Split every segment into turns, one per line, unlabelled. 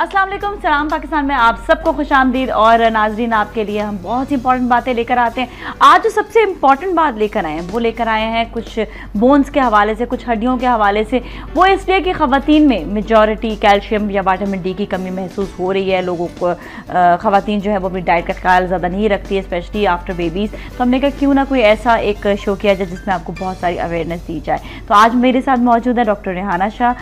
अस्सलाम वालेकुम, सलाम पाकिस्तान में आप सबको खुशामदीद। और नाजरीन, आपके लिए हम बहुत ही इंपॉर्टेंट बातें लेकर आते हैं। आज जो सबसे इम्पॉर्टेंट बात लेकर आए हैं वो लेकर आए हैं कुछ बोन्स के हवाले से, कुछ हड्डियों के हवाले से। वो इसलिए कि ख़वातीन में मेजॉरिटी कैल्शियम या विटामिन डी की कमी महसूस हो रही है। लोगों को ख़वातीन जो है वो अपनी डाइट का ख्याल ज़्यादा नहीं रखती है, स्पेशली आफ्टर बेबीज़। तो हमने कहा क्यों ना कोई ऐसा एक शो किया जाए जिसमें आपको बहुत सारी अवेयरनेस दी जाए। तो आज मेरे साथ मौजूद है डॉक्टर रेहाना शाह,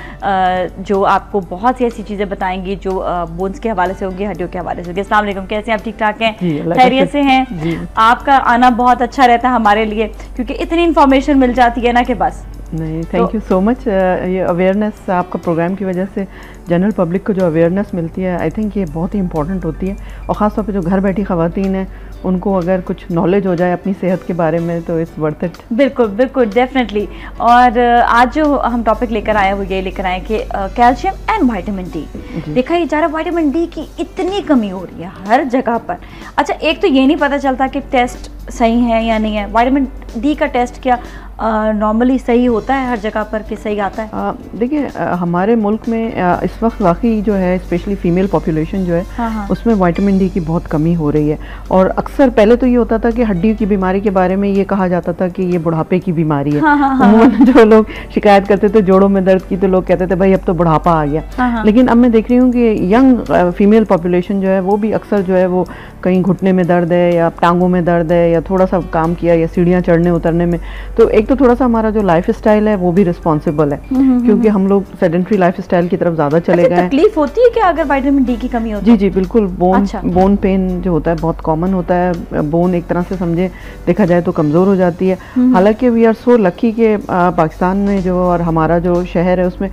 जो आपको बहुत सी ऐसी चीज़ें बताएंगी जो बोन्स के हवाले से होंगी, हड्डियों के हवाले से होगी। अस्सलाम वालेकुम, कैसे हैं आप? ठीक ठाक हैं? खैरियत से हैं? आपका आना बहुत अच्छा रहता है हमारे लिए, क्योंकि इतनी इन्फॉर्मेशन मिल जाती है ना कि बस।
नहीं, थैंक यू सो मच। ये अवेयरनेस आपका प्रोग्राम की वजह से जनरल पब्लिक को जो अवेयरनेस मिलती है, आई थिंक ये बहुत ही इंपॉर्टेंट होती है। और ख़ास तौर पे जो घर बैठी ख़वातीन हैं उनको अगर कुछ नॉलेज हो जाए अपनी सेहत के बारे में तो इट्स वर्थ इट।
बिल्कुल बिल्कुल, डेफिनेटली। और आज जो हम टॉपिक लेकर आए वो ये लेकर आए कि कैल्शियम एंड विटामिन डी। देखा ही जा रहा है विटामिन डी की इतनी कमी हो रही है हर जगह पर। अच्छा, एक तो ये नहीं पता चलता कि टेस्ट सही है या नहीं है। विटामिन डी का टेस्ट क्या नॉर्मली सही होता है हर जगह पर कि सही आता है?
देखिए, हमारे मुल्क में इस वक्त वाकई जो है स्पेशली फीमेल पॉपुलेशन जो है उसमें विटामिन डी की बहुत कमी हो रही है। और अक्सर पहले तो ये होता था कि हड्डी की बीमारी के बारे में ये कहा जाता था कि ये बुढ़ापे की बीमारी है। जो लोग शिकायत करते थे जोड़ों में दर्द की तो लोग कहते थे भाई अब तो बुढ़ापा आ गया। लेकिन अब मैं देख रही हूँ कि यंग फीमेल पॉपुलेशन जो है वो भी अक्सर जो है वो कहीं घुटने में दर्द है या टांगों में दर्द है या थोड़ा सा काम किया या सीढ़ियाँ चढ़ने उतरने में, तो एक तो थोड़ा सा हमारा जो लाइफ स्टाइल है वो भी रिस्पॉन्सिबल है, क्योंकि हम लोग सेडेंटरी लाइफ स्टाइल की तरफ ज्यादा चले गए।
तकलीफ होती है क्या अगर विटामिन डी की कमी होती है?
जी बिल्कुल। बोन पेन जो होता है बहुत कॉमन होता है। बोन एक तरह से समझे देखा जाए तो कमजोर हो जाती है। हालांकि वी आर सो लकी के पाकिस्तान में जो और हमारा जो शहर है उसमें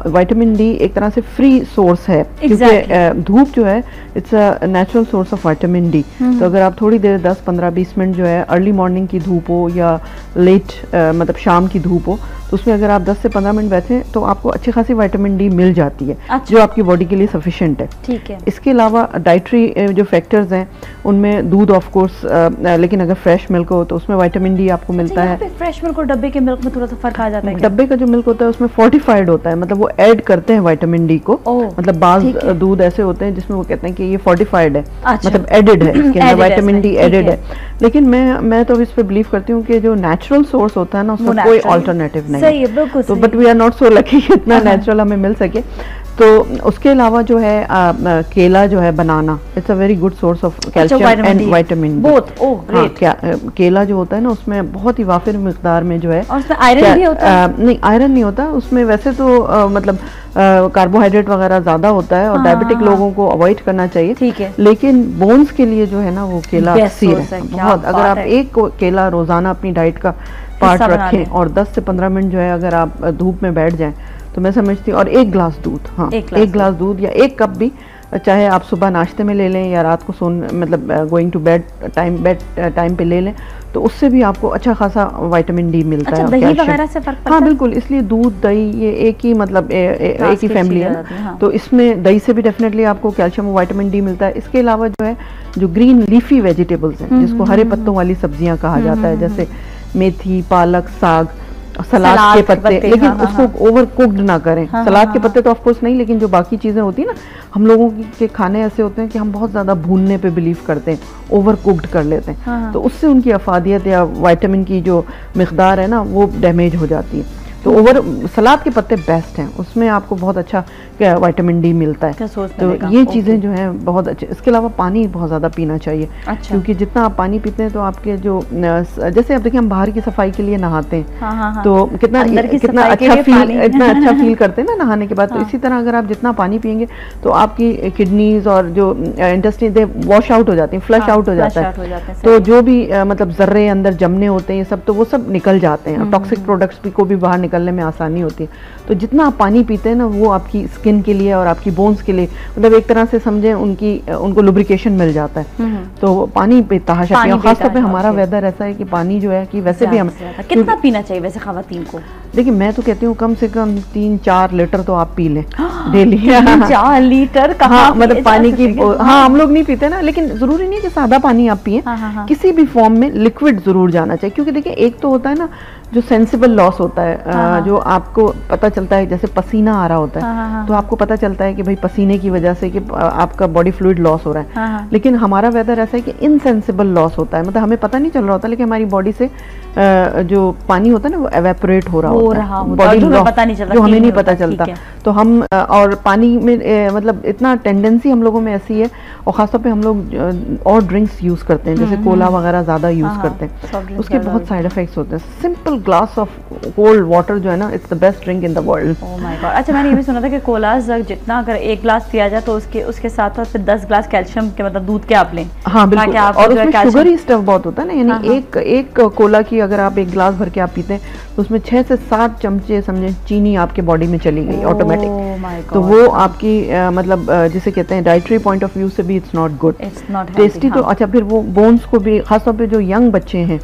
विटामिन डी एक तरह से फ्री सोर्स है, क्योंकि धूप जो है it's a natural source of vitamin D. तो अगर आप थोड़ी देर 10-15-20 मिनट जो है अर्ली मॉर्निंग की धूप हो या लेट मतलब शाम की धूप हो तो उसमें अगर आप 10 से 15 मिनट बैठें तो आपको अच्छी खासी विटामिन डी मिल जाती है। अच्छा। जो आपकी बॉडी के लिए सफिशिएंट है।
ठीक है।
इसके अलावा डाइटरी जो फैक्टर्स हैं उनमें दूध ऑफ कोर्स, लेकिन अगर फ्रेश मिल्क हो तो उसमें विटामिन डी आपको मिलता है।
फ्रेश मिल्क और डब्बे के मिल्क में थोड़ा सा फर्क आ जाता है?
डब्बे का जो मिल्क होता है उसमें फोर्टिफाइड होता है, मतलब वो ऐड करते हैं विटामिन डी को। मतलब बाज दूध ऐसे होते हैं जिसमें वो कहते हैं कि ये फोर्टिफाइड है। अच्छा। मतलब एडेड है, इसके अंदर विटामिन डी एडेड है। लेकिन मैं तो इस पे बिलीव करती हूँ कि जो नेचुरल सोर्स होता है ना उसका कोई ऑल्टरनेटिव नहीं
सही है। बिल्कुल।
तो but we are not so lucky इतना नेचुरल हमें मिल सके। तो उसके अलावा जो है केला जो है, banana, it's a very good source of calcium and vitamin D. केला जो होता है ना उसमें बहुत ही वाफिर मिकदार में जो है,
और उसमें आयरन भी होता है?
नहीं, आयरन नहीं होता उसमें। वैसे तो मतलब कार्बोहाइड्रेट वगैरह ज्यादा होता है और डायबिटिक लोगों को अवॉइड करना चाहिए।
ठीक है।
लेकिन बोन्स के लिए जो है ना वो केला सीर है बहुत। अगर आप एक केला रोजाना अपनी डाइट का पार्ट रखें और 10 से 15 मिनट जो है अगर आप धूप में बैठ जाएं तो मैं समझती हूँ, और एक गिलास दूध, हाँ एक गिलास दूध या एक कप भी, चाहे आप सुबह नाश्ते में ले लें या रात को मतलब गोइंग टू बेड टाइम पे ले लें, तो उससे भी आपको अच्छा खासा विटामिन डी मिलता है।
दही वगैरह से फर्क पड़ता है?
हाँ बिल्कुल, इसलिए दूध दही ये एक ही मतलब एक ही फैमिली है। हाँ। तो इसमें दही से भी डेफिनेटली आपको कैल्शियम और विटामिन डी मिलता है। इसके अलावा जो है जो ग्रीन लीफी वेजिटेबल्स हैं जिसको हरे पत्तों वाली सब्जियां कहा जाता है, जैसे मेथी, पालक, साग, सलाद के पत्ते, लेकिन उसको ओवर कुक्ड ना करें। सलाद के पत्ते तो ऑफ कोर्स नहीं, लेकिन जो बाकी चीजें होती है ना, हम लोगों के खाने ऐसे होते हैं कि हम बहुत ज्यादा भूनने पे बिलीव करते हैं, ओवर कुक्ड कर लेते हैं। तो उससे उनकी अफादियत या विटामिन की जो मिकदार है ना वो डैमेज हो जाती है। तो ओवर सलाद के पत्ते बेस्ट हैं, उसमें आपको बहुत अच्छा विटामिन डी मिलता है। तो ये चीज़ें जो हैं बहुत अच्छे। इसके अलावा पानी बहुत ज़्यादा पीना चाहिए। अच्छा। क्योंकि जितना आप पानी पीते हैं तो आपके जो जैसे आप देखिए हम बाहर की सफाई के लिए नहाते हैं तो कितना अच्छा फील करते हैं ना नहाने के बाद। तो इसी तरह अगर आप जितना पानी पियेंगे तो आपकी किडनीज और जो इंटेस्टाइन वॉश आउट हो जाती हैं, फ्लश आउट हो जाता है। तो जो भी मतलब जर्रे अंदर जमने होते हैं ये सब, तो वो सब निकल जाते हैं। टॉक्सिक प्रोडक्ट्स भी को भी बाहर निकलने में आसानी होती है। तो जितना आप पानी पीते हैं ना वो आपकी स्किन के लिए और आपकी बोन्स के लिए मतलब एक तरह से समझे उनको लुब्रिकेशन मिल जाता है। तो पानी पीता है, खासतौर पे हमारा वेदर ऐसा है कि पानी जो है कि वैसे भी हम
कितना पीना चाहिए वैसे खवातीन को?
देखिए मैं तो कहती हूँ कम से कम 3-4 लीटर तो आप पी लें डेली।
4 लीटर कहाँ?
हाँ मतलब पानी की, हाँ हम लोग नहीं पीते ना, लेकिन जरूरी नहीं कि सादा पानी आप पिए, किसी भी फॉर्म में लिक्विड जरूर जाना चाहिए। क्योंकि देखिए एक तो होता है ना जो सेंसिबल लॉस होता है, जो आपको पता चलता है, जैसे पसीना आ रहा होता है तो आपको पता चलता है कि भाई पसीने की वजह से कि आपका बॉडी फ्लूइड लॉस हो रहा है। लेकिन हमारा वेदर ऐसा है कि इनसेंसिबल लॉस होता है, मतलब हमें पता नहीं चल रहा होता, लेकिन हमारी बॉडी से जो पानी होता है ना वो एवेपोरेट हो रहा होता है, बॉडी जो हमें नहीं पता चलता। तो हम और पानी में मतलब इतना टेंडेंसी हम लोगों में ऐसी है, और खासतौर पे हम लोग और ड्रिंक्स यूज करते हैं, जैसे कोला वगैरह ज्यादा यूज करते हैं, उसके बहुत साइड इफेक्ट्स होते हैं। Simple glass of cold water जो है ना, it's the best drink in the world.
Oh my God. अच्छा, मैंने ये भी सुना था कि कोला जितना अगर एक ग्लास पिया जाए तो उसके साथ फिर 10 ग्लास कैल्शियम के, मतलब दूध के आप लें।
हाँ बिल्कुल, और उसमें शुगर ही स्टफ बहुत होता है ना, यानी एक कोला की अगर आप एक ग्लास भर के आप पीते हैं तो उसमें 6 से 7 चमचे समझे चीनी आपके बॉडी में चली गई ऑटोमेटिक। तो वो आपकी मतलब जिसे कहते हैं डाइटरी पॉइंट ऑफ व्यू से भी इट्स नॉट गुड, टेस्टी। तो अच्छा, फिर वो बोन्स को भी, खासतौर पे जो यंग बच्चे हैं,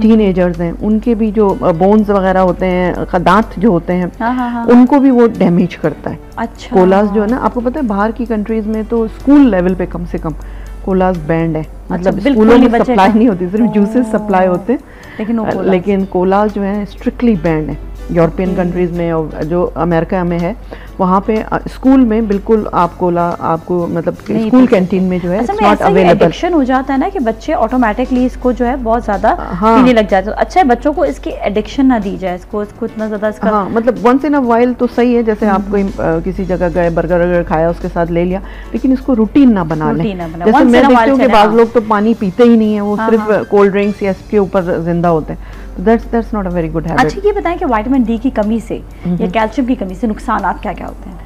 टीनेजर्स हैं, उनके भी जो बोन्स वगैरह होते हैं, दांत जो होते हैं, उनको भी वो डैमेज करता है।
अच्छा,
कोलास जो है ना, आपको पता है बाहर की कंट्रीज में तो स्कूल लेवल पे कम से कम कोलास बैंड है, मतलब स्कूलों में सप्लाई नहीं होती, सिर्फ जूसेस सप्लाई होते हैं, लेकिन कोलास जो है स्ट्रिक्टली बैंड है यूरोपियन कंट्रीज में, और जो अमेरिका में है वहाँ पे स्कूल में बिल्कुल आपको मतलब स्कूल कैंटीन में जो है इट्स नॉट अवेलेबल।
एडिक्शन हो जाता है ना कि बच्चे ऑटोमेटिकली इसको जो है बहुत ज्यादा पीने लग जाते हैं। अच्छा है बच्चों को इसकी एडिक्शन ना दी जाए, इसको इतना ज्यादा इसका
मतलब वंस इन अ वाइल तो सही है, जैसे आप कोई किसी जगह गए, बर्गर अगर खाया उसके साथ ले लिया, लेकिन इसको रूटीन ना बना लें। जैसे मैं देखती हूँ कि बाद लोग तो पानी पीते ही नहीं है, वो सिर्फ कोल्ड ड्रिंक्स या इसके ऊपर जिंदा होते हैं। That's not a very good habit।
अच्छा, ये बताएं कि विटामिन डी की कमी से या कैल्शियम की कमी से नुकसान क्या क्या होते हैं?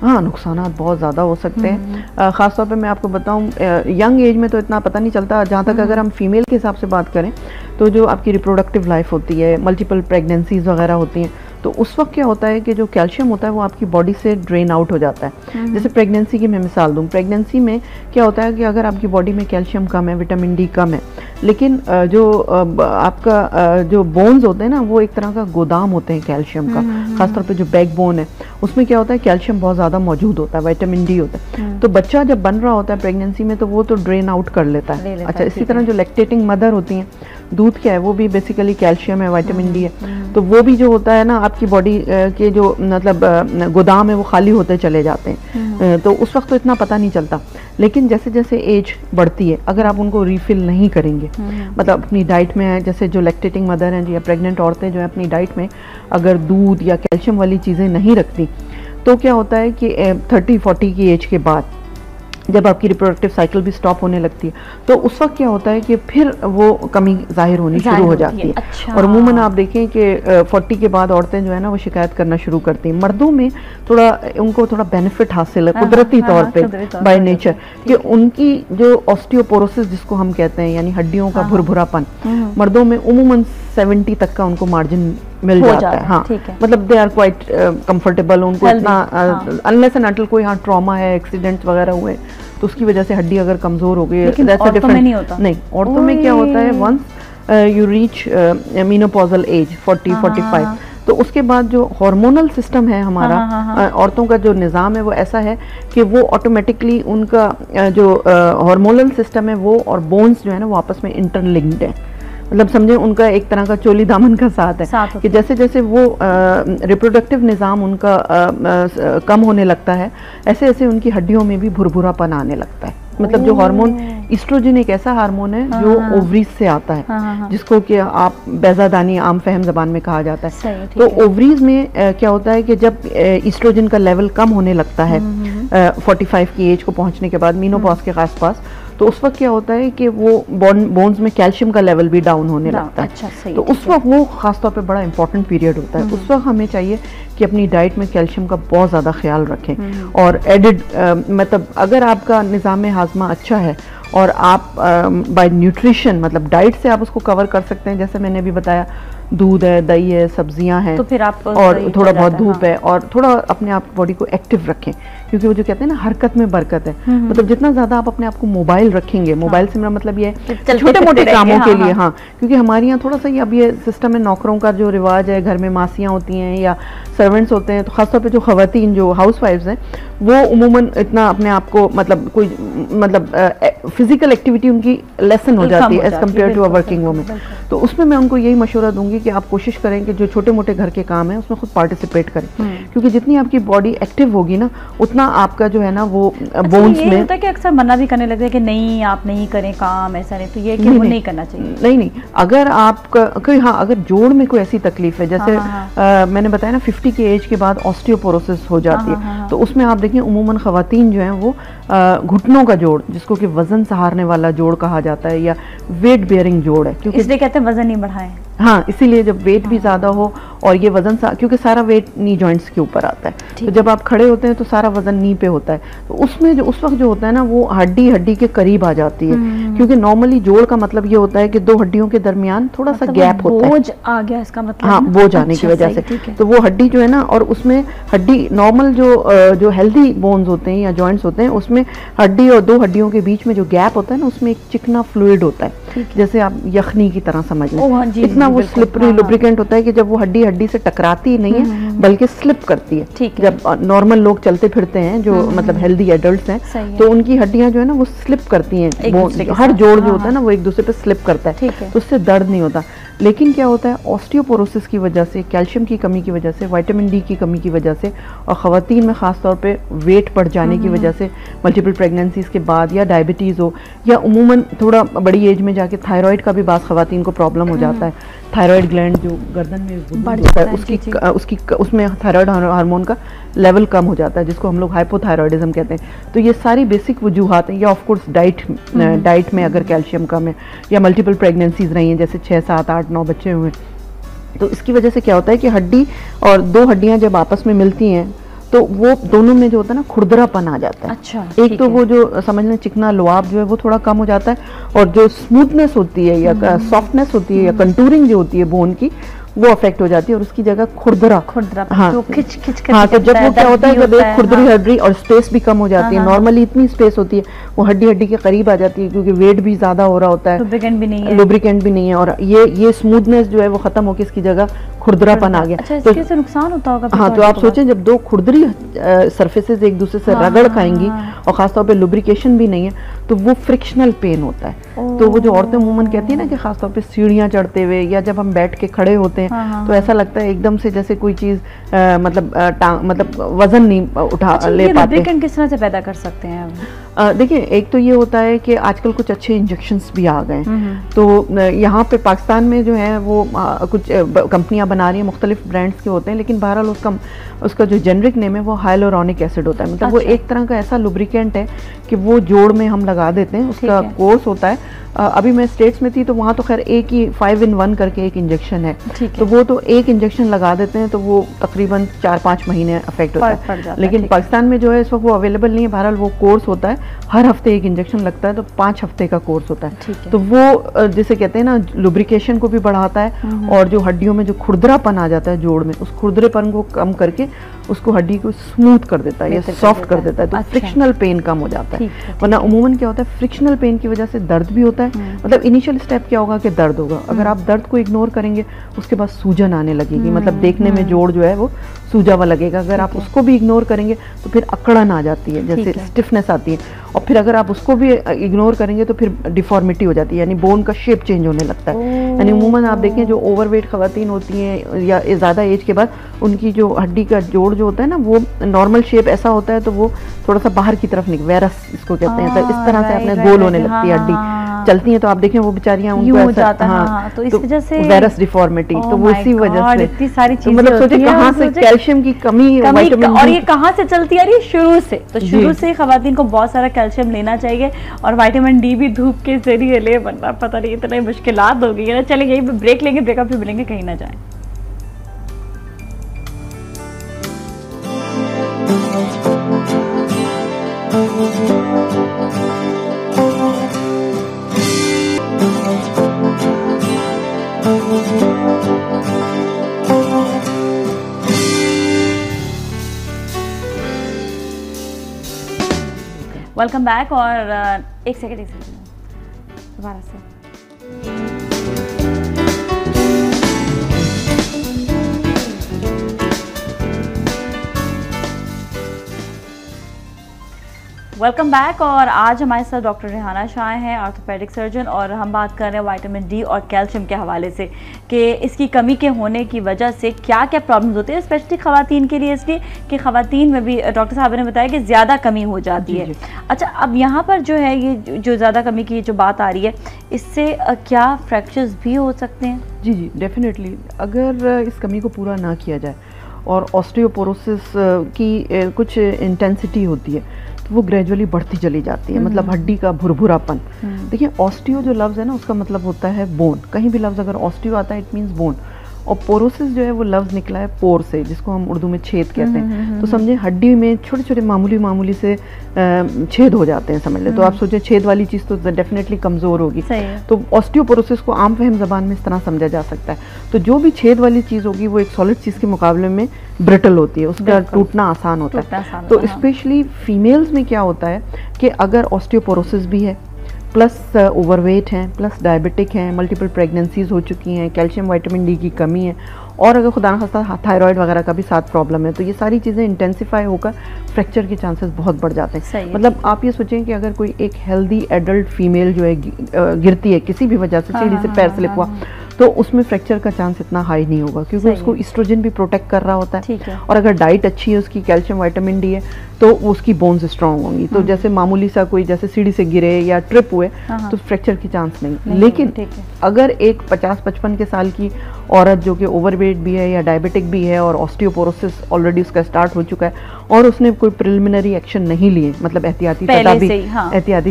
हाँ, नुकसान बहुत ज़्यादा हो सकते हैं। ख़ासतौर पे मैं आपको बताऊँ, यंग एज में तो इतना पता नहीं चलता। जहाँ तक अगर हम फीमेल के हिसाब से बात करें तो जो आपकी रिप्रोडक्टिव लाइफ होती है, मल्टीपल प्रेगनेंसीज वगैरह होती हैं, तो उस वक्त क्या होता है कि जो कैल्शियम होता है वो आपकी बॉडी से ड्रेन आउट हो जाता है। जैसे प्रेगनेंसी की मैं मिसाल दूँ, प्रेगनेंसी में क्या होता है कि अगर आपकी बॉडी में कैल्शियम कम है, विटामिन डी कम है, लेकिन जो आपका जो बोन्स होते हैं ना, वो एक तरह का गोदाम होते हैं कैल्शियम का, खासतौर पे जो बैक बोन है उसमें क्या होता है कैल्शियम बहुत ज़्यादा मौजूद होता है, विटामिन डी होता है। तो बच्चा जब बन रहा होता है प्रेगनेंसी में तो वो तो ड्रेन आउट कर लेता है। अच्छा, इसी तरह जो लैक्टेटिंग मदर होती हैं, दूध क्या है वो भी बेसिकली कैल्शियम है, विटामिन डी है, तो वो भी जो होता है ना आपकी बॉडी के जो मतलब गोदाम है वो खाली होते चले जाते हैं। तो उस वक्त तो इतना पता नहीं चलता, लेकिन जैसे जैसे एज बढ़ती है अगर आप उनको रिफिल नहीं करेंगे, मतलब अपनी डाइट में, जैसे जो लैक्टेटिंग मदर हैं या प्रेग्नेंट औरतें जो है अपनी डाइट में अगर दूध या कैल्शियम वाली चीज़ें नहीं रखती, तो क्या होता है कि 30-40 की एज के बाद जब आपकी रिप्रोडक्टिव साइकिल भी स्टॉप होने लगती है, तो उस वक्त क्या होता है कि फिर वो कमी जाहिर होनी शुरू हो जाती है। अच्छा। और अमूमन आप देखें कि 40 के बाद औरतें जो है ना वो शिकायत करना शुरू करती हैं। मर्दों में थोड़ा उनको थोड़ा बेनिफिट हासिल है कुदरती तौर पे बाय नेचर, कि उनकी जो ऑस्टियोपोरोसिस जिसको हम कहते हैं, यानी हड्डियों का भुरभुरापन, मर्दों में उमूमन 70 तक का उनको मार्जिन मिल जाता है। हाँ, मतलब दे आर क्वाइट कंफर्टेबल, उनको इतना अनलेस एंड अनटिल कोई ट्रॉमा है, एक्सीडेंट वगैरह हुए तो उसकी वजह से हड्डी अगर कमजोर हो गई,
औरतों में नहीं होता।
नहीं, औरतों में क्या होता है, once you reach menopausal age 40-45, तो उसके बाद जो हार्मोनल सिस्टम है हमारा, औरतों का जो निज़ाम है वो ऐसा है कि वो ऑटोमेटिकली उनका जो हार्मोनल सिस्टम है वो और बोन्स जो है ना वो आपस में इंटरलिंक्ड है। मतलब समझे उनका एक तरह का चोली दामन का साथ है कि जैसे जैसे वो रिप्रोडक्टिव निज़ाम उनका कम होने लगता है, ऐसे ऐसे उनकी हड्डियों में भी भुरभुरापन आने लगता है। मतलब जो हार्मोन ईस्ट्रोजन एक ऐसा हार्मोन है जो ओवरीज से आता है, जिसको कि आप बैजादानी आम फहम जबान में कहा जाता है। तो ओवरीज में क्या होता है कि जब ईस्ट्रोजन का लेवल कम होने लगता है 45 की एज को पहुंचने के बाद, मीनोपॉज के आसपास, तो उस वक्त क्या होता है कि वो बोन्स में कैल्शियम का लेवल भी डाउन होने लगता है। अच्छा, तो उस वक्त वो खासतौर पे बड़ा इंपॉर्टेंट पीरियड होता है। उस वक्त हमें चाहिए कि अपनी डाइट में कैल्शियम का बहुत ज़्यादा ख्याल रखें, और एडिड मतलब अगर आपका निज़ाम हाजमा अच्छा है और आप बाय न्यूट्रिशन मतलब डाइट से आप उसको कवर कर सकते हैं, जैसे मैंने अभी बताया दूध है, दही है, सब्जियां हैं,
तो फिर आप
और थोड़ा बहुत धूप है, और थोड़ा अपने आप बॉडी को एक्टिव रखें, क्योंकि वो जो कहते हैं ना हरकत में बरकत है। मतलब जितना ज्यादा आप अपने आप को मोबाइल रखेंगे, मोबाइल से मेरा मतलब ये है छोटे मोटे कामों के लिए, हाँ, क्योंकि हमारे यहाँ थोड़ा सा अब ये सिस्टम है, नौकरों का जो रिवाज है, घर में मासियाँ होती हैं या सर्वेंट्स होते हैं, तो खासतौर पे जो खवातीन जो हाउस वाइफ्स हैं वो उमूमन इतना अपने आप को मतलब कोई मतलब फिजिकल एक्टिविटी उनकी लेसन हो जाती है as compare to a working woman. तो उसमें मैं उनको यही मशवरा दूंगी कि आप कोशिश करें कि जो छोटे मोटे घर के काम है उसमें खुद पार्टिसिपेट करें, क्योंकि जितनी आपकी बॉडी एक्टिव होगी ना उतना आपका जो है ना वो बोन्स में
होता है कि अक्सर मना भी करने लगते हैं कि नहीं आप नहीं करें काम, ऐसा नहीं, तो ये कि वो नहीं करना चाहिए।
नहीं, अगर आपका कोई अगर जोड़ में कोई ऐसी तकलीफ है जैसे मैंने बताया ना 50 की एज के बाद ऑस्टियोपोरोसिस हो जाती है, तो उसमें आप देखिए उमूमन खवातीन जो हैं वो घुटनों का जोड़, जिसको कि वजन सहारने वाला जोड़ कहा जाता है या वेट बेयरिंग जोड़ है, क्योंकि
इसलिए कहते हैं वजन नहीं बढ़ाएं।
हाँ, इसीलिए जब वेट भी ज़्यादा हो और ये वजन क्योंकि सारा वेट नी जॉइंट्स के ऊपर आता है, तो जब आप खड़े होते हैं तो सारा वजन नी पे होता है, तो उसमें जो उस वक्त जो होता है ना वो हड्डी के करीब आ जाती है, क्योंकि नॉर्मली जोड़ का मतलब ये होता है कि दो हड्डियों के दरमियान थोड़ा सा गैप होता है।
बोझ आ गया इसका मतलब?
हाँ, बोझ आने की वजह से, तो वो हड्डी जो है ना, और उसमें हड्डी नॉर्मल जो हेल्दी बोन्स होते हैं या जॉइंट्स होते हैं उसमें हड्डी और दो हड्डियों के बीच में जो गैप होता है ना उसमें एक चिकना फ्लूइड होता है, जैसे आप यखनी की तरह समझ लें। इतना वो स्लिपरी लुब्रिकेंट होता है कि जब वो हड्डी से टकराती नहीं है बल्कि स्लिप करती है। जब नॉर्मल लोग चलते फिरते हैं जो मतलब हेल्दी एडल्ट्स हैं तो उनकी हड्डियां जो है ना वो स्लिप करती हैं, हर जोड़ जो होता है ना वो एक दूसरे पे स्लिप करता है, तो उससे दर्द नहीं होता। लेकिन क्या होता है ऑस्टियोपोरोसिस की वजह से, कैल्शियम की कमी की वजह से, विटामिन डी की कमी की वजह से और ख़वातीन में ख़ास तौर पे वेट बढ़ जाने की वजह से, मल्टीपल प्रेगनेंसीज के बाद या डायबिटीज़ हो या उमूमन थोड़ा बड़ी एज में जाके थायराइड का भी बाज़ ख़वातीन को प्रॉब्लम हो जाता है। थायराइड ग्लैंड जो गर्दन में बढ़ जाता है उसमें थायराइड हार्मोन का लेवल कम हो जाता है, जिसको हम लोग हाइपोथायरॉयडिज्म कहते हैं। तो ये सारी बेसिक वजूहात हैं, या ऑफ कोर्स डाइट में अगर कैल्शियम कम है या मल्टीपल प्रेगनेंसीज रही हैं जैसे 6, 7, 8, 9 बच्चे हुए, तो इसकी वजह से क्या होता है कि हड्डी और दो हड्डियां जब आपस में मिलती हैं तो वो दोनों में जो होता है ना खुरदरापन आ जाता है।
अच्छा,
एक तो वो जो समझ लें चिकना लुआब जो है वो थोड़ा कम हो जाता है, और जो स्मूथनेस होती है या सॉफ्टनेस होती है या कंटूरिंग जो होती है बोन की वो अफेक्ट हो जाती है, और उसकी जगह खुरदरा
हाँ, तो खिंच
हाँ, तो जब वो क्या होता है जब एक खुरदरी हड्डी और स्पेस भी कम हो जाती है, नॉर्मली इतनी स्पेस होती है वो हड्डी के करीब आ जाती है क्योंकि वेट भी ज्यादा हो रहा होता है, लुब्रिकेंट भी नहीं है और ये स्मूथनेस जो है वो खत्म होकर इसकी जगह खुरदरापन आ गया।
अच्छा, तो इससे नुकसान होता होगा?
हाँ, तो आप सोचें जब दो खुरदरी सरफेसेस एक दूसरे से रगड़ खाएंगी और खासतौर पे लुब्रिकेशन भी नहीं है तो वो फ्रिक्शनल पेन होता है। तो वो जो औरतें अमूमन कहती है ना कि खासतौर पे सीढ़ियाँ चढ़ते हुए या जब हम बैठ के खड़े होते हैं तो ऐसा लगता है एकदम से जैसे कोई चीज मतलब वजन नहीं उठा ले पाते।
लुब्रिकेंट किस तरह से पैदा कर सकते हैं?
देखिए, एक तो ये होता है कि आजकल कुछ अच्छे इंजेक्शंस भी आ गए, तो यहाँ पे पाकिस्तान में जो है वो कुछ कंपनियां बना रही हैं, मुख्तलिफ ब्रांड्स के होते हैं, लेकिन बहरहाल उसका जो जेनरिक नेम है वो हाइलोरॉनिक एसिड होता है। मतलब वो एक तरह का ऐसा लुब्रिकेंट है कि वो जोड़ में हम लगा देते हैं, उसका कोर्स होता है। अभी मैं स्टेट्स में थी तो वहाँ तो खैर एक ही 5 in 1 करके एक इंजेक्शन है, तो वो तो एक इंजेक्शन लगा देते हैं तो वो तकरीबन 4-5 महीने अफेक्ट होता है। लेकिन पाकिस्तान में जो है इस वक्त वो अवेलेबल नहीं है। बहरहाल वो कोर्स होता है, हर हफ्ते एक इंजेक्शन लगता है, तो 5 हफ्ते का कोर्स होता है। तो वो जिसे कहते हैं ना लुब्रिकेशन को भी बढ़ाता है और जो हड्डियों में जो खुरदरापन आ जाता है जोड़ में, उस खुरदरेपन को कम करके उसको हड्डी को स्मूथ कर देता है या सॉफ्ट कर देता है, तो फ्रिक्शनल पेन कम हो जाता है। वरना उमूमन क्या होता है फ्रिक्शनल पेन की वजह से दर्द भी होता है। मतलब इनिशियल स्टेप क्या होगा कि दर्द होगा, अगर आप दर्द को इग्नोर करेंगे उसके बाद सूजन आने लगेगी, मतलब देखने में जोड़ जो है वो सूजा हुआ लगेगा। अगर आप उसको भी इग्नोर करेंगे तो फिर अकड़न आ जाती है, जैसे स्टिफनेस आती है, और फिर अगर आप उसको भी इग्नोर करेंगे तो फिर डिफॉर्मिटी हो जाती है, यानी बोन का शेप चेंज होने लगता है। यानी उमूमन आप देखें जो ओवरवेट खवातीन होती हैं या ज़्यादा एज के बाद उनकी जो हड्डी का जोड़ जो होता है ना वो नॉर्मल शेप ऐसा होता है तो वो थोड़ा सा बाहर की तरफ वेरस इसको कहते हैं, तो इस तरह से अपने गोल होने लगती है हड्डी चलती हैं, तो आप देखें वो बेचारियां उनको ऐसा
जाता, हाँ, तो इस वजह से
वेरस डिफॉर्मिटी, तो वो इसी वजह से
इतनी सारी चीजें
मतलब सोचे कहाँ से कैल्शियम की कमी
और ये कहाँ से चलती है? शुरू से, तो शुरू से खवातीन को बहुत सारा कैल्शियम लेना चाहिए और विटामिन डी भी धूप के जरिए ले, वरना पता नहीं इतनी मुश्किलात हो गई है ना। चलें यही ब्रेक लेंगे, ब्रेकअप फिर मिलेंगे, कहीं ना जाए। Welcome back. और एक सेकेंड दोबारा से वेलकम बैक। और आज हमारे साथ डॉक्टर रेहाना शाह हैं, ऑर्थोपेडिक सर्जन, और हम बात कर रहे हैं विटामिन डी और कैल्शियम के हवाले से कि इसकी कमी के होने की वजह से क्या क्या प्रॉब्लम्स होती है, स्पेशली ख़वातीन के लिए, इसलिए कि ख़वातीन में भी डॉक्टर साहब ने बताया कि ज़्यादा कमी हो जाती है। अच्छा, अब यहाँ पर जो है ये जो ज़्यादा कमी की जो बात आ रही है, इससे क्या फ्रैक्चर्स भी हो सकते हैं?
जी जी, डेफिनेटली। अगर इस कमी को पूरा ना किया जाए और ऑस्टियोपोरोसिस की कुछ इंटेंसिटी होती है तो वो ग्रेजुअली बढ़ती चली जाती है, मतलब हड्डी का भुरभुरापन। देखिए, ऑस्टियो जो लफ्ज़ है ना, उसका मतलब होता है बोन। कहीं भी लफ्ज़ अगर ऑस्टियो आता है इट मीन्स बोन, और पोरोसिस जो है वो लफ्ज़ निकला है पोर से, जिसको हम उर्दू में छेद कहते हैं। तो समझे हड्डी में छोटे छोटे मामूली से छेद हो जाते हैं, समझ ले। तो आप सोचे छेद वाली चीज़ तो डेफिनेटली कमज़ोर होगी। तो ऑस्टियोपोरोसिस को आम फहम ज़बान में इस तरह समझा जा सकता है। तो जो भी छेद वाली चीज़ होगी वो एक सॉलिड चीज़ के मुकाबले में ब्रिटल होती है, उसका टूटना आसान होता है। तो स्पेशली फीमेल्स में क्या होता है कि अगर ऑस्टियोपोरोसिस भी है, प्लस ओवरवेट हैं, प्लस डायबिटिक हैं, मल्टीपल प्रेगनेंसीज हो चुकी हैं, कैल्शियम विटामिन डी की कमी है, और अगर खुदा न खास्ता थायराइड वगैरह का भी साथ प्रॉब्लम है, तो ये सारी चीज़ें इंटेंसिफाई होकर फ्रैक्चर के चांसेस बहुत बढ़ जाते हैं। मतलब आप ये सोचें कि अगर कोई एक हेल्दी एडल्ट फीमेल जो है गिरती है किसी भी वजह से, सीढ़ी से पैर स्लिप हुआ, तो उसमें फ्रैक्चर का चांस इतना हाई नहीं होगा, क्योंकि उसको एस्ट्रोजन भी प्रोटेक्ट कर रहा होता है। और अगर डाइट अच्छी है, उसकी कैल्शियम विटामिन डी है, तो उसकी बोन्स स्ट्रांग होंगी। तो जैसे मामूली सा कोई जैसे सीढ़ी से गिरे या ट्रिप हुए तो फ्रैक्चर की चांस नहीं। लेकिन अगर एक 50-55 के साल की औरत जो कि ओवरवेट भी है या डायबिटिक भी है और ऑस्टियोपोरोसिस ऑलरेडी उसका स्टार्ट हो चुका है, और उसने कोई प्रिलिमिनरी एक्शन नहीं लिए, मतलब एहतियाती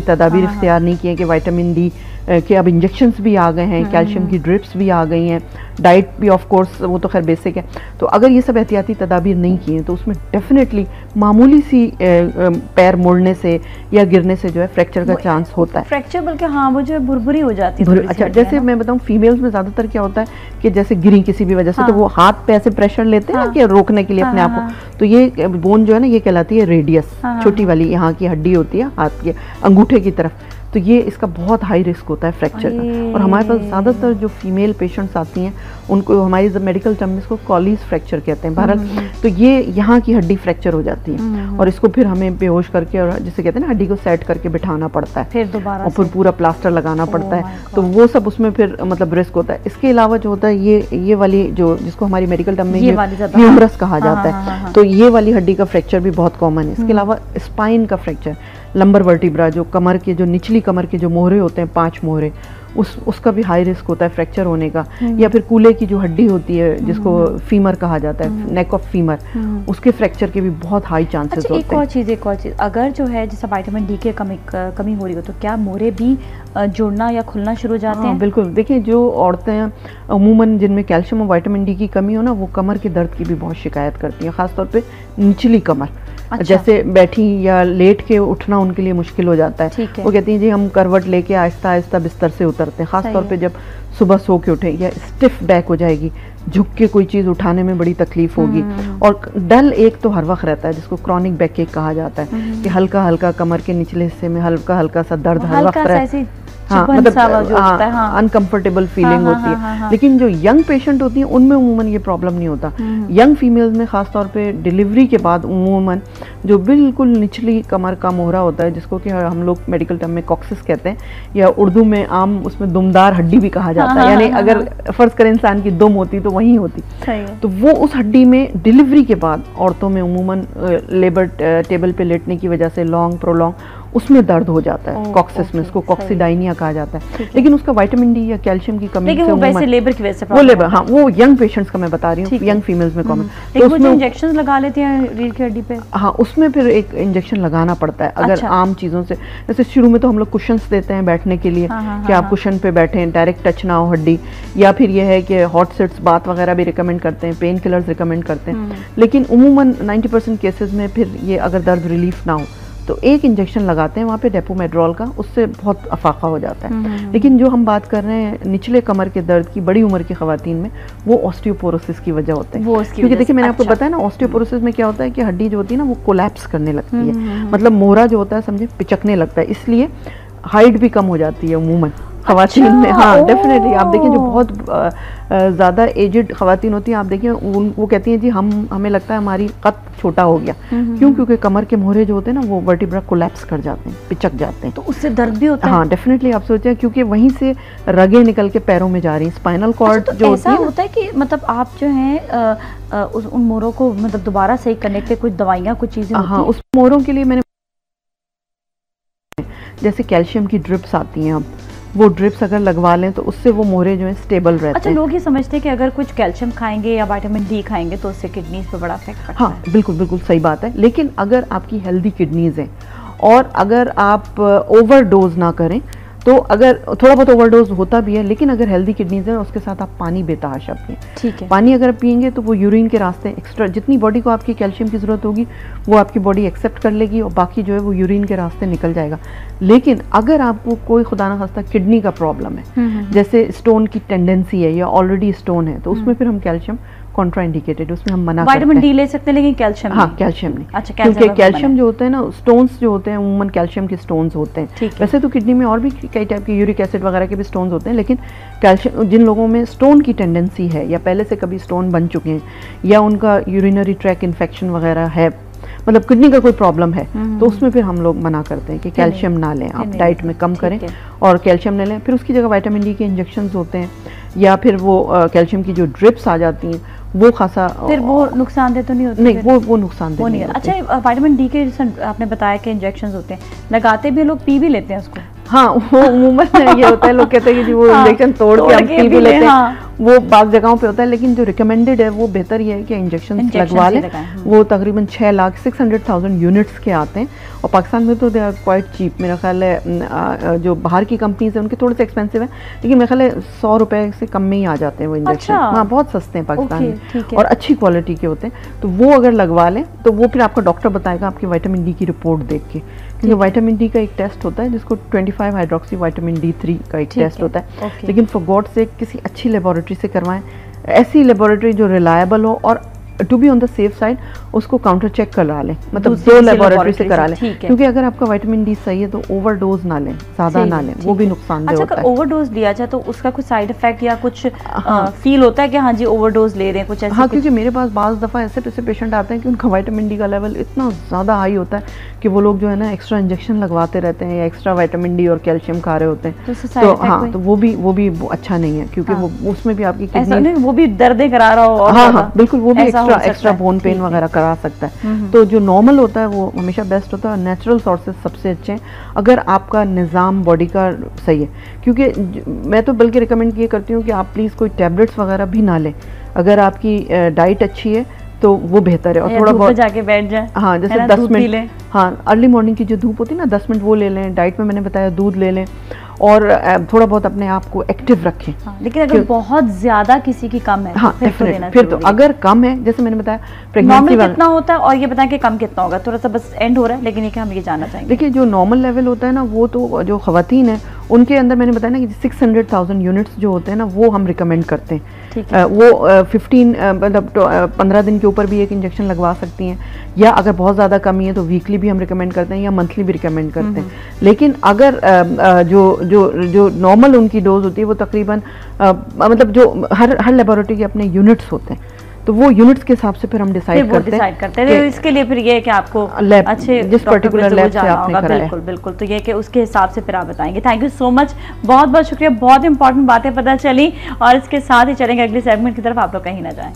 तदाबीर इख्तियार नहीं किए कि विटामिन डी के अब इंजेक्शंस भी आ गए हैं, कैल्शियम की ड्रिप्स भी आ गई हैं, डाइट भी ऑफ कोर्स वो तो खैर बेसिक है। तो अगर ये सब एहतियाती तदाबीर नहीं किए तो उसमें डेफिनेटली मामूली सी पैर मुड़ने से या गिरने से जो है फ्रैक्चर का चांस होता है।
फ्रैक्चर बल्कि हाँ, वो जो है भुरभुरी हो जाती है।
अच्छा, जैसे मैं बताऊँ फीमेल्स में ज़्यादातर क्या होता है कि जैसे गिरी किसी भी वजह से, तो वो हाथ पे ऐसे प्रेशर लेते हैं ना कि रोकने के लिए अपने आप को, तो ये बोन जो है ना ये कहलाती है रेडियस, छोटी वाली यहाँ की हड्डी होती है हाथ के अंगूठे की तरफ। तो ये इसका बहुत हाई रिस्क होता है फ्रैक्चर का। और हमारे पास ज़्यादातर जो फीमेल पेशेंट्स आती हैं उनको हमारी मेडिकल टर्म में इसको कॉलीज फ्रैक्चर कहते हैं भारत। तो ये यहाँ की हड्डी फ्रैक्चर हो जाती है और इसको फिर हमें बेहोश करके, और जिसे कहते हैं ना हड्डी को सेट करके बिठाना पड़ता है, फिर दोबारा और फिर पूरा प्लास्टर लगाना पड़ता है। तो वो सब उसमें फिर मतलब रिस्क होता है। इसके अलावा जो होता है ये वाली जो जिसको हमारी मेडिकल टर्म में ह्यूमरस कहा जाता है, तो ये वाली हड्डी का फ्रैक्चर भी बहुत कॉमन है। इसके अलावा स्पाइन का फ्रैक्चर, लंबर वर्टिब्रा जो कमर के जो निचली कमर के जो मोहरे होते हैं 5 मोहरे, उसका भी हाई रिस्क होता है फ्रैक्चर होने का। या फिर कूल्हे की जो हड्डी होती है जिसको फीमर कहा जाता है, नेक ऑफ फीमर, उसके फ्रैक्चर के भी बहुत हाई चांसेस होते हैं।
एक और चीज़ अगर जो है जैसे विटामिन डी की कमी हो रही हो तो क्या मोहरे भी जुड़ना या खुलना शुरू हो जाते हैं?
बिल्कुल। देखिए, जो औरतें अमूमन जिनमें कैल्शियम और विटामिन डी की कमी हो ना, वो कमर के दर्द की भी बहुत शिकायत करती हैं, खासतौर पे निचली कमर। अच्छा। जैसे बैठी या लेट के उठना उनके लिए मुश्किल हो जाता है। वो कहती हैं जी हम करवट लेके आहिस्ता आहिस्ता बिस्तर से उतरते हैं, खासतौर पे जब सुबह सो के उठे, या स्टिफ बैक हो जाएगी, झुक के कोई चीज़ उठाने में बड़ी तकलीफ होगी। और डल एक तो हर वक्त रहता है जिसको क्रॉनिक बैक एक कहा जाता है, कि हल्का हल्का कमर के निचले हिस्से में हल्का हल्का सा दर्द हर वक्त रहता है। हाँ, मतलब अनकंफर्टेबल फीलिंग होती है। लेकिन जो यंग पेशेंट होती हैं उनमें उमूमन ये प्रॉब्लम नहीं होता। यंग फीमेल्स में खासतौर पे डिलीवरी के बाद उमूमन जो बिल्कुल निचली कमर का मोहरा होता है, जिसको कि हम लोग मेडिकल टर्म में कॉक्सिस कहते हैं, या उर्दू में आम उसमें दुमदार हड्डी भी कहा जाता है। यानी अगर फर्ज करें इंसान की दुम होती तो वहीं होती, तो वो उस हड्डी में डिलीवरी के बाद औरतों में उमूमन लेबर टेबल पे लेटने की वजह से लॉन्ग प्रोलॉन्ग उसमें दर्द हो जाता है, कॉक्सिस में, उसको कॉक्सिडाइनिया कहा जाता है। लेकिन उसका विटामिन डी या कैल्शियम की कमी से
वो वैसे लेबर की वजह से
वो लेबर, हाँ, वो यंग पेशेंट्स का मैं बता रही हूँ, यंग फीमेल्स में कॉमन।
तो उसमें इंजेक्शन लगा लेते हैं रीढ़ की हड्डी पे?
हाँ, उसमें फिर एक इंजेक्शन लगाना पड़ता है। अगर आम चीज़ों से, जैसे शुरू में तो हम लोग कुशन्स देते हैं बैठने के लिए, कि आप कुशन पे बैठें, डायरेक्ट टच ना हो हड्डी, या फिर ये है कि हॉट सेट्स बात वगैरह भी रिकमेंड करते हैं, पेन किलर्स रिकमेंड करते हैं। लेकिन उमूमन 90% केसेस में फिर ये अगर दर्द रिलीफ ना हो तो एक इंजेक्शन लगाते हैं वहाँ पे डेपोमेड्रोल का, उससे बहुत अफाका हो जाता है। लेकिन जो हम बात कर रहे हैं निचले कमर के दर्द की बड़ी उम्र की खवातीन में, वो ऑस्टियोपोरोसिस की वजह होते हैं। क्योंकि देखिए मैंने आपको बताया ना, ऑस्टियोपोरोसिस में क्या होता है कि हड्डी जो होती है ना वो कोलैप्स करने लगती है, मतलब मोहरा जो होता है समझे पिचकने लगता है, इसलिए हाइट भी कम हो जाती है उमूमन। खवातीन में, हाँ डेफिनेटली। आप देखें जो बहुत ज़्यादा एजड खवातीन होती हैं, आप देखें वो कहती हैं जी हमें लगता है हमारी कद छोटा हो गया। क्यों? क्योंकि कमर के मोहरे जो होते हैं ना वो वर्टिब्रा कोलैप्स कर जाते हैं, पिचक जाते हैं,
तो उससे दर्द भी होता है।
हाँ डेफिनेटली, आप सोचें क्योंकि वहीं से रगें निकल के पैरों में जा रही हैं, स्पाइनल कॉर्ड
तो
जो
ऐसा होता है कि मतलब आप जो है उन मोरों को मतलब दोबारा सही करने के लिए कुछ दवाइयाँ कुछ चीज़ें होती हैं?
हाँ, उस मोरों के लिए मैंने जैसे कैल्शियम की ड्रिप्स आती हैं, अब वो ड्रिप्स अगर लगवा लें तो उससे वो मोहरे जो है स्टेबल रहते हैं।
अच्छा, लोग ये समझते हैं कि अगर कुछ कैल्शियम खाएंगे या विटामिन डी खाएंगे तो उससे किडनीज पे बड़ा इफेक्ट पड़ता है।
हाँ बिल्कुल बिल्कुल सही बात है, लेकिन अगर आपकी हेल्दी किडनीज हैं और अगर आप ओवरडोज ना करें, तो अगर थोड़ा बहुत ओवरडोज होता भी है, लेकिन अगर हेल्दी किडनीज है उसके साथ आप पानी बेतहाशा पिएं।
ठीक है।
पानी अगर पिएंगे तो वो यूरिन के रास्ते एक्स्ट्रा जितनी बॉडी को आपकी कैल्शियम की ज़रूरत होगी वो आपकी बॉडी एक्सेप्ट कर लेगी और बाकी जो है वो यूरिन के रास्ते निकल जाएगा। लेकिन अगर आपको कोई खुदा ना खास्ता किडनी का प्रॉब्लम है, जैसे स्टोन की टेंडेंसी है या ऑलरेडी स्टोन है, तो उसमें फिर हम कैल्शियम कॉन्ट्राइंडिकेटेड, उसमें हम मना करते हैं।
विटामिन डी ले सकते हैं लेकिन कैल्शियम
हाँ कैल्शियम नहीं।
अच्छा,
क्योंकि कैल्शियम जो होते हैं ना, स्टोन्स जो होते हैं उमूमन कैल्शियम के स्टोन्स होते हैं। वैसे तो किडनी में और भी कई टाइप के यूरिक एसिड वगैरह के भी स्टोन्स होते हैं, लेकिन कैल्शियम जिन लोगों में स्टोन की टेंडेंसी है या पहले से कभी स्टोन बन चुके हैं या उनका यूरिनरी ट्रैक इन्फेक्शन वगैरह है, मतलब किडनी का कोई प्रॉब्लम है, तो उसमें फिर हम लोग मना करते हैं कि कैल्शियम ना लें, आप डाइट में कम करें और कैल्शियम ले लें। फिर उसकी जगह विटामिन डी के इंजेक्शंस होते हैं या फिर वो कैल्शियम की जो ड्रिप्स आ जाती हैं वो खासा,
फिर वो नुकसानदेह तो नहीं होते?
नहीं, वो नुकसानदेह नहीं होते।
अच्छा, विटामिन डी के आपने बताया कि इंजेक्शंस होते हैं, लगाते भी लोग, पी भी लेते हैं उसको?
हाँ, वो अमूमन ये होता है, लोग कहते हैं कि वो इंजेक्शन तोड़ के हम पी भी लेते हैं, वो बाग जगहों पे होता है, लेकिन जो रिकमेंडेड है वो बेहतर ये है कि इंजेक्शन लगवा लें। वो तकरीबन 6,600,000 यूनिट्स के आते हैं और पाकिस्तान में तो दे आर क्वाइट चीप। मेरा ख्याल है जो बाहर की कंपनीज हैं उनके थोड़े से एक्सपेंसिव है, लेकिन मेरा ख्याल है 100 रुपए से कम में ही आ जाते हैं वो इंजेक्शन। हाँ, बहुत सस्ते हैं पाकिस्तान में और अच्छी क्वालिटी के होते हैं। तो वो अगर लगवा लें तो वो फिर आपका डॉक्टर बताएगा आपकी विटामिन डी की रिपोर्ट देख के, क्योंकि विटामिन डी का एक टेस्ट होता है जिसको 25 हाइड्रोक्सी विटामिन D3 का एक टेस्ट होता है। लेकिन फॉर गॉड से किसी अच्छी लेबोरेटरी से करवाएं, ऐसी लेबोरेटरी जो रिलायबल हो, और to be on the safe side उसको काउंटर चेक करा लें, मतलब 2 लेबोरेटरी से करा लें, क्योंकि अगर आपका विटामिन डी सही है तो ओवरडोज ना लें, ज़्यादा ना लें, वो भी नुकसानदेह होता है।
अच्छा, ओवरडोज लिया जाए तो उसका कुछ साइड इफेक्ट या कुछ फील होता है कि हाँ जी ओवरडोज ले रहे हैं कुछ ऐसे?
हाँ, क्योंकि मेरे पास बाज़ दफ़ा ऐसे पेशेंट आते हैं कि उनका विटामिन डी का लेवल इतना ज़्यादा हाई होता है कि वो लोग जो है ना एक्स्ट्रा इंजेक्शन लगवाते रहते हैं या एक्स्ट्रा विटामिन डी और कैल्शियम खा रहे होते हैं, तो हाँ, तो वो भी अच्छा नहीं है, क्योंकि वो उसमें भी आपकी किडनी, वो
भी दर्द करा रहा हो।
हाँ, बिल्कुल, वो भी एक्स्ट्रा बोन पेन वगैरह करा सकता है। तो जो नॉर्मल होता है वो हमेशा बेस्ट होता है, नेचुरल सोर्सेज सबसे अच्छे हैं अगर आपका निज़ाम बॉडी का सही है। क्योंकि मैं तो बल्कि रिकमेंड ये करती हूँ कि आप प्लीज़ कोई टैबलेट्स वगैरह भी ना लें, अगर आपकी डाइट अच्छी है तो वो बेहतर है। और थोड़ा बहुत
जाके बैठ जाए,
हाँ, जैसे 10 मिनट, हाँ, अर्ली मॉर्निंग की जो धूप होती है ना, 10 मिनट वो ले लें। डाइट में मैंने बताया दूध ले लें और थोड़ा बहुत अपने आप को एक्टिव रखें।
हाँ, लेकिन अगर बहुत ज्यादा किसी की कम है,
हाँ, फिर तो अगर कम है, जैसे मैंने बताया
प्रेगनेंसी कितना होता है और ये बताएं कि कम कितना होगा, थोड़ा सा बस एंड हो रहा है, लेकिन ये कि हम ये जानना चाहेंगे।
देखिए, जो नॉर्मल लेवल होता है ना, वो तो जो खवातीन है उनके अंदर मैंने बताया ना कि 600,000 यूनिट्स जो होते हैं ना, वो हम रिकमेंड करते हैं। वो 15 दिन के ऊपर भी एक इंजेक्शन लगवा सकती हैं, या अगर बहुत ज़्यादा कमी है तो वीकली भी हम रिकमेंड करते हैं या मंथली भी रिकमेंड करते हैं। लेकिन अगर जो नॉर्मल उनकी डोज होती है वो तकरीबन मतलब जो हर लेबोरेटरी के अपने यूनिट्स होते हैं, तो वो यूनिट्स के हिसाब से फिर हम डिसाइड करते हैं।
तो इसके लिए फिर ये है कि आपको अच्छे
जिस पर्टिकुलर लैब से आपने कराया,
बिल्कुल, तो ये कि उसके हिसाब से फिर आप बताएंगे। थैंक यू सो मच, बहुत बहुत शुक्रिया, बहुत इंपॉर्टेंट बातें पता चली। और इसके साथ ही चलेंगे अगले सेगमेंट की तरफ, आप लोग कहीं ना जाएं।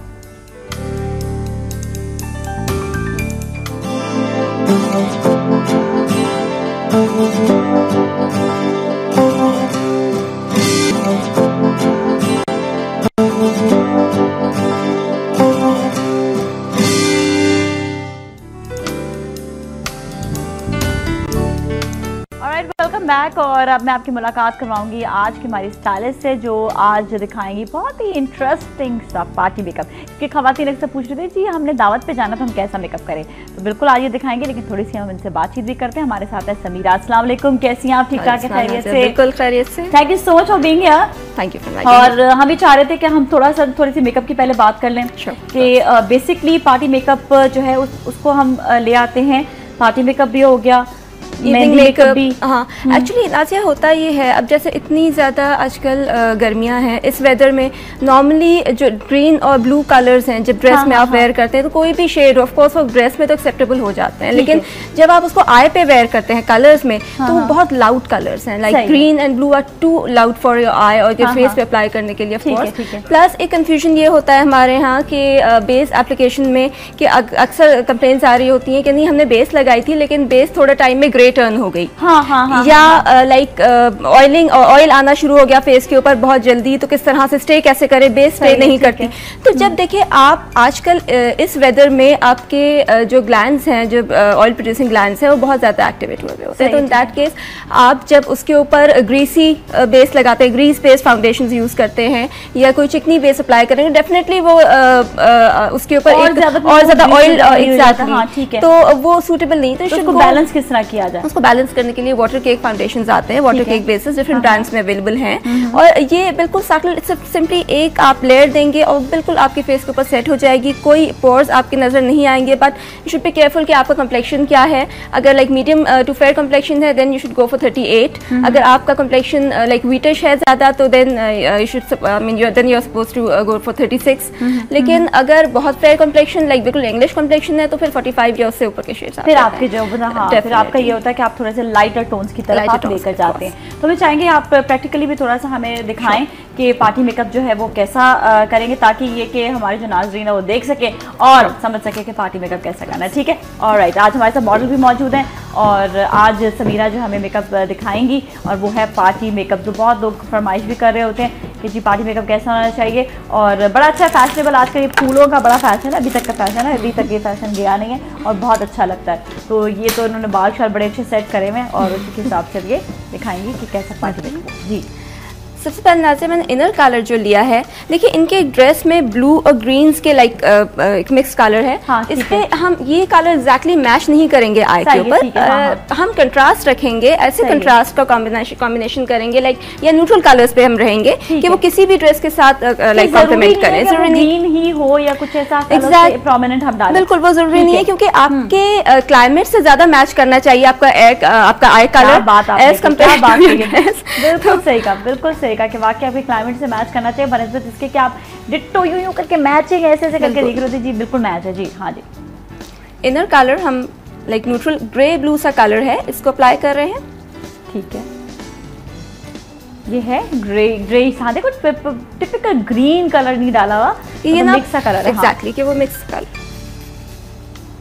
बैक, और अब मैं आपकी मुलाकात करवाऊंगी आज की हमारी स्टाइलिस्ट से, जो आज दिखाएंगी बहुत ही इंटरेस्टिंग सा पार्टी मेकअप। क्योंकि खवातीन अक्सर पूछ रहे थे जी हमने दावत पे जाना तो हम कैसा मेकअप करें, तो बिल्कुल आज ये दिखाएंगे, लेकिन थोड़ी सी हम इनसे बातचीत भी करते हैं। हमारे साथ है समीरा। अस्सलाम वालेकुम, कैसी हैं आप? ठीक ठाक है, खैरियत से?
बिल्कुल खैरियत से।
Thank you so much for being here.
Thank you.
और हम भी चाह रहे थे कि हम थोड़ी सी मेकअप की पहले बात कर लें कि बेसिकली पार्टी मेकअप जो है उसको हम ले आते हैं। पार्टी मेकअप भी हो गया,
इवनिंग मेकअप। हाँ, एक्चुअली नाज़िया होता ये है, अब जैसे इतनी ज़्यादा आजकल गर्मियाँ हैं, इस वेदर में नॉर्मली जो ग्रीन और ब्लू कलर्स हैं जब ड्रेस में आप वेयर करते हैं तो कोई भी शेड ऑफ कोर्स वो ड्रेस में तो एक्सेप्टेबल हो जाते हैं, लेकिन जब आप उसको आई पे वेयर करते हैं कलर्स में तो वो बहुत लाउड कलर्स हैं, like green and blue are too loud for your eye और योर फेस पे अप्लाई करने के लिए ऑफ कोर्स। प्लस एक कंफ्यूजन ये होता है हमारे यहाँ कि बेस एप्लीकेशन में कि अक्सर कंप्लेंट्स आ रही होती हैं कि नहीं हमने बेस लगाई थी लेकिन बेस थोड़े टाइम में ग्रे टर्न हो गई, या लाइक ऑयल आना शुरू हो गया फेस के ऊपर बहुत जल्दी, तो किस तरह से स्टे कैसे करें, बेस स्टे नहीं करती। तो जब देखिए आप आजकल इस वेदर में आपके जो ग्लैंड्स हैं, जो ऑयल प्रोड्यूसिंग ग्लैंड्स हैं वो बहुत ज़्यादा एक्टिवेट हुए होते हैं, तो इन दैट केस आप जब उसके ऊपर ग्रीसी बेस लगाते हैं, ग्रीस बेस फाउंडेशन यूज़ करते हैं या कोई चिकनी बेस अप्लाई करेंगे, डेफिनेटली वो उसके ऊपर और ज़्यादा ऑयल एग्जैक्टली, तो वो सूटेबल नहीं। तो उसको
बैलेंस किस तरह किया जाए?
उसको बैलेंस करने के लिए वाटर केक फाउंडेशंस आते हैं, water cake basis different brands में अवेलेबल हैं, और ये बिल्कुल सिंपली एक आप लेयर देंगे और बिल्कुल आपके फेस के ऊपर सेट हो जाएगी, कोई पोर्स आपकी नजर नहीं आएंगे। But you should be careful कि आपका कम्प्लेक्शन क्या है। अगर like medium to fair complexion है then you should go for 38। अगर आपका कम्प्लेक्शन लाइक व्हीटिश है ज्यादा तो then you should then you are supposed to go for 36। लेकिन अगर बहुत फेयर कम्प्लेक्शन लाइक बिल्कुल इंग्लिश कम्प्लेक्शन है तो फिर 45 या उससे ऊपर के शेड्स
फिर आपके जो फिर आपका ये होता है कि आप थोड़े से लाइटर टोन्स की तरफ आप लेकर जाते हैं। तो मैं चाहेंगे आप प्रैक्टिकली भी थोड़ा सा हमें दिखाएं कि पार्टी मेकअप जो है वो कैसा करेंगे, ताकि ये कि हमारे जो नाज़रीन है वो देख सके और समझ सके कि पार्टी मेकअप कैसा करना है। ठीक है, ऑलराइट। आज हमारे साथ मॉडल भी मौजूद हैं और आज समीरा जो हमें मेकअप दिखाएंगी और वो है पार्टी मेकअप, जो बहुत लोग फरमाइश भी कर रहे होते हैं कि जी पार्टी मेकअप कैसा होना चाहिए, और बड़ा अच्छा फैशनेबल आजकल ये फूलों का बड़ा फैशन है, अभी तक का फैशन है, अभी तक ये फैशन गया नहीं है और बहुत अच्छा लगता है। तो ये तो इन्होंने बाल शाल बड़े अच्छे सेट करे हुए हैं और उसी के हिसाब से ये दिखाएंगी कि कैसा पार्टी मेकअप। जी,
सबसे पहले नाज़िया मैंने इनर कलर जो लिया है, देखिए इनके ड्रेस में ब्लू और ग्रीन्स के लाइक एक मिक्स कलर है। इस पे हम ये कलर एग्जैक्टली मैच नहीं करेंगे आई के ऊपर, हम कंट्रास्ट रखेंगे, ऐसे कंट्रास्ट का कॉम्बिनेशन करेंगे लाइक या न्यूट्रल कलर्स पे हम रहेंगे कि वो किसी भी ड्रेस के साथ लाइक कॉम्प्लीमेंट करें। जरूरी
नहीं ही हो या कुछ ऐसा एग्जैक्ट प्रोमिनेंट हम डालें,
बिल्कुल वो जरूरी नहीं है, क्योंकि आपके क्लाइमेट से ज्यादा मैच करना चाहिए आपका आई कलर एज कम्पेयर।
बिल्कुल सही कहा, बिल्कुल सही कि वाकई आपके क्लाइमेट से मैच करना चाहिए, बनस्बत इसके कि आप डिट्टो यूं करके मैचिंग ऐसे करके देख रहे थे। जी बिल्कुल मैच है। जी हाँ जी।
इनर कलर हम लाइक न्यूट्रल ग्रे ब्लू सा कलर है, इसको अप्लाई कर रहे हैं।
ठीक है, ये है ग्रे हाँ, देखो टिपिकल ग्रीन कलर नहीं डाला हुआ, ये ना मिक्स सा कलर है
एग्जैक्टली कि वो मिक्स कलर।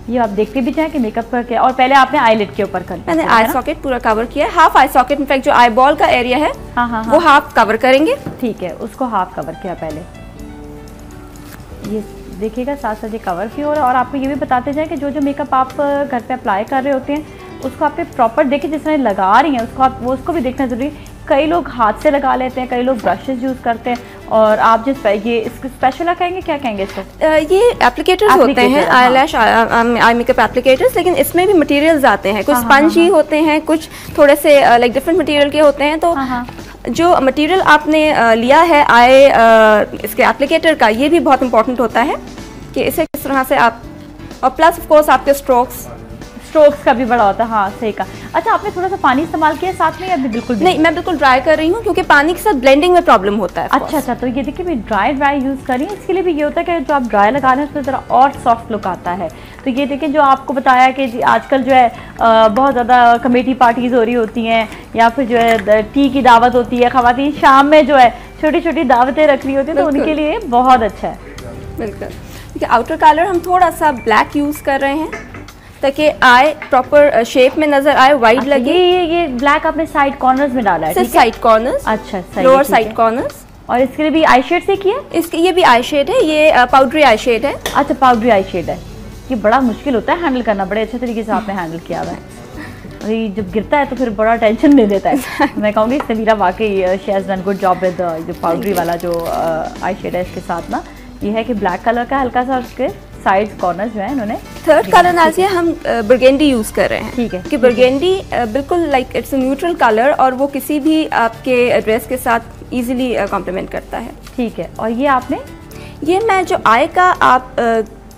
ये आप देखते भी जाए कि मेकअप करके, और पहले आपने आईलिड के ऊपर कर
मैंने आई सॉकेट पूरा कवर किया है, हाफ आई सॉकेट, इनफैक्ट जो आई बॉल का एरिया है वो हाफ कवर करेंगे।
ठीक है, उसको हाफ कवर किया पहले, ये देखिएगा साथ साथ ये कवर भी हो रहा है। और आपको ये भी बताते जाए कि जो जो मेकअप आप घर पे अप्लाई कर रहे होते हैं उसको आप प्रॉपर देखिए, जिस तरह लगा रही हैं उसको आप उसको भी देखना जरूरी है। कई लोग हाथ से लगा लेते हैं, कई लोग ब्रशेस यूज़ करते हैं, और आप जिस ये इसको स्पेशल कहेंगे, क्या कहेंगे इसको?
ये एप्लीकेटर्स होते हैं, आई लैश आई मेकअप एप्लीकेटर्स, लेकिन इसमें भी मटेरियल्स आते हैं, कुछ स्पंजी होते हैं, कुछ थोड़े से लाइक डिफरेंट मटेरियल के होते हैं। तो जो मटेरियल आपने लिया है इसके एप्लीकेटर का, ये भी बहुत इंपॉर्टेंट होता है कि इसे किस तरह से आप, और प्लस ऑफ कोर्स आपके स्ट्रोक्स
का भी बड़ा होता है। हाँ सही का। अच्छा, आपने थोड़ा सा पानी इस्तेमाल किया साथ में या बिल्कुल
नहीं? मैं बिल्कुल ड्राई कर रही हूँ क्योंकि पानी के साथ ब्लेंडिंग में प्रॉब्लम होता है।
अच्छा, तो ये देखिए मैं ड्राई यूज़ कर रही हूँ। इसके लिए भी ये होता है कि जो आप ड्राई लगा रहे हैं उसमें ज़रा और सॉफ्ट लुक आता है। तो ये देखिए जो आपको बताया कि आजकल जो है बहुत ज़्यादा कमेटी पार्टीज़ हो रही होती हैं, या फिर जो है टी की दावत होती है, ख़वातीन शाम में जो है छोटी छोटी दावतें रख रही होती हैं, तो उनके लिए बहुत अच्छा है।
बिल्कुल। देखिए आउटर कलर हम थोड़ा सा ब्लैक यूज़ कर रहे हैं ताकि आई प्रॉपर शेप में नजर आए, वाइड लगे।
ये ब्लैक आपने साइड कॉर्नर्स में डाला है?
सिर्फ साइड कॉर्नर्स।
अच्छा,
लोअर साइड कॉर्नर्स।
और इसके लिए भी आई शेड से किया?
इसके ये भी आई शेड है, ये पाउडरी आई शेड है।
अच्छा, पाउडरी आई शेड है। ये बड़ा मुश्किल होता है हैंडल करना, बड़े अच्छे तरीके से आपने हैंडल किया हुआ है। ये जब गिरता है तो फिर बड़ा टेंशन ले देता है। मैं कहूँगी समीरा वाकई she has done good job with जो पाउडरी वाला जो आई शेड है इसके साथ ना। ये है कि ब्लैक कलर का हल्का सा उसके साइड कॉर्नर जो है इन्होंने।
थर्ड कलर नाज़िया हम बर्गेंडी यूज़ कर रहे हैं।
ठीक है,
कि बर्गेंडी बिल्कुल like it's a neutral colour और वो किसी भी आपके ड्रेस के साथ इजीली कॉम्प्लीमेंट करता है।
ठीक है, और ये आपने
ये मैं जो आई का आप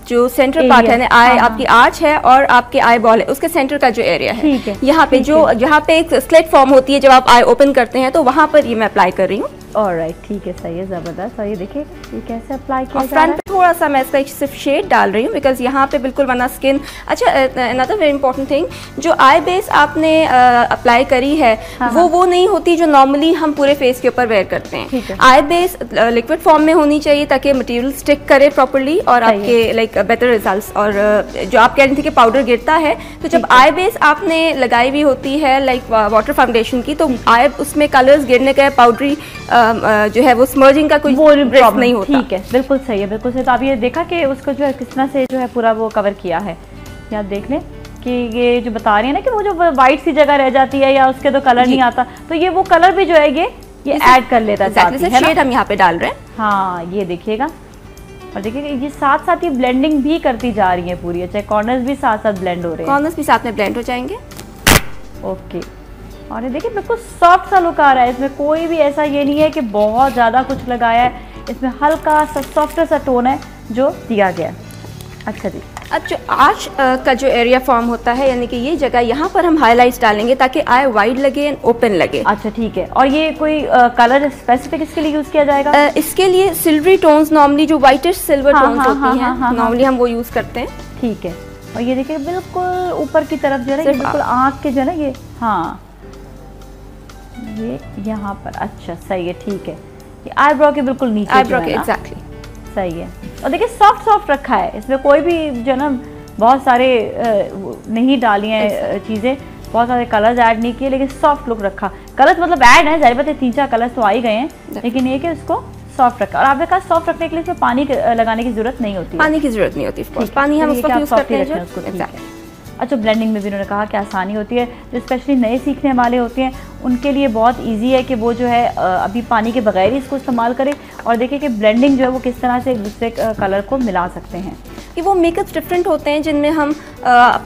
जो सेंटर पार्ट है, आई आपकी आर्च है और आपके आई बॉल है, उसके सेंटर का जो एरिया है, यहाँ पे जो यहाँ पे एक स्लिट फॉर्म होती है जब आप आई ओपन करते हैं, तो वहाँ पर ये मैं अप्लाई कर रही हूँ।
ऑलराइट, ठीक है, सही है, ज़बरदस्त। और ये देखिए ये कैसे अप्लाई किया जा रहा है।
फ्रंट पे थोड़ा सा मैं इसका सिर्फ शेड डाल रही हूँ बिकॉज यहाँ पे बिल्कुल वरना स्किन। अच्छा, अनदर वेरी इंपॉर्टेंट थिंग, जो आई बेस आपने अप्लाई करी है वो नहीं होती जो नॉर्मली हम पूरे फेस के ऊपर वेयर करते हैं। आई बेस लिक्विड फॉर्म में होनी चाहिए ताकि मटेरियल स्टिक करे प्रॉपर्ली और आपके लाइक बेटर रिजल्ट्स। और जो आप कह रही थी कि पाउडर गिरता है, तो जब आई बेस आपने लगाई हुई होती है लाइक वाटर फाउंडेशन की, तो आई उसमें कलर्स गिरने का पाउडरी जो है वो स्मर्जिंग का कोई रिस्क नहीं होता।
ठीक है, बिल्कुल सही है, बिल्कुल सही। तो आप ये देखा कि उसको जो है किस तरह से जो है पूरा वो कवर किया है। आप देख लें कि ये जो बता रही है ना कि वो जो वाइट सी जगह रह जाती है या उसके तो कलर नहीं आता, तो ये वो कलर भी जो है ये ऐड कर लेता है।
शेड हम यहाँ पे डाल रहे हैं।
हाँ, ये देखिएगा, और देखिए ये साथ साथ ही ब्लेंडिंग भी करती जा रही है पूरी। अच्छा, कॉर्नर्स भी साथ साथ ब्लेंड हो रहे हैं।
कॉर्नर्स भी साथ में ब्लेंड हो जाएंगे।
ओके, और ये देखिए बिल्कुल सॉफ्ट सा लुक आ रहा है। इसमें कोई भी ऐसा ये नहीं है कि बहुत ज़्यादा कुछ लगाया है, इसमें हल्का सा सॉफ्ट सा टोन है जो दिया गया। अच्छा जी,
अब जो आर्च का जो एरिया फॉर्म होता है, यानी कि ये जगह, यहाँ पर हम हाईलाइट्स डालेंगे ताकि आई वाइड लगे एंड ओपन लगे।
अच्छा, ठीक है। और ये कोई कलर स्पेसिफिक इसके लिए यूज किया जाएगा?
इसके लिए सिल्वरी टोन्स, नॉर्मली जो व्हाइटिश सिल्वर टोन्स होती हैं, नॉर्मली हम वो यूज करते हैं।
ठीक है। और ये देखिए बिल्कुल ऊपर की तरफ जो है ना, बिल्कुल आँख के जो है ना ये, हाँ ये यहाँ पर। अच्छा, सही है, ठीक है। ये आईब्रो के बिल्कुल नीचे,
आईब्रो के एग्जैक्टली
सही है। और देखिए सॉफ्ट सॉफ्ट रखा है, इसमें कोई भी जो है ना बहुत सारे नहीं डाली हैं चीज़ें, बहुत सारे कलर्स ऐड नहीं किए, लेकिन सॉफ्ट लुक रखा। कलर्स मतलब ऐड है, जाहिर बात है 3-4 कलर्स तो आ ही गए हैं, लेकिन ये कि उसको सॉफ्ट रखा। और आपने कहा सॉफ्ट रखने के लिए इसमें पानी लगाने की जरूरत नहीं होती।
पानी की जरूरत नहीं होती, पानी हम उसको यूज करते हैं।
अच्छा, ब्लेंडिंग में भी उन्होंने कहा कि आसानी होती है, जो स्पेशली नए सीखने वाले होते हैं उनके लिए बहुत इजी है कि वो जो है अभी पानी के बगैर ही इसको इस्तेमाल करें। और देखिए कि ब्लेंडिंग जो है वो किस तरह से एक दूसरे कलर को मिला सकते हैं।
कि वो मेकअप डिफरेंट होते हैं जिनमें हम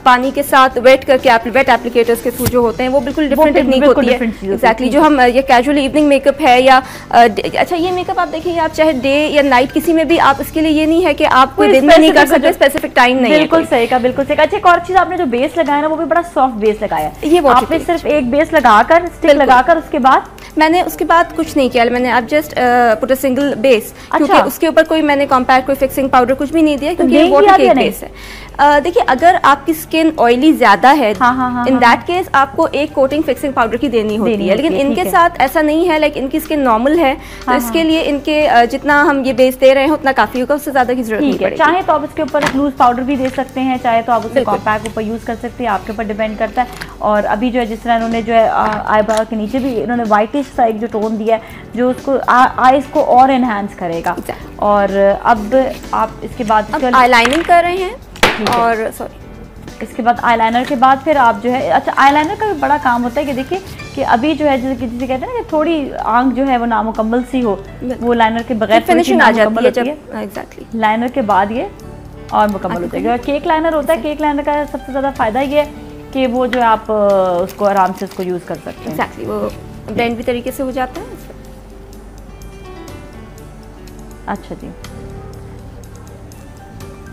पानी के साथ वेट करके वेट एप्लीकेटर्स के थ्रू जो होते हैं वो बिल्कुल डिफरेंट टेक्निक होती है। एग्जैक्टली, जो हम ये कैजुअल इवनिंग मेकअप है या अच्छा ये मेकअप आप देखिए, आप चाहे डे या नाइट किसी में भी, आप इसके लिए ये नहीं है कि आप कोई दिन में नहीं कर सकते, स्पेसिफिक टाइम नहीं है।
बिल्कुल सही का, बिल्कुल सही का। अच्छा, एक और चीज, आपने जो बेस लगाया ना वो भी बड़ा सॉफ्ट बेस लगाया है।
ये
आपने सिर्फ एक बेस लगाकर, स्टिक लगाकर, उसके बाद
मैंने उसके बाद कुछ नहीं किया, मैंने अब just put a single base, क्योंकि उसके ऊपर कोई मैंने कॉम्पैक्ट कोई फिक्सिंग पाउडर कुछ भी नहीं दिया, क्योंकि ये वाटर केक बेस है। देखिए, अगर आपकी स्किन ऑयली ज्यादा है, इन दैट केस आपको एक कोटिंग फिक्सिंग पाउडर की देनी होती है, लेकिन इनके साथ ऐसा नहीं है। लाइक इनकी स्किन नॉर्मल है, तो इसके लिए इनके जितना हम ये बेस दे रहे हैं उतना काफी होगा, उससे ज्यादा की जरूरत नहीं पड़ेगी।
चाहे तो आप उसके ऊपर लूज पाउडर भी दे सकते हैं, चाहे तो आप उसे कॉम्पैक्ट ऊपर यूज कर सकते हैं, आपके ऊपर डिपेंड करता है। और अभी जो है जिस तरह इन्होंने जो है आईब्रो के नीचे भी इन्होंने व्हाइटिश सा एक जो टोन दिया है जो उसको आईज को और एनहांस करेगा। और अब आप इसके बाद
आईलाइनिंग कर रहे हैं, और सॉरी
इसके बाद आईलाइनर के बाद फिर आप जो है, अच्छा आईलाइनर का भी बड़ा काम होता है कि देखिए कि अभी जो है जिसे कहते हैं ना कि थोड़ी आंख जो है वो नामुकम्मल सी हो, वो लाइनर के बगैर
फिनिशिंग आ जाती है जब एग्जैक्टली
लाइनर के बाद ये और मुकम्मल हो जाएगी। और केक लाइनर होता है, केक लाइनर का सबसे ज़्यादा फायदा ये है कि वो जो है आप उसको आराम से उसको यूज़ कर सकते हैं।
एग्जैक्टली, वो ब्लेंड भी तरीके से हो जाता है।
अच्छा जी,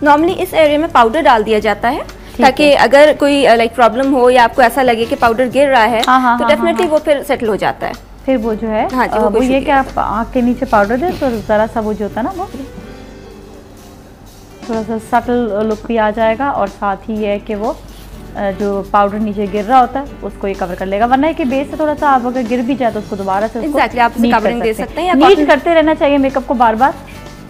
नॉर्मली इस एरिया में पाउडर डाल दिया जाता है ताकि अगर कोई लाइक प्रॉब्लम हो या आपको ऐसा लगे कि पाउडर गिर रहा है, तो डेफिनेटली वो फिर सेटल हो जाता है।
फिर वो जो है वो ये कि आप आँख के नीचे पाउडर दें तो ज़रा सा वो जो होता है ना वो थोड़ा सा सटल लुक भी आ जाएगा, और साथ ही ये है कि वो जो पाउडर नीचे गिर रहा होता है उसको ये कवर कर लेगा। वरना कि बेस से थोड़ा सा आप अगर गिर भी जाए तो उसको दोबारा से
आप कवरिंग दे सकते हैं।
नीट करते रहना चाहिए मेकअप को बार बार।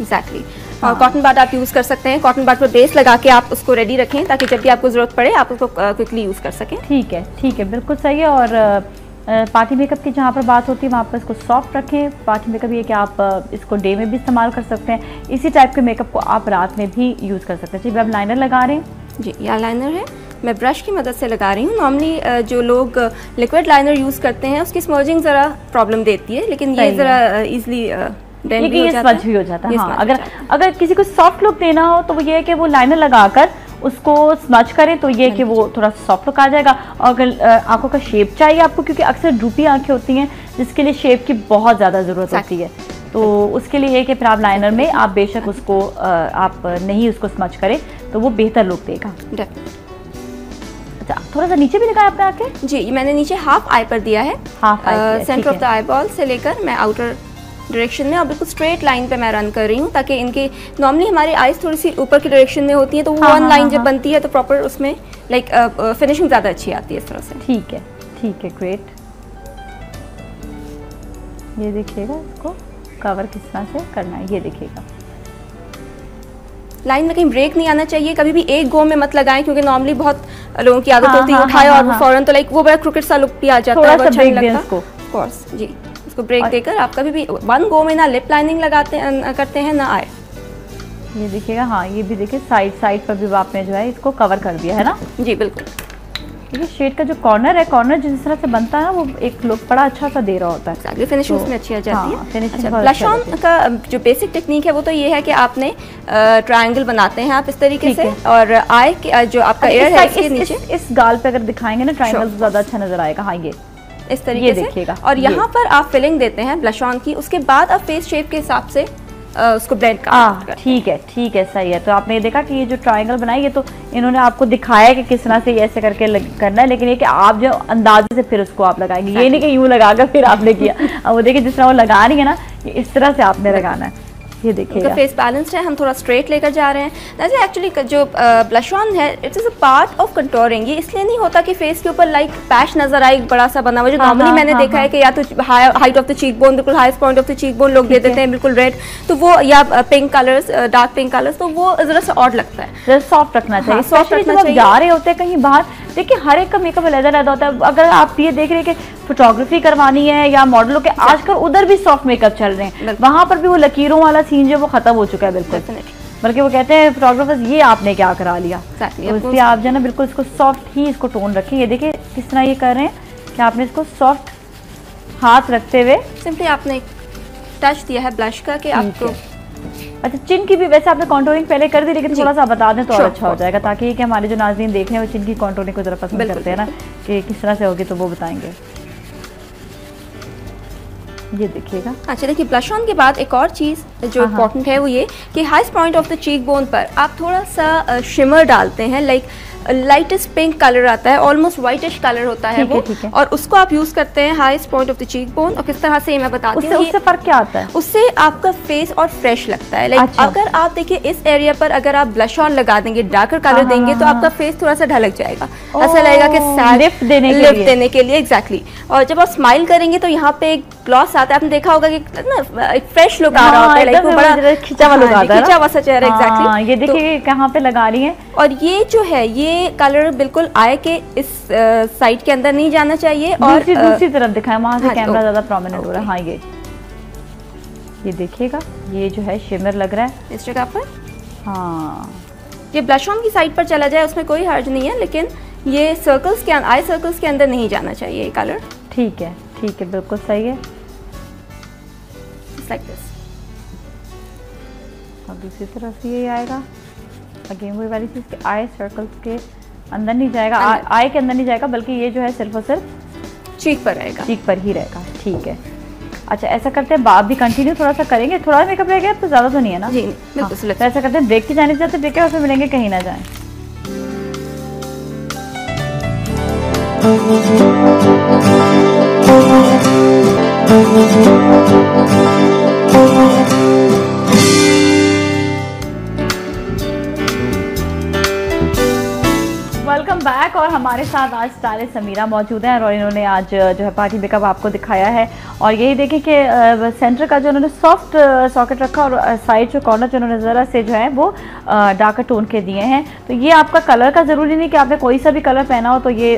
एग्जैक्टली, और कॉटन बड आप यूज़ कर सकते हैं। कॉटन बड पर बेस लगा के आप उसको रेडी रखें ताकि जब भी आपको ज़रूरत पड़े आप उसको क्विकली यूज़ कर सकें।
ठीक है, ठीक है, बिल्कुल सही है। और पार्टी मेकअप की जहाँ पर बात होती है वहाँ पर इसको सॉफ्ट रखें। पार्टी मेकअप ये कि आप इसको डे में भी इस्तेमाल कर सकते हैं, इसी टाइप के मेकअप को आप रात में भी यूज़ कर सकते हैं। जी, आप लाइनर लगा रहे हैं?
जी, ये लाइनर है, मैं ब्रश की मदद से लगा रही हूँ। नॉर्मली जो लोग लिक्विड लाइनर यूज़ करते हैं उसकी स्मर्जिंग ज़रा प्रॉब्लम देती है, लेकिन ये ज़रा ईजिली
ये स्पंज भी हो जाता है। हाँ, अगर किसी को सॉफ्ट लुक देना हो तो वो ये है कि वो लाइनर लगाकर उसको स्मच करें तो ये कि वो थोड़ा सॉफ्ट लुक आ जाएगा। और अगर आंखों का शेप चाहिए आपको, क्योंकि अक्सर ड्रूपी आंखें होती हैं जिसके लिए शेप की बहुत ज़्यादा ज़रूरत होती है, तो उसके लिए ये कि फिर आप लाइनर में आप बेशक उसको आप नहीं उसको स्मच करें, तो वो बेहतर लुक देगा। अच्छा, थोड़ा सा नीचे भी दिखाया आपने आके?
जी, ये मैंने नीचे हाफ आई पर दिया है,
half I
centre of the eye ball से लेकर मैं आउटर डायरेक्शन में, और बिल्कुल स्ट्रेट लाइन पे मैं रन कर रही हूँ, ताकि इनके नॉर्मली हमारी आईज थोड़ी सी ऊपर की डायरेक्शन में होती है, तो वो वन लाइन जब बनती है तो प्रॉपर उसमें लाइक फिनिशिंग ज़्यादा अच्छी आती है इस तरह से।
ठीक है, ग्रेट। ये देखिएगा, इसको कवर किस तरह से करना है, ये देखिएगा।
लाइन में कहीं ब्रेक नहीं आना चाहिए, कभी भी एक गो में मत लगाएं, क्योंकि नॉर्मली बहुत लोगों की आदत होती है उठाए और फौरन तो लाइक वो बड़ा क्रिकेट सा लुक भी आ जाता है, अच्छा नहीं लगता। ऑफ कोर्स जी, इसको ब्रेक देकर आप कभी भी वन गो में ना लिप लाइनिंग करते हैं ना आए।
ये देखिएगा, हाँ ये भी देखिए साइड पर भी आपने जो है इसको कवर कर दिया है ना।
जी बिल्कुल।
देखिए शेड का जो कॉर्नर है, कॉर्नर जिस तरह से बनता है ना, वो एक लुक बड़ा अच्छा सा दे रहा होता है।
फिनिशिंग उसमें अच्छी आ जाती है।
फिनिशिंग
अच्छा, ब्लश ऑन का जो बेसिक टेक्निक है वो तो ये है कि आपने ट्रायंगल बनाते हैं आप इस तरीके से, और आई जो आपका एयर है इसके नीचे
इस गाल पे अगर दिखाएंगे ना ट्रायंगल तो ज्यादा अच्छा नजर आएगा। हाँ ये
इस तरीके से देखिएगा, और यहाँ पर आप फिलिंग देते हैं ब्लश ऑन की, उसके बाद आप फेस शेप के हिसाब से उसको ब्लेंड करते हैं।
ठीक है, सही है। तो आपने ये देखा कि ये जो ट्रायंगल बनाई है, तो इन्होंने आपको दिखाया कि किस तरह से ये ऐसे करके करना है, लेकिन ये कि आप जो अंदाजे से फिर उसको आप लगाएंगे, ये नहीं कि यूं लगाकर फिर आपने किया। अब वो देखिए जिस तरह वो लगा रही है ना, ये इस तरह से आपने लगाना है। ये देखिएगा
फेस बैलेंस्ड है, हम थोड़ा स्ट्रेट लेकर जा रहे हैं। वैसे एक्चुअली जो ब्लश ऑन है it is a part of contouring. ये इसलिए नहीं होता कि फेस के ऊपर लाइक पैच नजर आए बड़ा सा बना हुआ, जो नॉर्मली मैंने देखा है कि या तो height of the cheek bone, बिल्कुल highest point of the cheek bone लोग दे देते हैं बिल्कुल रेड, तो वो या pink colours, dark pink colours, तो वो जरा सा ऑड लगता है।
सॉफ्ट रखना चाहिए, सॉफ्ट रखना चाहिए। जा रहे होते हैं कहीं बाहर, देखिए हर एक का मेकअप अलग-अलग होता है। अगर आप ये देख रहे हैं कि फोटोग्राफी करवानी है या मॉडलों के, आजकल उधर भी सॉफ्ट मेकअप चल रहे हैं, वहां पर भी वो लकीरों वाला सीन जो वो खत्म हो चुका है बिल्कुल। बल्कि वो कहते हैं फोटोग्राफर्स, ये आपने क्या करा लिया। तो इसलिए आप जो है ना बिल्कुल इसको सॉफ्ट ही इसको टोन रखें। ये देखिए किस तरह ये कर रहे हैं कि आपने इसको सॉफ्ट हाथ रखते हुए
सिंपली आपने टच दिया है ब्लश का कि आपको।
अच्छा, चिन की भी वैसे आपने कॉन्टूरिंग पहले कर दी, लेकिन थोड़ा सा बता दें तो और अच्छा हो जाएगा, ताकि कि हमारे जो नाज़रीन देख रहे हैं वो चिन की कॉन्टूरिंग को जरा पसंद करते हैं ना कि किस तरह से होगी, तो वो बताएंगे। ये देखिएगा।
अच्छा देखिए, ब्लश ऑन के बाद एक और चीज़ जो इम्पोर्टेंट है वो ये कि highest point of the cheek bone पर आप थोड़ा सा शिमर डालते हैं, लाइक लाइटेस्ट पिंक कलर आता है, ऑलमोस्ट व्हाइटिश कलर होता है वो, और उसको आप यूज करते हैं highest point of the cheek bone. और किस तरह से मैं बताती हूँ,
उससे फर्क क्या आता है?
उससे आपका फेस और फ्रेश लगता है। लाइक अगर आप देखिए इस एरिया पर अगर आप ब्लश ऑन लगा देंगे, डार्कर कलर देंगे, तो आपका फेस थोड़ा सा ढलक जाएगा, ऐसा लगेगा कि
लिफ्ट देने के लिए
एग्जैक्टली। और जब आप स्माइल करेंगे तो यहाँ पे एक ग्लॉस आता है, आपने देखा होगा कि ना एक फ्रेश लुक आ रहा होता है, लाइक वो बड़ा
खिंचा हुआ लुक आता है,
खिंचा हुआ सा चेहरा। एग्जैक्टली,
ये देखिए कहाँ पे लगा रही है।
और ये जो है ये कलर बिल्कुल आए के इस साइड के अंदर नहीं जाना चाहिए, और
दूसरी तरफ दिखाएं, वहां से कैमरा ज्यादा प्रोमिनेंट हो रहा है। हाँ ये देखिएगा, ये जो है शिमर लग रहा है
इस जगह पर।
हाँ,
ये ब्लश ऑन की साइड पर चला जाए उसमें कोई हर्ज नहीं है, लेकिन ये सर्कल्स के आई सर्कल्स के अंदर नहीं जाना चाहिए ये कलर।
ठीक है, बिल्कुल सही है।
Like this.
और दूसरी तरफ से ये आएगा, अगेन वही वाली चीज के आई सर्कल्स के अंदर नहीं जाएगा, आई के अंदर नहीं जाएगा, बल्कि ये जो है सिर्फ और सिर्फ
चीक पर रहेगा,
चीक पर ही रहेगा। ठीक है। अच्छा, ऐसा करते हैं, आप भी कंटिन्यू थोड़ा सा करेंगे, थोड़ा मेकअप रह गया तो ज़्यादा तो नहीं है ना?
जी बिल्कुल।
तो ऐसा करते हैं, ब्रेक की जाने से जाते ब्रेक के बाद फिर मिलेंगे, कहीं ना जाएं। Welcome back. और हमारे साथ आज स्टाइलिस्ट समीरा मौजूद हैं, और इन्होंने आज जो है पार्टी मेकअप आपको दिखाया है। और यही देखें कि सेंटर का जो उन्होंने सॉफ्ट सॉकेट रखा, और साइड जो कॉर्नर जो उन्होंने ज़रा से जो है वो डार्कर टोन के दिए हैं। तो ये आपका कलर का ज़रूरी नहीं कि आपने कोई सा भी कलर पहना हो तो ये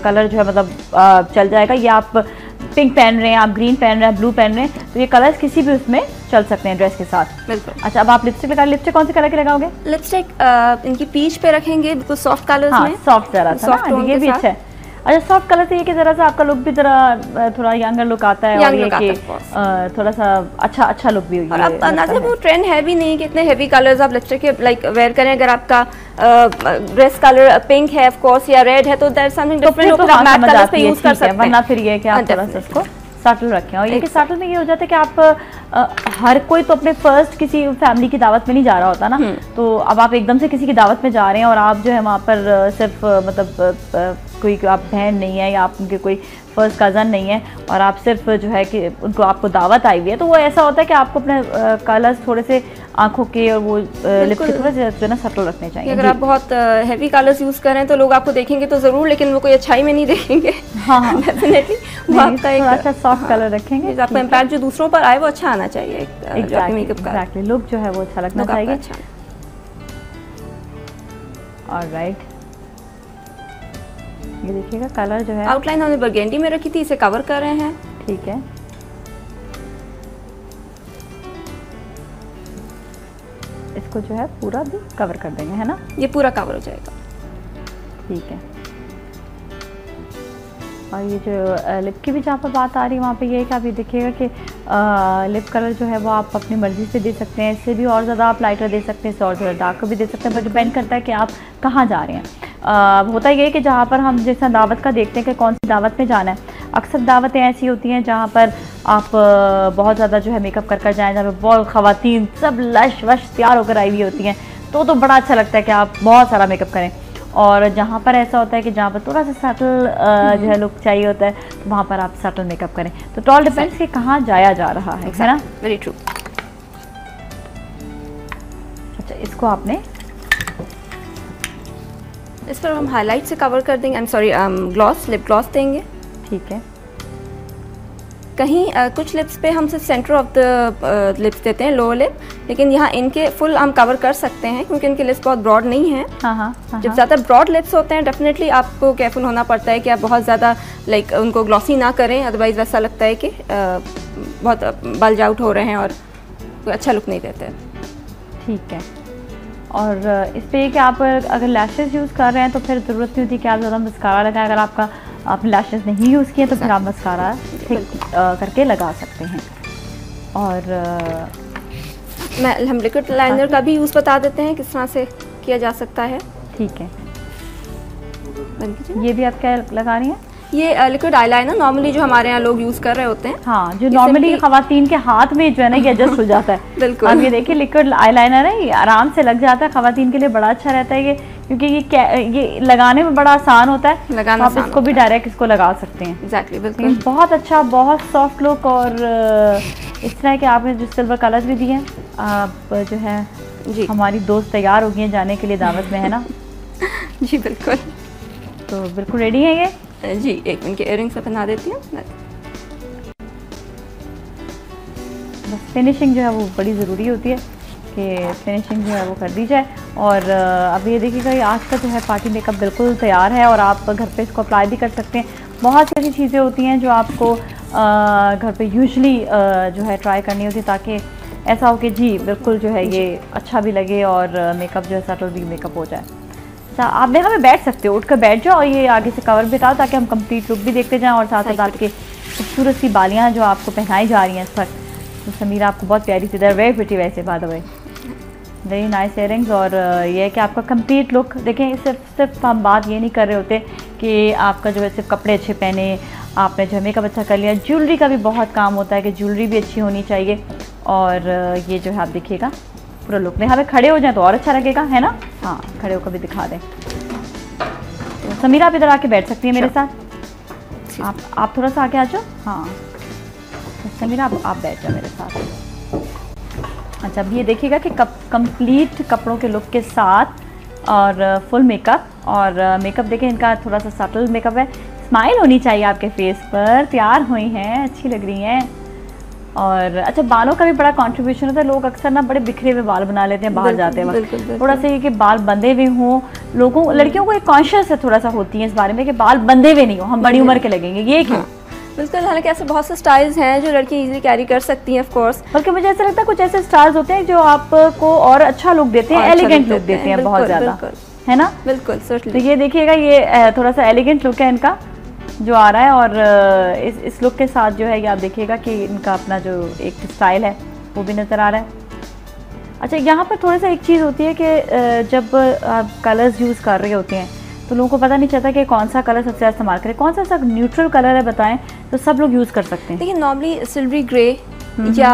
कलर जो है मतलब चल जाएगा। ये आप पिंक पहन रहे हैं, आप ग्रीन पहन रहे हैं, ब्लू पहन रहे हैं, तो ये कलर्स किसी भी उसमें चल सकते हैं ड्रेस के साथ।
बिल्कुल।
अच्छा, अब आप लिपस्टिक लगा, लिपस्टिक कौन से कलर की लगाओगे?
लिपस्टिक इनकी पीच पे रखेंगे, बिल्कुल सॉफ्ट कलर्स में।
सॉफ्ट जरा सा ना, ये भी अच्छा है। अच्छा, सॉफ्ट कलर से ये कि जरा सा आपका लुक भी जरा थोड़ा यंगर लुक आता है, और ये कि थोड़ा सा अच्छा लुक भी
और अब नाज़िया वो ट्रेंड है भी नहीं कि इतने हेवी कलर्स आप लिपस्टिक के लाइक वेयर करें। अगर आपका ड्रेस कलर पिंक है ऑफ कोर्स या रेड है, तो दैट समथिंग डिफरेंट, तो आप मैट कलर्स पे यूज कर सकते हैं,
वरना फिर ये कि आप थोड़ा सा इसको सटल रखें। और ये कि सटल में ये हो जाता है कि आप हर कोई तो अपने फर्स्ट किसी फैमिली की दावत में नहीं जा रहा होता ना, तो अब आप एकदम से किसी की दावत में जा रहे हैं और आप जो है वहाँ पर सिर्फ मतलब कोई आप बहन नहीं है या आप उनके कोई फर्स्ट कज़न नहीं है और आप सिर्फ जो है कि उनको आपको दावत आई हुई है, तो वो ऐसा होता है कि आपको अपने कलर्स थोड़े से आंखों के और वो लिप के थोड़े से जो ना सटल रखने चाहिए।
अगर आप बहुत हैवी कलर्स यूज़ करें तो लोग आपको देखेंगे तो ज़रूर, लेकिन वो कोई अच्छाई में नहीं देखेंगे। हाँ डेफिनेटली वो आपका एक
अच्छा सॉफ्ट कलर रखेंगे,
आपका इम्पैक्ट जो दूसरों पर आए वो अच्छा आना चाहिए,
एग्जैक्टली लुक जो है वो अच्छा लगना चाहिए। ऑलराइट, ये देखिएगा कलर जो है
आउटलाइन हमने बर्गेंडी में रखी थी, इसे कवर कर रहे हैं।
ठीक है, इसको जो है पूरा भी कवर कर देंगे, है ना?
ये पूरा कवर हो जाएगा।
ठीक है, और ये जो लिप की भी जहाँ पर बात आ रही है वहाँ पे ये है कि आप ये देखिएगा कि लिप कलर जो है वो आप अपनी मर्ज़ी से दे सकते हैं, इससे भी और ज़्यादा आप लाइटर दे सकते हैं, इससे और ज़्यादा डार्क भी दे सकते हैं, पर डिपेंड करता है कि आप कहाँ जा रहे हैं। होता ये है कि जहाँ पर हम जैसा दावत का देखते हैं कि कौन सी दावत में जाना है, अक्सर दावतें ऐसी होती हैं जहाँ पर आप बहुत ज़्यादा जो है मेकअप कर जाएँ, जहाँ पर बहुत ख़वातीन सब लश वश तैयार होकर आई हुई होती हैं, तो बड़ा अच्छा लगता है कि आप बहुत सारा मेकअप करें। और जहाँ पर ऐसा होता है कि जहाँ पर थोड़ा सा सटल जो है लुक चाहिए होता है, तो वहाँ पर आप सटल मेकअप करें। तो टॉल डिपेंड्स कि कहाँ जाया जा रहा है ना?
Very true.
अच्छा, इसको आपने
इस पर हम हाईलाइट से कवर कर देंगे, I am sorry gloss, lip gloss देंगे।
ठीक है,
कहीं कुछ लिप्स पे हम सिर्फ सेंटर ऑफ द लिप्स देते हैं, लोअर लिप, लेकिन यहाँ इनके फुल हम कवर कर सकते हैं क्योंकि इनके लिप्स बहुत ब्रॉड नहीं है। जब ज़्यादा ब्रॉड लिप्स होते हैं डेफिनेटली आपको केयरफुल होना पड़ता है कि आप बहुत ज़्यादा लाइक उनको ग्लॉसी ना करें, अदरवाइज़ वैसा लगता है कि बहुत बल्ज आउट हो रहे हैं और कोई अच्छा लुक नहीं देते।
ठीक है, और इस पर कि आप अगर लैशेस यूज़ कर रहे हैं तो फिर ज़रूरत नहीं होती कि आप ज़्यादा मस्कारा लगाएं। अगर आपका आपने लैशेस नहीं यूज़ किए तो फिर आप मस्कारा ठीक करके लगा सकते हैं। और
हम लिक्विड लाइनर का भी यूज़ बता देते हैं किस तरह से किया जा सकता है।
ठीक है, ये भी आप क्या लगा रही हैं?
ये लिक्विड आईलाइनर नॉर्मली जो हमारे यहाँ लोग यूज़ कर रहे होते हैं।
हाँ, जो नॉर्मली खवातीन के हाथ में जो है ना ये एडजस्ट हो जाता है।
बिल्कुल,
अब ये देखिए लिक्विड आईलाइनर है, ये आराम से लग जाता है, खवातीन के लिए बड़ा अच्छा रहता है ये, क्योंकि ये लगाने में बड़ा आसान होता है,
लगाना
आप इसको भी डायरेक्ट इसको लगा सकते हैं।
एग्जैक्टली, बिल्कुल
बहुत अच्छा, बहुत सॉफ्ट लुक। और इस तरह के आपने जो सिल्वर कलर्स भी दिए हैं, आप जो है जी हमारी दोस्त तैयार हो गई हैं जाने के लिए दावत में, है ना?
जी बिल्कुल,
तो बिल्कुल रेडी है ये
जी। एक इनके इयररिंग्स में पहना देती हूँ।
बस फिनिशिंग जो है वो बड़ी ज़रूरी होती है कि फिनिशिंग जो है वो कर दी जाए। और अब ये देखिएगा ये आज का जो है पार्टी मेकअप बिल्कुल तैयार है और आप घर पे इसको अप्लाई भी कर सकते हैं। बहुत सी ऐसी चीज़ें होती हैं जो आपको घर पे यूजुअली जो है ट्राई करनी होती है ताकि ऐसा हो कि जी बिल्कुल जो है ये अच्छा भी लगे और मेकअप जो है सटल भी मेकअप हो जाए। आप मेकअप में बैठ सकते हो, उठकर बैठ जाओ और ये आगे से कवर भी ताकि हम कंप्लीट लुक भी देखते जाएं और साथ साथ आपके खूबसूरत सी बालियाँ जो आपको पहनाई जा रही हैं इस वक्त। तो समीरा आपको बहुत प्यारी सी, वेरी प्रिटी वैसे by the way, very nice earrings. और ये है कि आपका कंप्लीट लुक देखें, सिर्फ हम बात ये नहीं कर रहे होते कि आपका जो है सिर्फ कपड़े अच्छे पहने, आपने जो है मेकअप अच्छा कर लिया, ज्वेलरी का भी बहुत काम होता है कि ज्वेलरी भी अच्छी होनी चाहिए। और ये जो है आप देखिएगा पूरा लुक में, हमें खड़े हो जाए तो और अच्छा लगेगा, है ना? हाँ, खड़े होकर भी दिखा दें। तो समीरा आप इधर आके बैठ सकती है मेरे साथ, आप थोड़ा सा आगे आ जाओ। हाँ समीरा आप बैठ जाओ मेरे साथ। अच्छा, अब ये देखिएगा कि कंप्लीट कपड़ों के लुक के साथ और फुल मेकअप, और मेकअप देखें इनका थोड़ा सा सटल मेकअप है, स्माइल होनी चाहिए आपके फेस पर, तैयार हुई हैं, अच्छी लग रही हैं। और अच्छा, बालों का भी बड़ा कंट्रीब्यूशन होता है। लोग अक्सर ना बड़े बिखरे हुए बाल बना लेते हैं बाहर जाते हैं, थोड़ा सा ये कि बाल बंधे हुए हों, लड़कियों को एक कॉन्शियस है थोड़ा सा होती है इस बारे में कि बाल बंधे हुए नहीं हो, हम बड़ी उम्र के लगेंगे, ये क्यों?
बिल्कुल, हालांकि ऐसे बहुत से स्टाइल्स हैं जो लड़की इजीली कैरी कर सकती हैं ऑफ कोर्स,
बल्कि मुझे ऐसा लगता है कुछ ऐसे स्टाइल्स होते हैं जो आपको और अच्छा लुक देते हैं, एलिगेंट लुक देते हैं बहुत ज़्यादा, है ना?
बिल्कुल,
तो ये देखिएगा ये थोड़ा सा एलिगेंट लुक है इनका जो आ रहा है। और इस लुक के साथ जो है ये आप देखिएगा कि इनका अपना जो एक स्टाइल है वो भी नज़र आ रहा है। अच्छा, यहाँ पर थोड़ा सा एक चीज़ होती है कि जब आप कलर्स यूज़ कर रहे होते हैं तो लोगों को पता नहीं चलता कि कौन सा कलर सबसे ज़्यादा इस्तेमाल करें, कौन सा न्यूट्रल कलर है बताएं तो सब लोग यूज़ कर सकते हैं।
देखिए नॉर्मली सिल्वरी ग्रे या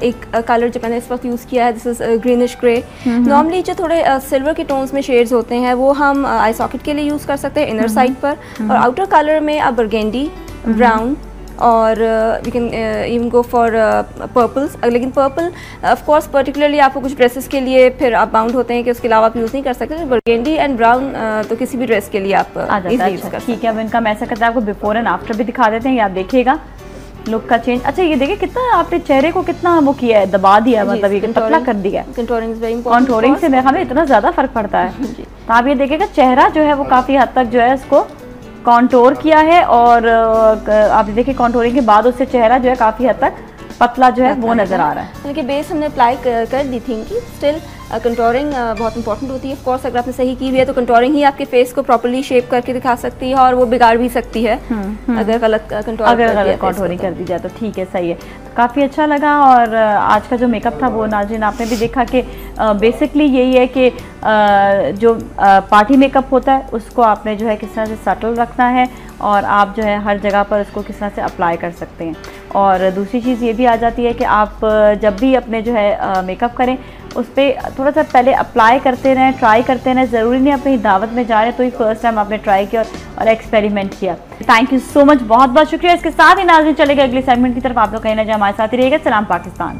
एक कलर जो मैंने इस वक्त यूज़ किया है, this is greenish grey. Normally जो थोड़े सिल्वर के टोन्स में शेड्स होते हैं वो हम आई सॉकेट के लिए यूज़ कर सकते हैं इनर साइड पर, और आउटर कलर में आप बर्गेंडी, ब्राउन और you can even go for purples. लेकिन पर्पल ऑफ कोर्स पर्टिकुलरली आपको कुछ ड्रेसेस के लिए फिर आप बाउंड होते हैं कि उसके अलावा आप यूज़ नहीं कर सकते। बर्गेंडी एंड ब्राउन तो किसी भी ड्रेस के लिए आप इजीली यूज़ कर सकते हैं।
ठीक है, अब इनका मैं ऐसा करता है आपको बिफोर एंड आफ्टर भी दिखा देते हैं, ये आप देखिएगा लुक का चेंज। अच्छा ये देखिए कितना आपने चेहरे को कितना वो किया है, दबा दिया है, मतलब ये पतला कर दिया है।
Contouring is very important.
Contouring से मेरे इतना ज़्यादा फर्क पड़ता है। तो आप ये देखिएगा चेहरा जो है वो काफ़ी हद तक जो है इसको कॉन्टोर किया है, और आप देखिए कॉन्टोरिंग के बाद उससे चेहरा जो है काफ़ी हद तक पतला जो है वो नज़र आ रहा है।
क्योंकि बेस हमने अप्लाई कर दी थी कि स्टिल कंटूरिंग बहुत इंपॉर्टेंट होती है। ऑफ कोर्स अगर आपने सही की हुई है तो कंटूरिंग ही आपके फेस को प्रॉपर्ली शेप करके दिखा सकती है, और वो बिगाड़ भी सकती है अगर गलत
कंटूरिंग कर दी जाए तो। ठीक है, सही है, तो काफ़ी अच्छा लगा। और आज का जो मेकअप था वो नाज़रीन आपने भी देखा कि बेसिकली यही है कि जो पार्टी मेकअप होता है उसको आपने जो है किस तरह से सटल रखना है, और आप जो है हर जगह पर उसको किस तरह से अप्लाई कर सकते हैं। और दूसरी चीज़ ये भी आ जाती है कि आप जब भी अपने जो है मेकअप करें उस पर थोड़ा सा पहले अप्लाई करते रहें, ट्राई करते रहें। ज़रूरी नहीं आप कहीं दावत में जा रहे हैं तो ही फर्स्ट टाइम आपने ट्राई किया और एक्सपेरिमेंट किया। थैंक यू सो मच, बहुत बहुत शुक्रिया। इसके साथ ही नाज़रीन चलेगा अगले सेगमेंट की तरफ। आप लोग कहीं ना जाए, हमारे साथ ही रहेगा। सलाम पाकिस्तान।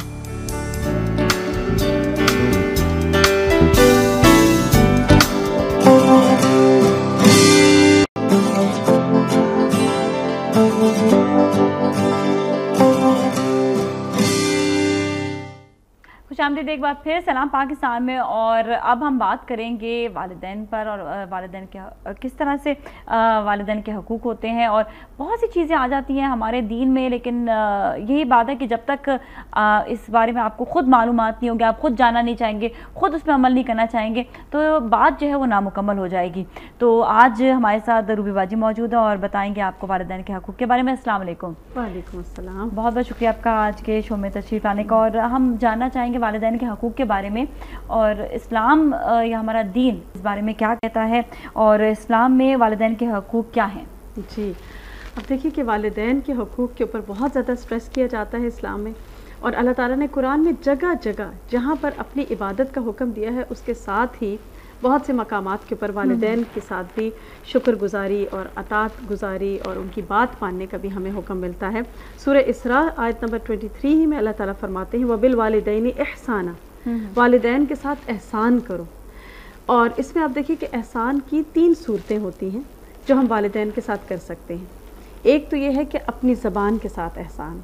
खुशामदीद एक बार फिर सलाम पाकिस्तान में। और अब हम बात करेंगे वालिदैन पर, और वालिदैन के किस तरह से वालिदैन के हकूक़ होते हैं। और बहुत सी चीज़ें आ जाती हैं हमारे दीन में, लेकिन यही बात है कि जब तक इस बारे में आपको ख़ुद मालूमात नहीं होंगे, आप ख़ुद जानना नहीं चाहेंगे, ख़ुद उस पर अमल नहीं करना चाहेंगे, तो बात जो है वो नामुकम्मल हो जाएगी। तो आज हमारे साथ रूबी बाजी मौजूद है और बताएंगे आपको वालिदैन के हकूक़ के बारे में। अस्सलाम वालेकुम।
वालेकुम अस्सलाम।
बहुत बहुत शुक्रिया आपका आज के शो में तशरीफ़ लाने का। और हम जानना चाहेंगे वालिदैन के हकूक़ के बारे में, और इस्लाम या हमारा दीन इस बारे में क्या कहता है, और इस्लाम में वालिदैन के हकूक़ क्या हैं।
जी, अब देखिए कि वालिदैन के हकूक़ के ऊपर बहुत ज़्यादा स्ट्रेस किया जाता है इस्लाम में, और अल्लाह ताला ने कुरान में जगह जगह जहाँ पर अपनी इबादत का हुक्म दिया है उसके साथ ही बहुत से मकामात के ऊपर वालिदैन के साथ भी शुक्रगुजारी और अतात गुजारी और उनकी बात मानने का भी हमें हुक्म मिलता है। सूरह इसरा आयत नंबर 23 ही में अल्लाह ताला फरमाते हैं वबिल वालिदैनी एहसाना, वालिदैन के साथ एहसान करो। और इसमें आप देखिए कि एहसान की 3 सूरतें होती हैं जो हम वालिदैन के साथ कर सकते हैं। एक तो ये है कि अपनी ज़बान के साथ एहसान,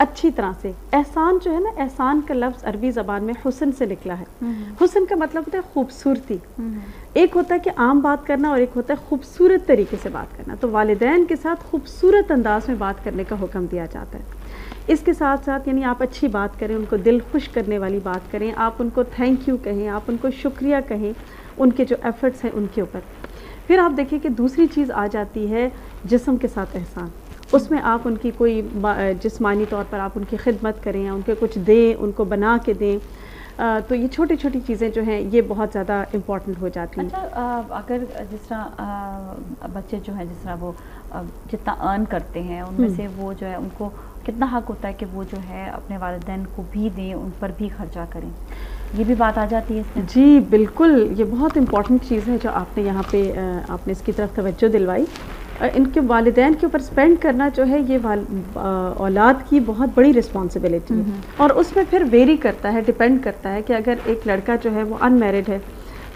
अच्छी तरह से। एहसान जो है ना, एहसान का लफ्ज़ अरबी ज़बान में हुस्न से निकला है। हुस्न का मतलब होता है खूबसूरती। एक होता है कि आम बात करना और एक होता है खूबसूरत तरीके से बात करना। तो वालिदैन के साथ खूबसूरत अंदाज में बात करने का हुक्म दिया जाता है। इसके साथ साथ यानी आप अच्छी बात करें, उनको दिल खुश करने वाली बात करें, आप उनको थैंक यू कहें, आप उनको शुक्रिया कहें उनके जो एफ़र्ट्स हैं उनके ऊपर। फिर आप देखिए कि दूसरी चीज़ आ जाती है जिस्म के साथ एहसान। उसमें आप उनकी कोई जिस्मानी तौर पर आप उनकी खिदमत करें या उनके कुछ दें, उनको बना के दें। तो ये छोटी छोटी चीज़ें जो हैं ये बहुत ज़्यादा इम्पॉर्टेंट हो जाती हैं।
अच्छा, अगर जिस तरह बच्चे जो हैं जिस तरह वो जितना अर्न करते हैं उनमें से वो जो है उनको कितना हक होता है कि वो जो है अपने वालिदैन को भी दें, उन पर भी खर्चा करें, ये भी बात आ जाती है इसमें।
जी बिल्कुल, ये बहुत इम्पॉर्टेंट चीज़ है जो आपने यहाँ पे आपने इसकी तरफ तवज्जो दिलवाई। इनके वालिदैन के ऊपर स्पेंड करना जो है ये औलाद की बहुत बड़ी रिस्पॉन्सिबिलिटी है, और उसमें फिर वेरी करता है, डिपेंड करता है कि अगर एक लड़का जो है वो अनमैरिड है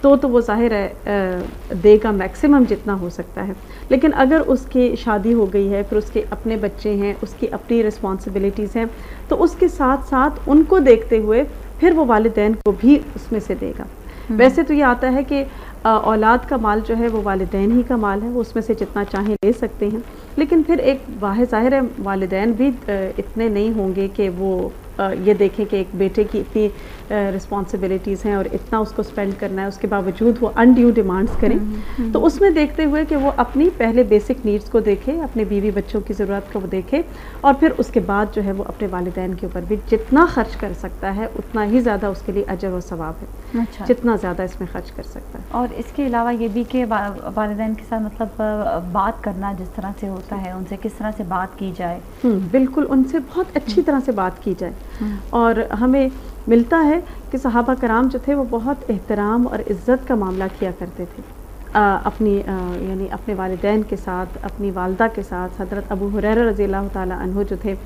तो वो जाहिर है देगा मैक्सिमम जितना हो सकता है। लेकिन अगर उसकी शादी हो गई है, फिर उसके अपने बच्चे हैं, उसकी अपनी रिस्पॉन्सिबिलिटीज़ हैं, तो उसके साथ साथ उनको देखते हुए फिर वो वालिदैन को भी उसमें से देगा। वैसे तो ये आता है कि औलाद का माल जो है वो वालिदैन ही का माल है, वो उसमें से जितना चाहें ले सकते हैं। लेकिन फिर एक ज़ाहिर है वालिदैन भी इतने नहीं होंगे कि वो
ये देखें कि एक बेटे की इतनी रिस्पॉन्सिबिलिटीज़ हैं और इतना उसको स्पेंड करना है, उसके बावजूद वो अनड्यू डिमांड्स करें, तो उसमें देखते हुए कि वो अपनी पहले बेसिक नीड्स को देखे, अपने बीवी बच्चों की ज़रूरत को वो देखे, और फिर उसके बाद जो है वो अपने वालिदैन के ऊपर भी जितना खर्च कर सकता है उतना ही ज़्यादा उसके लिए अजर और सवाब है।
अच्छा।
जितना ज़्यादा इसमें खर्च कर सकता है।
और इसके अलावा ये भी कि वालिदैन के साथ मतलब बात करना जिस तरह से होता है, उनसे किस तरह से बात की जाए।
बिल्कुल, उनसे बहुत अच्छी तरह से बात की जाए। और हमें मिलता है कि सहाबा कराम जो थे वो बहुत एहतराम और इज़्ज़त का मामला किया करते थे अपनी यानी अपने वालिदैन के साथ, अपनी वालदा के साथ। हज़रत अबू हुरैरा रज़ियल्लाहु ताला अन्हु जो थे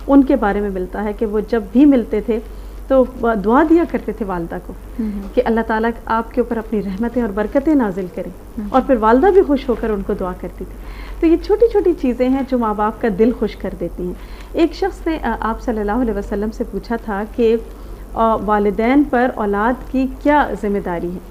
उनके बारे में मिलता है कि वो जब भी मिलते थे तो दुआ दिया करते थे वालदा को कि अल्लाह ताला आपके ऊपर अपनी रहमतें और बरकतें नाजिल करें, और फिर वालदा भी खुश होकर उनको दुआ करती थी। तो ये छोटी छोटी चीज़ें हैं जो माँ बाप का दिल खुश कर देती हैं। एक शख्स ने आप सल्लल्लाहु अलैहि वसल्लम से पूछा था कि वालिदैन पर औलाद की क्या ज़िम्मेदारी है,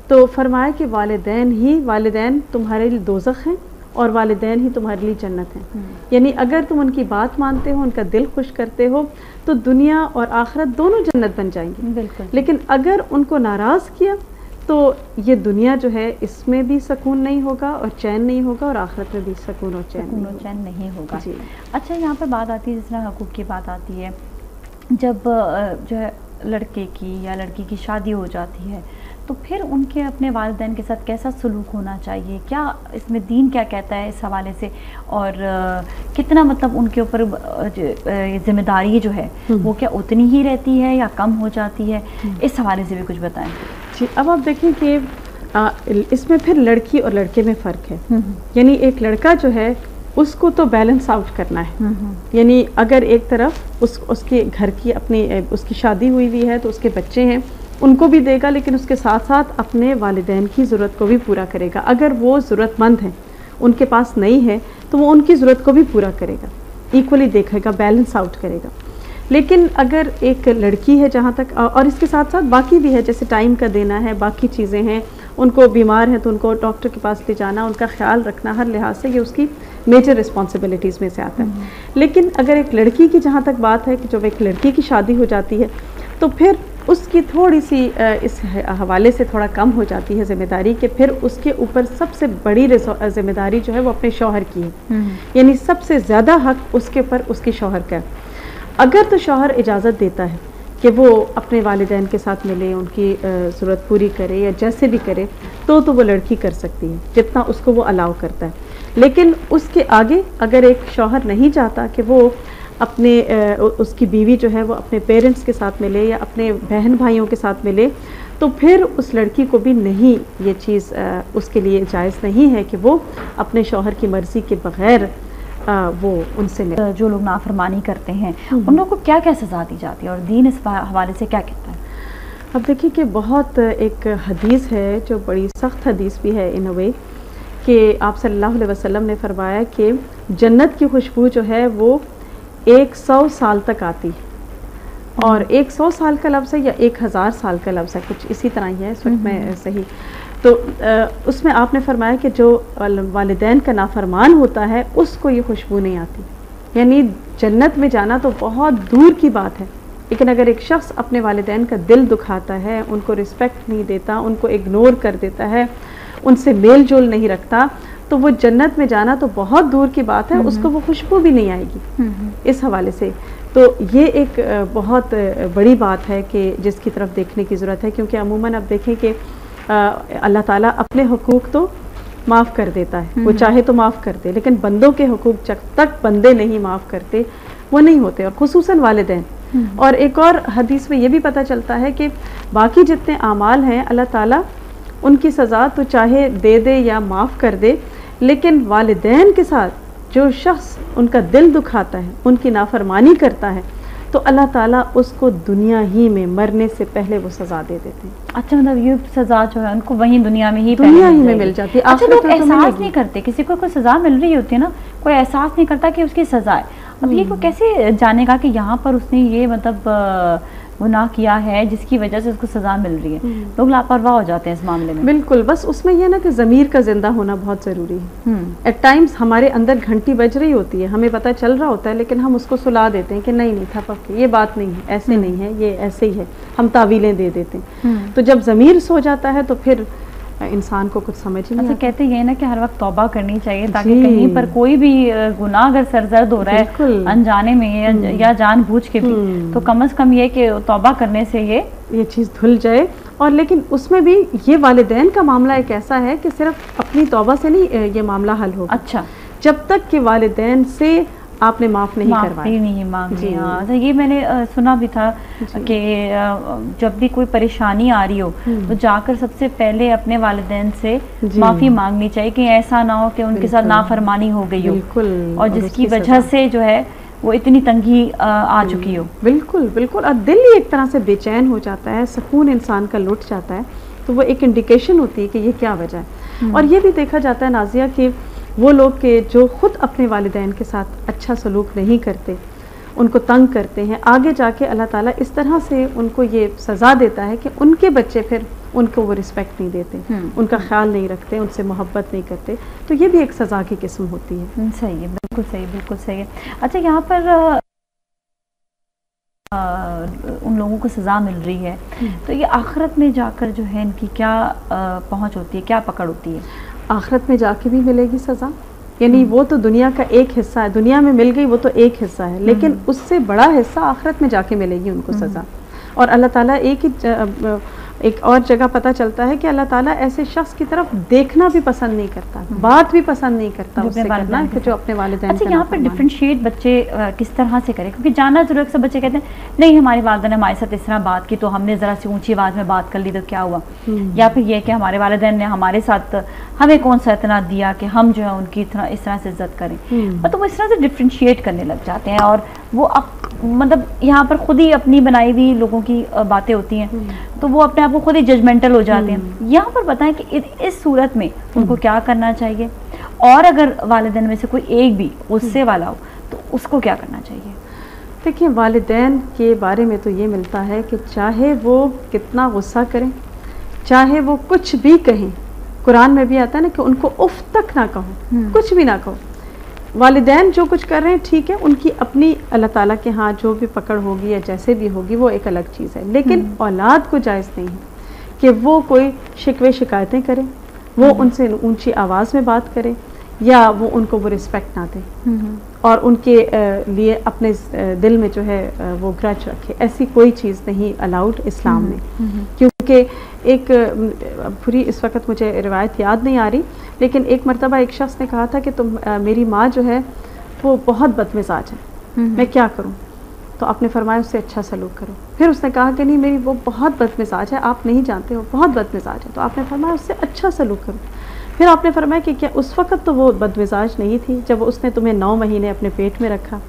तो फरमाया कि वालिदैन तुम्हारे लिए दोज़ख हैं और वालिदैन ही तुम्हारे लिए जन्नत हैं। यानी अगर तुम उनकी बात मानते हो, उनका दिल खुश करते हो, तो दुनिया और आखिरत दोनों जन्नत बन जाएंगी।
बिल्कुल।
लेकिन अगर उनको नाराज़ किया तो ये दुनिया जो है इसमें भी सुकून नहीं होगा और चैन नहीं होगा, और आखिरत में भी सुकून और चैन
नहीं होगा।
जी।
अच्छा, यहाँ पर बात आती है, जिस तरह हकूक़ की बात आती है, जब जो है लड़के की या लड़की की शादी हो जाती है तो फिर उनके अपने वालिदैन के साथ कैसा सलूक होना चाहिए, क्या इसमें दीन क्या कहता है इस हवाले से, और कितना मतलब उनके ऊपर जिम्मेदारी जो है वो क्या उतनी ही रहती है या कम हो जाती है, इस हवाले से भी कुछ बताएं।
जी, अब आप देखें कि इसमें फिर लड़की और लड़के में फ़र्क है। यानी एक लड़का जो है उसको तो बैलेंस आउट करना है। यानी अगर एक तरफ उसके घर की अपनी उसकी शादी हुई हुई है तो उसके बच्चे हैं, उनको भी देगा, लेकिन उसके साथ साथ अपने वालिदैन की ज़रूरत को भी पूरा करेगा। अगर वो ज़रूरतमंद हैं, उनके पास नहीं है, तो वो उनकी ज़रूरत को भी पूरा करेगा, इक्वली देखेगा, बैलेंस आउट करेगा। लेकिन अगर एक लड़की है जहाँ तक, और इसके साथ साथ बाकी भी है, जैसे टाइम का देना है, बाकी चीज़ें हैं, उनको बीमार है तो उनको डॉक्टर के पास ले जाना, उनका ख्याल रखना, हर लिहाज से ये उसकी मेजर रिस्पॉन्सिबिलिटीज़ में से आता है। लेकिन अगर एक लड़की की जहाँ तक बात है कि जब एक लड़की की शादी हो जाती है तो फिर उसकी थोड़ी सी इस हवाले से थोड़ा कम हो जाती है ज़िम्मेदारी, कि फिर उसके ऊपर सबसे बड़ी ज़िम्मेदारी जो है वो अपने शौहर की है। यानी सबसे ज़्यादा हक उसके ऊपर उसके शौहर का है। अगर तो शौहर इजाज़त देता है कि वो अपने वालिदैन के साथ मिले, उनकी ज़रूरत पूरी करे या जैसे भी करे, तो वो लड़की कर सकती है जितना उसको वो अलाउ करता है। लेकिन उसके आगे अगर एक शौहर नहीं चाहता कि वो अपने उसकी बीवी जो है वो अपने पेरेंट्स के साथ मिले या अपने बहन भाइयों के साथ मिले, तो फिर उस लड़की को भी नहीं, ये चीज़ उसके लिए जायज़ नहीं है कि वो अपने शौहर की मर्ज़ी के बग़ैर वो उनसे मिले।
जो लोग नाफरमानी करते हैं उन लोगों को क्या क्या सज़ा दी जाती है और दीन इस हवाले से क्या कहता है?
अब देखिए कि बहुत एक हदीस है जो बड़ी सख्त हदीस भी है इन अ वे, कि आप सल्लल्लाहु अलैहि वसल्लम ने फरमाया कि जन्नत की खुशबू जो है वो 100 साल तक आती है, और 100 साल का लफ्ज़ है या 1000 साल का लफ्ज़ है, कुछ इसी तरह ही है इस वक्त में सही। तो उसमें आपने फरमाया कि जो वालिदैन का नाफरमान होता है उसको ये खुशबू नहीं आती। यानी जन्नत में जाना तो बहुत दूर की बात है, लेकिन अगर एक शख्स अपने वालिदैन का दिल दुखाता है, उनको रिस्पेक्ट नहीं देता, उनको इग्नोर कर देता है, उनसे मेल जोल नहीं रखता, तो वो जन्नत में जाना तो बहुत दूर की बात है, उसको वो खुशबू भी नहीं आएगी। इस हवाले से तो ये एक बहुत बड़ी बात है कि जिसकी तरफ देखने की ज़रूरत है, क्योंकि अमूमन अब देखें कि अल्लाह ताला अपने हुकूक तो माफ़ कर देता है, वो चाहे तो माफ़ कर दे, लेकिन बंदों के हुकूक जब तक बंदे नहीं माफ़ करते वो नहीं होते, और खुसूसन वालिदैन। और एक और हदीस में ये भी पता चलता है कि बाकी जितने आमाल हैं अल्लाह ताला उनकी सज़ा तो चाहे दे दे या माफ़ कर दे, लेकिन वालिदैन के साथ जो शख्स उनका दिल दुखाता है, उनकी नाफरमानी करता है, तो अल्लाह ताला उसको दुनिया ही में मरने से पहले वो सज़ा दे देते हैं।
अच्छा, मतलब ये सज़ा जो है उनको वहीं दुनिया में ही
मिल जाती है।
अच्छा, लोग एहसास नहीं करते, किसी को कोई सज़ा मिल रही होती है ना, कोई एहसास नहीं करता कि उसकी सज़ा है। अब ये को कैसे जानेगा कि यहाँ पर उसने ये मतलब गुनाह किया है जिसकी वजह से उसको सज़ा मिल रही है, लोग लापरवाह हो जाते हैं इस मामले में।
बिल्कुल, बस उसमें यह ना कि ज़मीर का जिंदा होना बहुत ज़रूरी है। एट टाइम्स हमारे अंदर घंटी बज रही होती है, हमें पता चल रहा होता है, लेकिन हम उसको सुला देते हैं कि नहीं था पक्के, ये बात नहीं है, ऐसे नहीं है, ये ऐसे ही है, हम तावीलें दे देते हैं। तो जब ज़मीर सो जाता है तो फिर इंसान को कुछ समझ ही नहीं आता।
कहते हैं ना कि हर वक्त तौबा करनी चाहिए ताकि कहीं पर कोई भी गुनाह अगर सरजर्द हो रहा है अनजाने में या जानबूझ के भी, तो कम से कम ये कि तौबा करने से ये
चीज़ धुल जाए। और लेकिन उसमें भी ये वालिदैन का मामला एक ऐसा है कि सिर्फ अपनी तौबा से नहीं ये मामला हल होगा।
अच्छा,
जब तक कि वालिदैन से आपने माफ़ नहीं करवाया,
नहीं मांगी। हाँ, तो ये मैंने सुना भी था कि जब भी कोई परेशानी आ रही हो तो जाकर सबसे पहले अपने वालिदैन से माफ़ी मांगनी चाहिए कि ऐसा ना हो कि उनके साथ नाफरमानी हो गई हो और जिसकी वजह से जो है वो इतनी तंगी आ चुकी हो।
बिल्कुल बिल्कुल, और दिल ही एक तरह से बेचैन हो जाता है, सुकून इंसान का लुट जाता है, तो वो एक इंडिकेशन होती है कि ये क्या वजह है। और ये भी देखा जाता है नाज़िया कि वो लोग के जो ख़ुद अपने वालिदैन के साथ अच्छा सलूक नहीं करते, उनको तंग करते हैं, आगे जाके अल्लाह ताला इस तरह से उनको ये सज़ा देता है कि उनके बच्चे फिर उनको वो रिस्पेक्ट नहीं देते, उनका ख्याल नहीं रखते, उनसे मोहब्बत नहीं करते, तो ये भी एक सज़ा की किस्म होती है।
सही है, बिल्कुल सही, बिल्कुल सही है। अच्छा, यहाँ पर उन लोगों को सज़ा मिल रही है, तो ये आखिरत में जाकर जो है इनकी क्या पहुँच होती है, क्या पकड़ होती है?
आखिरत में जाके भी मिलेगी सज़ा, यानी वो तो दुनिया का एक हिस्सा है, दुनिया में मिल गई वो तो एक हिस्सा है, लेकिन उससे बड़ा हिस्सा आखिरत में जाके मिलेगी उनको सज़ा। और अल्लाह ताला एक और जगह पता चलता है कि अल्लाह ताला ऐसे शख्स की तरफ देखना भी पसंद नहीं करता, बात भी पसंद नहीं करता उससे करना कि जो अपने वालिदैन।
अच्छा, यहाँ पर डिफरेंशिएट बच्चे किस तरह से करें? क्योंकि जानना जरूर, अक्सर बच्चे कहते हैं नहीं हमारी वालिदैन ने हमारे साथ इस तरह बात की तो हमने ज़रा सी ऊंची आवाज़ में बात कर ली तो क्या हुआ, या फिर ये कि हमारे वालिदैन ने हमारे साथ हमें कौन सा इतना दिया कि हम जो है उनकी इस तरह से इज्जत करें। तो वो इस तरह से डिफरेंशिएट करने लग जाते हैं और वो अब मतलब यहाँ पर खुद ही अपनी बनाई हुई लोगों की बातें होती हैं, तो वो अपने आप को खुद ही जजमेंटल हो जाते हैं। यहाँ पर बताएं कि इस सूरत में उनको क्या करना चाहिए, और अगर वालिदैन में से कोई एक भी गुस्से वाला हो तो उसको क्या करना चाहिए?
देखिए, वालिदैन के बारे में तो ये मिलता है कि चाहे वो कितना गुस्सा करें, चाहे वो कुछ भी कहें, कुरान में भी आता है ना कि उनको उफ तक ना कहो, कुछ भी ना कहो। वालिदैन जो कुछ कर रहे हैं ठीक है, उनकी अपनी अल्लाह ताला के हाँ जो भी पकड़ होगी या जैसे भी होगी वो एक अलग चीज़ है, लेकिन औलाद को जायज़ नहीं है कि वो कोई शिकवे शिकायतें करे, वो उनसे ऊंची आवाज़ में बात करे या वो उनको वो रिस्पेक्ट ना दे और उनके लिए अपने दिल में जो है वो ग्रज रखे। ऐसी कोई चीज़ नहीं अलाउड इस्लाम में, क्योंकि एक पूरी इस वक्त मुझे रिवायत याद नहीं आ रही, लेकिन एक मरतबा एक शख्स ने कहा था कि तुम मेरी माँ जो है वो बहुत बदमिजाज है, मैं क्या करूँ? तो आपने फरमाया उससे अच्छा सलूक करो। फिर उसने कहा कि नहीं मेरी वो बहुत बदमिजाज है, आप नहीं जानते हो बहुत बदमिजाज है, तो आपने फरमाया उससे अच्छा सलूक करो। फिर आपने फरमाया कि क्या उस वक्त तो वो बदमिजाज नहीं थी जब उसने तुम्हें 9 महीने अपने पेट में रखा,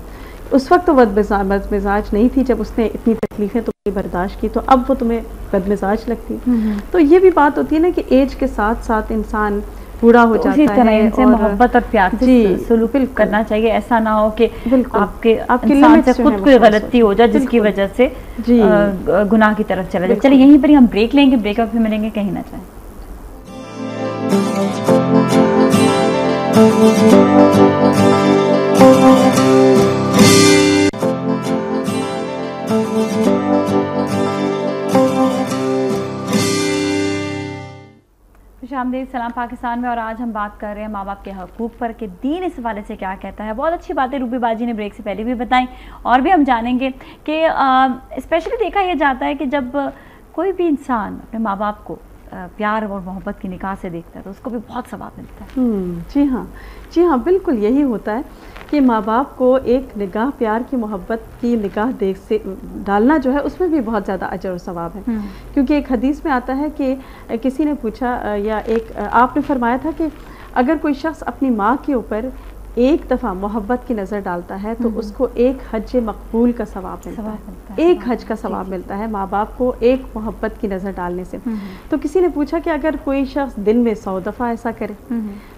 उस वक्त तो बदमिजाज नहीं थी जब उसने इतनी तकलीफ़ें तुम्हें बर्दाश्त की, तो अब वो तुम्हें बदमिजाज लगती। तो ये भी बात होती है ना कि एज के साथ साथ इंसान बूढ़ा हो जाता है,
इनसे मोहब्बत और प्यार से सलूक करना चाहिए। ऐसा ना हो कि आपके इंसान से खुद कोई गलती हो जाए जिसकी वजह से गुनाह की तरफ चला जाए। चलिए यहीं पर ही हम ब्रेक लेंगे, ब्रेकअप में मिलेंगे, कहीं ना जाए। खुशामदीद, सलाम पाकिस्तान में। और आज हम बात कर रहे हैं माँ बाप के हकूक़ पर कि दीन इस हवाले से क्या कहता है। बहुत अच्छी बातें रूबी बाजी ने ब्रेक से पहले भी बताई और भी हम जानेंगे कि स्पेशली देखा यह जाता है कि जब कोई भी इंसान अपने माँ बाप को प्यार और मोहब्बत की निगाह से देखता है तो उसको भी बहुत सवाब मिलता है।
जी हाँ, बिल्कुल यही होता है कि माँ बाप को एक निगाह प्यार की मोहब्बत की निगाह देख से डालना जो है उसमें भी बहुत ज़्यादा अजर और सवाब है। क्योंकि एक हदीस में आता है कि किसी ने पूछा या आपने फरमाया था कि अगर कोई शख्स अपनी माँ के ऊपर एक दफ़ा मोहब्बत की नज़र डालता है तो उसको एक हज मकबूल का सवाब मिलता है, एक हज का सवाब मिलता है माँ बाप को एक मोहब्बत की नज़र डालने से। तो किसी ने पूछा कि अगर कोई शख्स दिन में 100 दफ़ा ऐसा करे,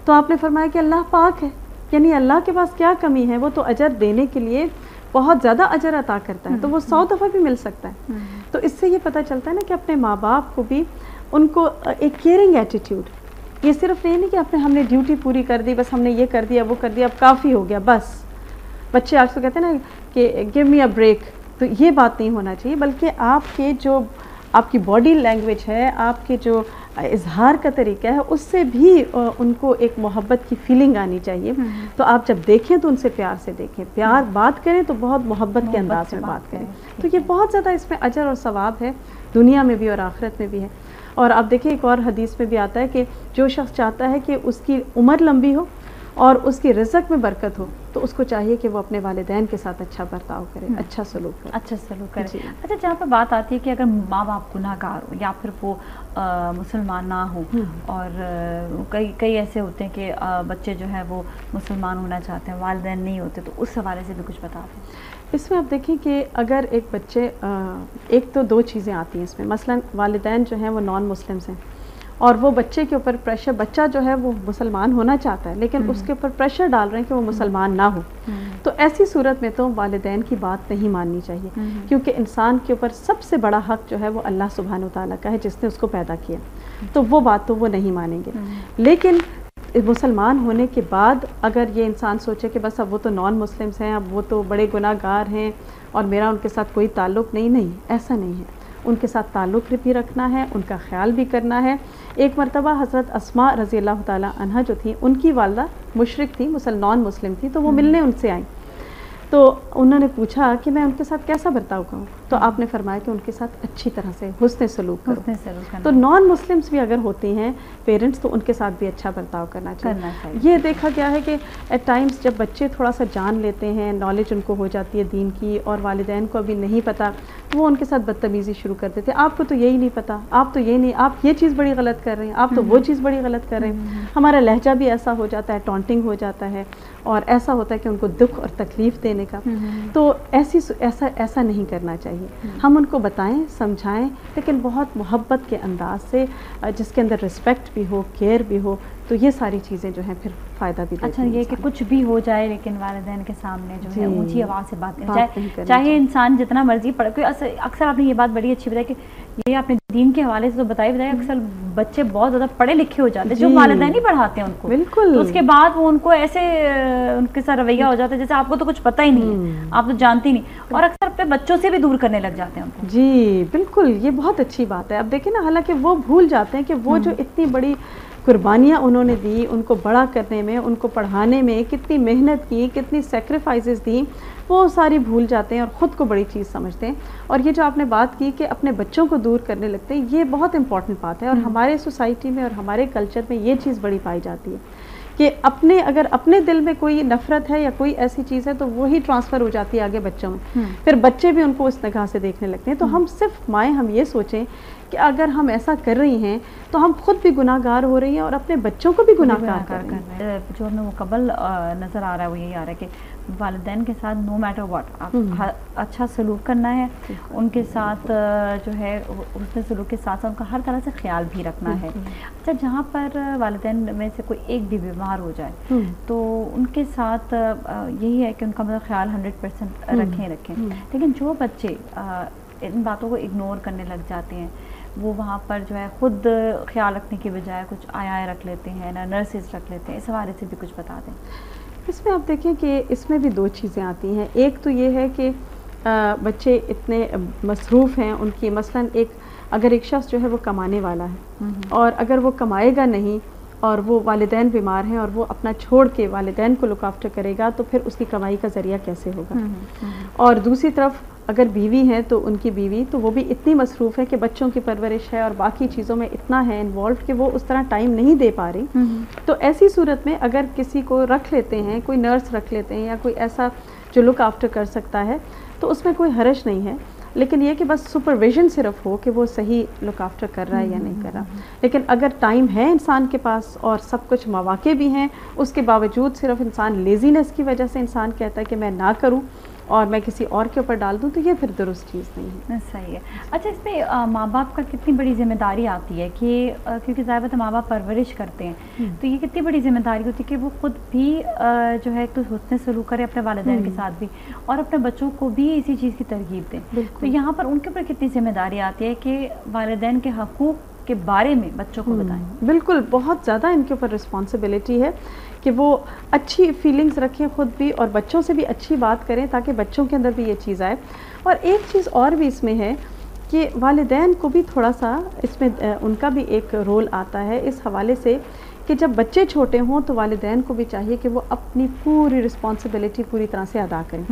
तो आपने फरमाया कि अल्लाह पाक है, यानी अल्लाह के पास क्या कमी है, वो तो अजर देने के लिए बहुत ज़्यादा अजर अता करता है, तो वो 100 दफ़ा भी मिल सकता है। तो इससे ये पता चलता है ना कि अपने माँ बाप को भी उनको एक केयरिंग एटीट्यूड, ये सिर्फ ये नहीं कि हमने ड्यूटी पूरी कर दी, बस हमने ये कर दिया वो कर दिया अब काफ़ी हो गया बस। बच्चे आज तो कहते हैं ना कि गिव मी अ ब्रेक, तो ये बात नहीं होना चाहिए, बल्कि आपके जो आपकी बॉडी लैंग्वेज है, आपके जो इजहार का तरीका है, उससे भी उनको एक मोहब्बत की फीलिंग आनी चाहिए। तो आप जब देखें तो उनसे प्यार से देखें, प्यार बात करें तो बहुत मोहब्बत के अंदाज में बात करें। तो ये बहुत ज़्यादा इसमें अजर और सवाब है, दुनिया में भी और आखिरत में भी है। और आप देखिए एक और हदीस में भी आता है कि जो शख्स चाहता है कि उसकी उम्र लंबी हो और उसकी रिज़्क़ में बरकत हो, तो उसको चाहिए कि वो अपने वालिदैन के साथ अच्छा बर्ताव करे, अच्छा सलूक करे।
अच्छा सलूक करे। अच्छा, जहाँ पर बात आती है कि अगर माँ बाप गुनाहगार हो या फिर वो मुसलमान ना हो, और कई ऐसे होते हैं कि बच्चे जो है वो मुसलमान होना चाहते हैं, वालिदैन नहीं होते, तो उस हवाले से भी कुछ बता दें।
इसमें आप देखें कि अगर एक बच्चे एक तो दो चीज़ें आती हैं इसमें, मसलन वालिदैन जो हैं वो नॉन मुस्लिम्स हैं और वो बच्चे के ऊपर प्रेशर, बच्चा जो है वो मुसलमान होना चाहता है लेकिन उसके ऊपर प्रेशर डाल रहे हैं कि वो मुसलमान ना हो, तो ऐसी सूरत में तो वालिदैन की बात नहीं माननी चाहिए, क्योंकि इंसान के ऊपर सबसे बड़ा हक जो है वो अल्लाह सुब्हानहू तआला का है जिसने उसको पैदा किया, तो वो बात तो वो नहीं मानेंगे। लेकिन मुसलमान होने के बाद अगर ये इंसान सोचे कि बस अब वो तो नॉन मुस्लिम्स हैं, अब वो तो बड़े गुनाहगार हैं और मेरा उनके साथ कोई ताल्लुक़ नहीं, ऐसा नहीं है। उनके साथ ताल्लुक़ भी रखना है, उनका ख्याल भी करना है। एक मरतबा हज़रत अस्मा रज़ी अल्लाह ताला अन्हा जो थी, उनकी वालदा मुशरिक थी, नॉन मुस्लिम थी, तो वो मिलने उनसे आई, तो उन्होंने पूछा कि मैं उनके साथ कैसा बर्ताव करूँ, तो आपने फरमाया कि उनके साथ अच्छी तरह से हुस्न सलूक करो। तो नॉन मुस्लिम्स भी अगर होती हैं पेरेंट्स, तो उनके साथ भी अच्छा बर्ताव करना चाहिए। ये देखा गया है कि एट टाइम्स जब बच्चे थोड़ा सा जान लेते हैं, नॉलेज उनको हो जाती है दीन की और वालिदैन को अभी नहीं पता, तो वो उनके साथ बदतमीज़ी शुरू कर देते हैं। आपको तो यही नहीं पता, आप तो ये नहीं, आप ये चीज़ बड़ी गलत कर रहे हैं, आप तो वो चीज़ बड़ी गलत कर रहे हैं। हमारा लहजा भी ऐसा हो जाता है, टॉन्टिंग हो जाता है और ऐसा होता है कि उनको दुख और तकलीफ़ देने का। तो ऐसा नहीं करना चाहिए। हम उनको बताएं, समझाएं, लेकिन बहुत मोहब्बत के अंदाज से, जिसके अंदर रिस्पेक्ट भी हो, केयर भी हो, तो ये सारी चीज़ें जो हैं फिर फ़ायदा भी देती हैं।
अच्छा, ये कि कुछ भी हो जाए लेकिन वालिदैन के सामने जो है ऊंची आवाज़ से बात करनी, चाहे इंसान जितना मर्जी पढ़े। क्योंकि अक्सर आपने ये बात बड़ी अच्छी बताई कि ये आपने दीन के हवाले से तो बताया अक्सर बच्चे बहुत ज़्यादा पढ़े लिखे हो जाते हैं जो वालिदैन ही पढ़ाते हैं उनको,
बिल्कुल,
तो उसके बाद वो उनको ऐसे उनके साथ रवैया हो जाता है जैसे आपको तो कुछ पता ही नहीं है, आप तो जानती नहीं, और अक्सर अपने बच्चों से भी दूर करने लग जाते हैं उनको।
जी बिल्कुल, ये बहुत अच्छी बात है। अब देखिए ना, हालांकि वो भूल जाते हैं कि वो जो इतनी बड़ी कुर्बानियाँ उन्होंने दी, उनको बड़ा करने में, उनको पढ़ाने में कितनी मेहनत की, कितनी सेक्रीफाइसेस दी, वो सारी भूल जाते हैं और ख़ुद को बड़ी चीज़ समझते हैं। और ये जो आपने बात की कि अपने बच्चों को दूर करने लगते हैं, ये बहुत इंपॉर्टेंट बात है। और हमारे सोसाइटी में और हमारे कल्चर में ये चीज़ बड़ी पाई जाती है कि अगर अपने दिल में कोई नफ़रत है या कोई ऐसी चीज़ है तो वही ट्रांसफ़र हो जाती है आगे बच्चों में, फिर बच्चे भी उनको उस निगाह से देखने लगते हैं। तो हम सिर्फ माएँ हम ये सोचें कि अगर हम ऐसा कर रही हैं तो हम खुद भी गुनाहगार हो रही हैं और अपने बच्चों को भी गुनाहगार कर रहे हैं।
जो हमें मुकम्मल नज़र आ रहा है वो यही आ रहा है कि वालिदैन के साथ नो मैटर व्हाट आप अच्छा सलूक करना है, उनके साथ जो है उसने सलूक के साथ साथ उनका हर तरह से ख्याल भी रखना है। अच्छा, जहाँ पर वालिदैन में से कोई एक भी बीमार हो जाए तो उनके साथ यही है कि उनका मतलब ख्याल 100% रखें। लेकिन जो बच्चे इन बातों को इग्नोर करने लग जाते हैं, वो वहाँ पर जो है खुद ख्याल रखने की बजाय कुछ आया रख लेते हैं ना, नर्सेज रख लेते हैं, इस हवाले से भी कुछ बता दें।
इसमें आप देखें कि इसमें भी दो चीज़ें आती हैं। एक तो ये है कि बच्चे इतने मसरूफ़ हैं, उनकी मसलन अगर एक शख्स जो है वो कमाने वाला है और अगर वो कमाएगा नहीं और वो वालिदैन बीमार हैं और वो अपना छोड़ के वालिदैन को लुक आफ्टर करेगा, तो फिर उसकी कमाई का ज़रिया कैसे होगा। और दूसरी तरफ अगर बीवी है तो उनकी बीवी तो वो भी इतनी मसरूफ़ है कि बच्चों की परवरिश है और बाकी चीज़ों में इतना है इन्वॉल्व कि वो उस तरह टाइम नहीं दे पा रही। तो ऐसी सूरत में अगर किसी को रख लेते हैं, कोई नर्स रख लेते हैं या कोई ऐसा जो लुक आफ्टर कर सकता है, तो उसमें कोई हर्ज नहीं है। लेकिन ये कि बस सुपरविजन सिर्फ हो कि वो सही लुक आफ्टर कर रहा है या नहीं कर रहा। लेकिन अगर टाइम है इंसान के पास और सब कुछ मौके भी हैं, उसके बावजूद सिर्फ इंसान लेजीनेस की वजह से इंसान कहता है कि मैं ना करूं, और मैं किसी और के ऊपर डाल दूं, तो ये फिर दुरुस्त चीज़ नहीं है।
सही है। अच्छा, इसमें माँ बाप का कितनी बड़ी जिम्मेदारी आती है कि क्योंकि ज़्यादा तो माँ बाप परवरिश करते हैं, तो ये कितनी बड़ी जिम्मेदारी होती है कि वो खुद भी जो है तो हुस्न सलूक करे अपने वालिदैन के साथ भी, और अपने बच्चों को भी इसी चीज़ की तरगीब दें। तो यहाँ पर उनके ऊपर कितनी जिम्मेदारी आती है कि वालिदैन के हकूक़ के बारे में बच्चों को बताएं?
बिल्कुल, बहुत ज़्यादा इनके ऊपर रिस्पॉन्सिबिलिटी है कि वो अच्छी फीलिंग्स रखें खुद भी, और बच्चों से भी अच्छी बात करें ताकि बच्चों के अंदर भी ये चीज़ आए। और एक चीज़ और भी इसमें है कि वालिदैन को भी थोड़ा सा इसमें उनका भी एक रोल आता है इस हवाले से कि जब बच्चे छोटे हों तो वालिदैन को भी चाहिए कि वो अपनी पूरी रिस्पॉन्सिबिलिटी पूरी तरह से अदा करें।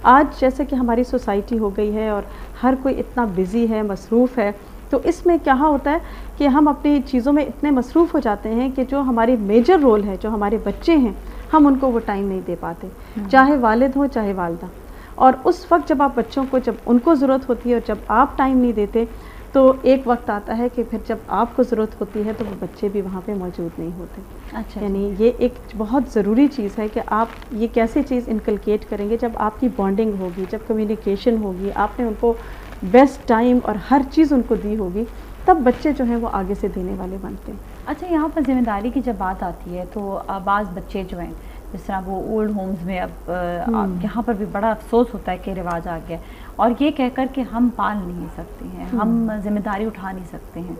आज जैसे कि हमारी सोसाइटी हो गई है और हर कोई इतना बिज़ी है, मसरूफ़ है, तो इसमें क्या होता है कि हम अपनी चीज़ों में इतने मसरूफ़ हो जाते हैं कि जो हमारी मेजर रोल है, जो हमारे बच्चे हैं, हम उनको वो टाइम नहीं दे पाते, चाहे वालिद हो चाहे वालदा। और उस वक्त जब आप बच्चों को, जब उनको ज़रूरत होती है और जब आप टाइम नहीं देते, तो एक वक्त आता है कि फिर जब आपको ज़रूरत होती है तो वो बच्चे भी वहाँ पे मौजूद नहीं होते।
अच्छा,
यानी ये एक बहुत ज़रूरी चीज़ है कि आप ये कैसे चीज़ इनकलकेट करेंगे जब आपकी बॉन्डिंग होगी, जब कम्युनिकेशन होगी, आपने उनको बेस्ट टाइम और हर चीज़ उनको दी होगी, तब बच्चे जो हैं वो आगे से देने वाले बनते हैं।
अच्छा, यहाँ पर जिम्मेदारी की जब बात आती है तो बाज़ बच्चे जो हैं, जिस तरह वो ओल्ड होम्स में, अब यहाँ पर भी बड़ा अफसोस होता है कि रिवाज आ गया और ये कहकर कि हम पाल नहीं सकते हैं, हम जिम्मेदारी उठा नहीं सकते हैं।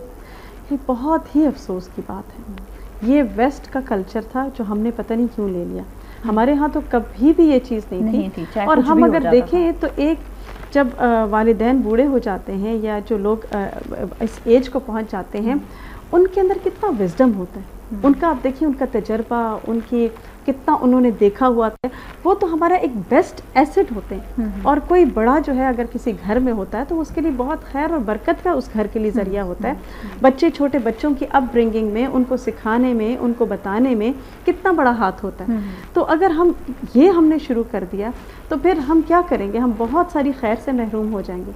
ये बहुत ही अफसोस की बात है। ये वेस्ट का कल्चर था जो हमने पता नहीं क्यों ले लिया। हमारे यहाँ तो कभी भी ये चीज़ नहीं थी। और हम अगर देखें तो एक जब वालिदैन बूढ़े हो जाते हैं या जो लोग इस एज को पहुँच जाते हैं, उनके अंदर कितना विजडम होता है, उनका आप देखिए, उनका तजर्बा, उनकी कितना उन्होंने देखा हुआ है, वो तो हमारा एक बेस्ट एसेट होते हैं। और कोई बड़ा जो है अगर किसी घर में होता है तो उसके लिए बहुत खैर और बरकत का उस घर के लिए ज़रिया होता है। बच्चे, छोटे बच्चों की अपब्रिंगिंग में, उनको सिखाने में, उनको बताने में कितना बड़ा हाथ होता है। तो अगर हमने शुरू कर दिया तो फिर हम क्या करेंगे, हम बहुत सारी खैर से महरूम हो जाएंगे।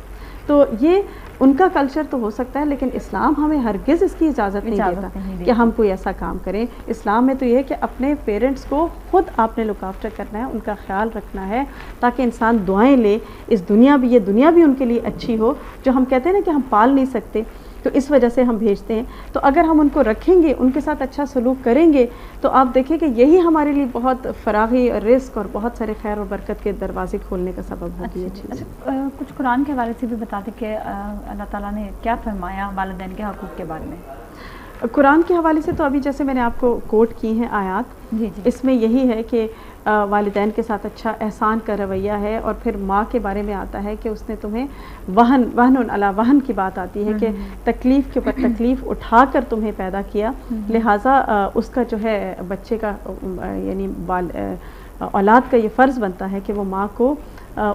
तो ये उनका कल्चर तो हो सकता है, लेकिन इस्लाम हमें हरगिज़ इसकी इजाज़त नहीं देता कि हम कोई ऐसा काम करें। इस्लाम में तो ये है कि अपने पेरेंट्स को खुद आपने लुक आफ्टर करना है, उनका ख्याल रखना है, ताकि इंसान दुआएं ले, इस दुनिया भी, ये दुनिया भी उनके लिए अच्छी हो। जो हम कहते हैं ना कि हम पाल नहीं सकते, तो इस वजह से हम भेजते हैं। तो अगर हम उनको रखेंगे, उनके साथ अच्छा सलूक करेंगे, तो आप देखें कि यही हमारे लिए बहुत फरागी और रिस्क और बहुत सारे खैर और बरकत के दरवाजे खोलने का सबब होगी ये चीज़।
कुछ कुरान के हवाले से भी बता दें कि अल्लाह ताला ने क्या फरमाया वालिदैन के हकूक़ के बारे में।
कुरान के हवाले से तो अभी जैसे मैंने आपको कोट की हैं आयात, इसमें यही है कि वालिदैन के साथ अच्छा एहसान का रवैया है। और फिर माँ के बारे में आता है कि उसने तुम्हें वहन अला वहन की बात आती है कि तकलीफ़ के ऊपर तकलीफ़ उठाकर तुम्हें पैदा किया, लिहाजा उसका जो है बच्चे का यानी औलाद का ये फ़र्ज़ बनता है कि वो माँ को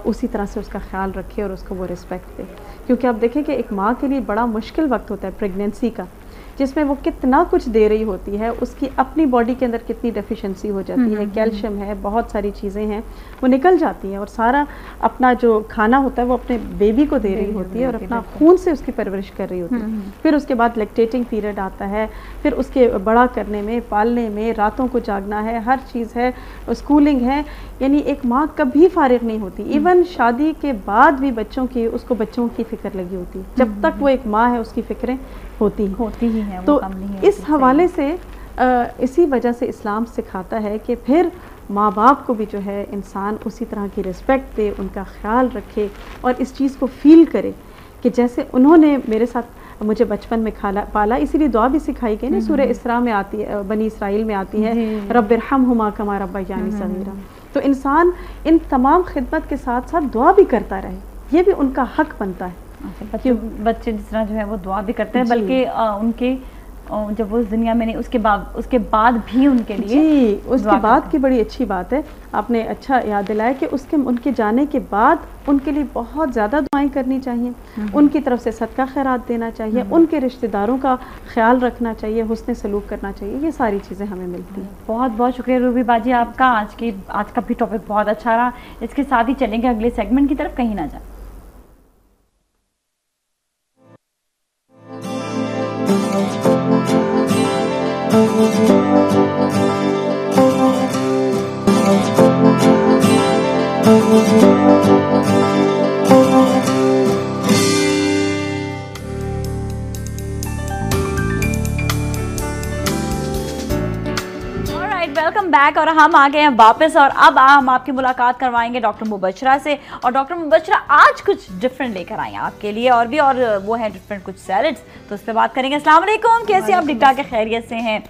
उसी तरह से उसका ख्याल रखे और उसको वो रिस्पेक्ट दे। क्योंकि आप देखें कि एक माँ के लिए बड़ा मुश्किल वक्त होता है प्रेगनेंसी का, जिसमें वो कितना कुछ दे रही होती है, उसकी अपनी बॉडी के अंदर कितनी डेफिशिएंसी हो जाती है, कैल्शियम है, बहुत सारी चीज़ें हैं, वो निकल जाती हैं। और सारा अपना जो खाना होता है वो अपने बेबी को दे रही होती है और अपना खून से उसकी परवरिश कर रही होती है। फिर उसके बाद लैक्टेटिंग पीरियड आता है, फिर उसके बड़ा करने में, पालने में, रातों को जागना है, हर चीज़ है, स्कूलिंग है। यानी एक माँ कभी फारिग नहीं होती। इवन शादी के बाद भी बच्चों की, उसको बच्चों की फ़िक्र लगी होती है। जब तक वो एक माँ है उसकी फ़िक्रें होती ही हैं। तो इस हवाले से इसी वजह से इस्लाम सिखाता है कि फिर माँ बाप को भी जो है इंसान उसी तरह की रिस्पेक्ट दे, उनका ख्याल रखे और इस चीज़ को फील करे कि जैसे उन्होंने मेरे साथ मुझे बचपन में पाला। इसीलिए दुआ भी सिखाई गई ना, सूरह इसरा में आती है, बनी इसराइल में आती है, रब्बिरहमहुमा कमा रब्बयानी सगीरा। तो इंसान इन तमाम खिदमत के साथ साथ दुआ भी करता रहे, ये भी उनका हक बनता है।
बच्चे जिस तरह जो है वो दुआ भी करते हैं, बल्कि उनके जब वो इस दुनिया में नहीं, उसके बाद भी उनके लिए
उसके बाद की बड़ी अच्छी बात है, आपने अच्छा याद दिलाया कि उनके जाने के बाद उनके लिए बहुत ज़्यादा दुआएं करनी चाहिए, उनकी तरफ से सदका खैरात देना चाहिए, उनके रिश्तेदारों का ख्याल रखना चाहिए, हुस्न सलूक करना चाहिए। ये सारी चीज़ें हमें मिलती हैं।
बहुत बहुत शुक्रिया रूबी बाजी आपका। आज का भी टॉपिक बहुत अच्छा रहा। इसके साथ ही चलेंगे अगले सेगमेंट की तरफ, कहीं ना जाए।
Thank you.
बैक और हम आ गए हैं वापस और अब हम आपकी मुलाकात करवाएंगे डॉक्टर मुबशरा से। और डॉक्टर मुबशरा आज कुछ डिफरेंट लेकर आए हैं आपके लिए और भी, और वो है डिफरेंट कुछ सैलड्स, तो उस पर बात करेंगे। अस्सलाम वालेकुम, कैसे आप? ठीक ठाक, खैरियत से हैं?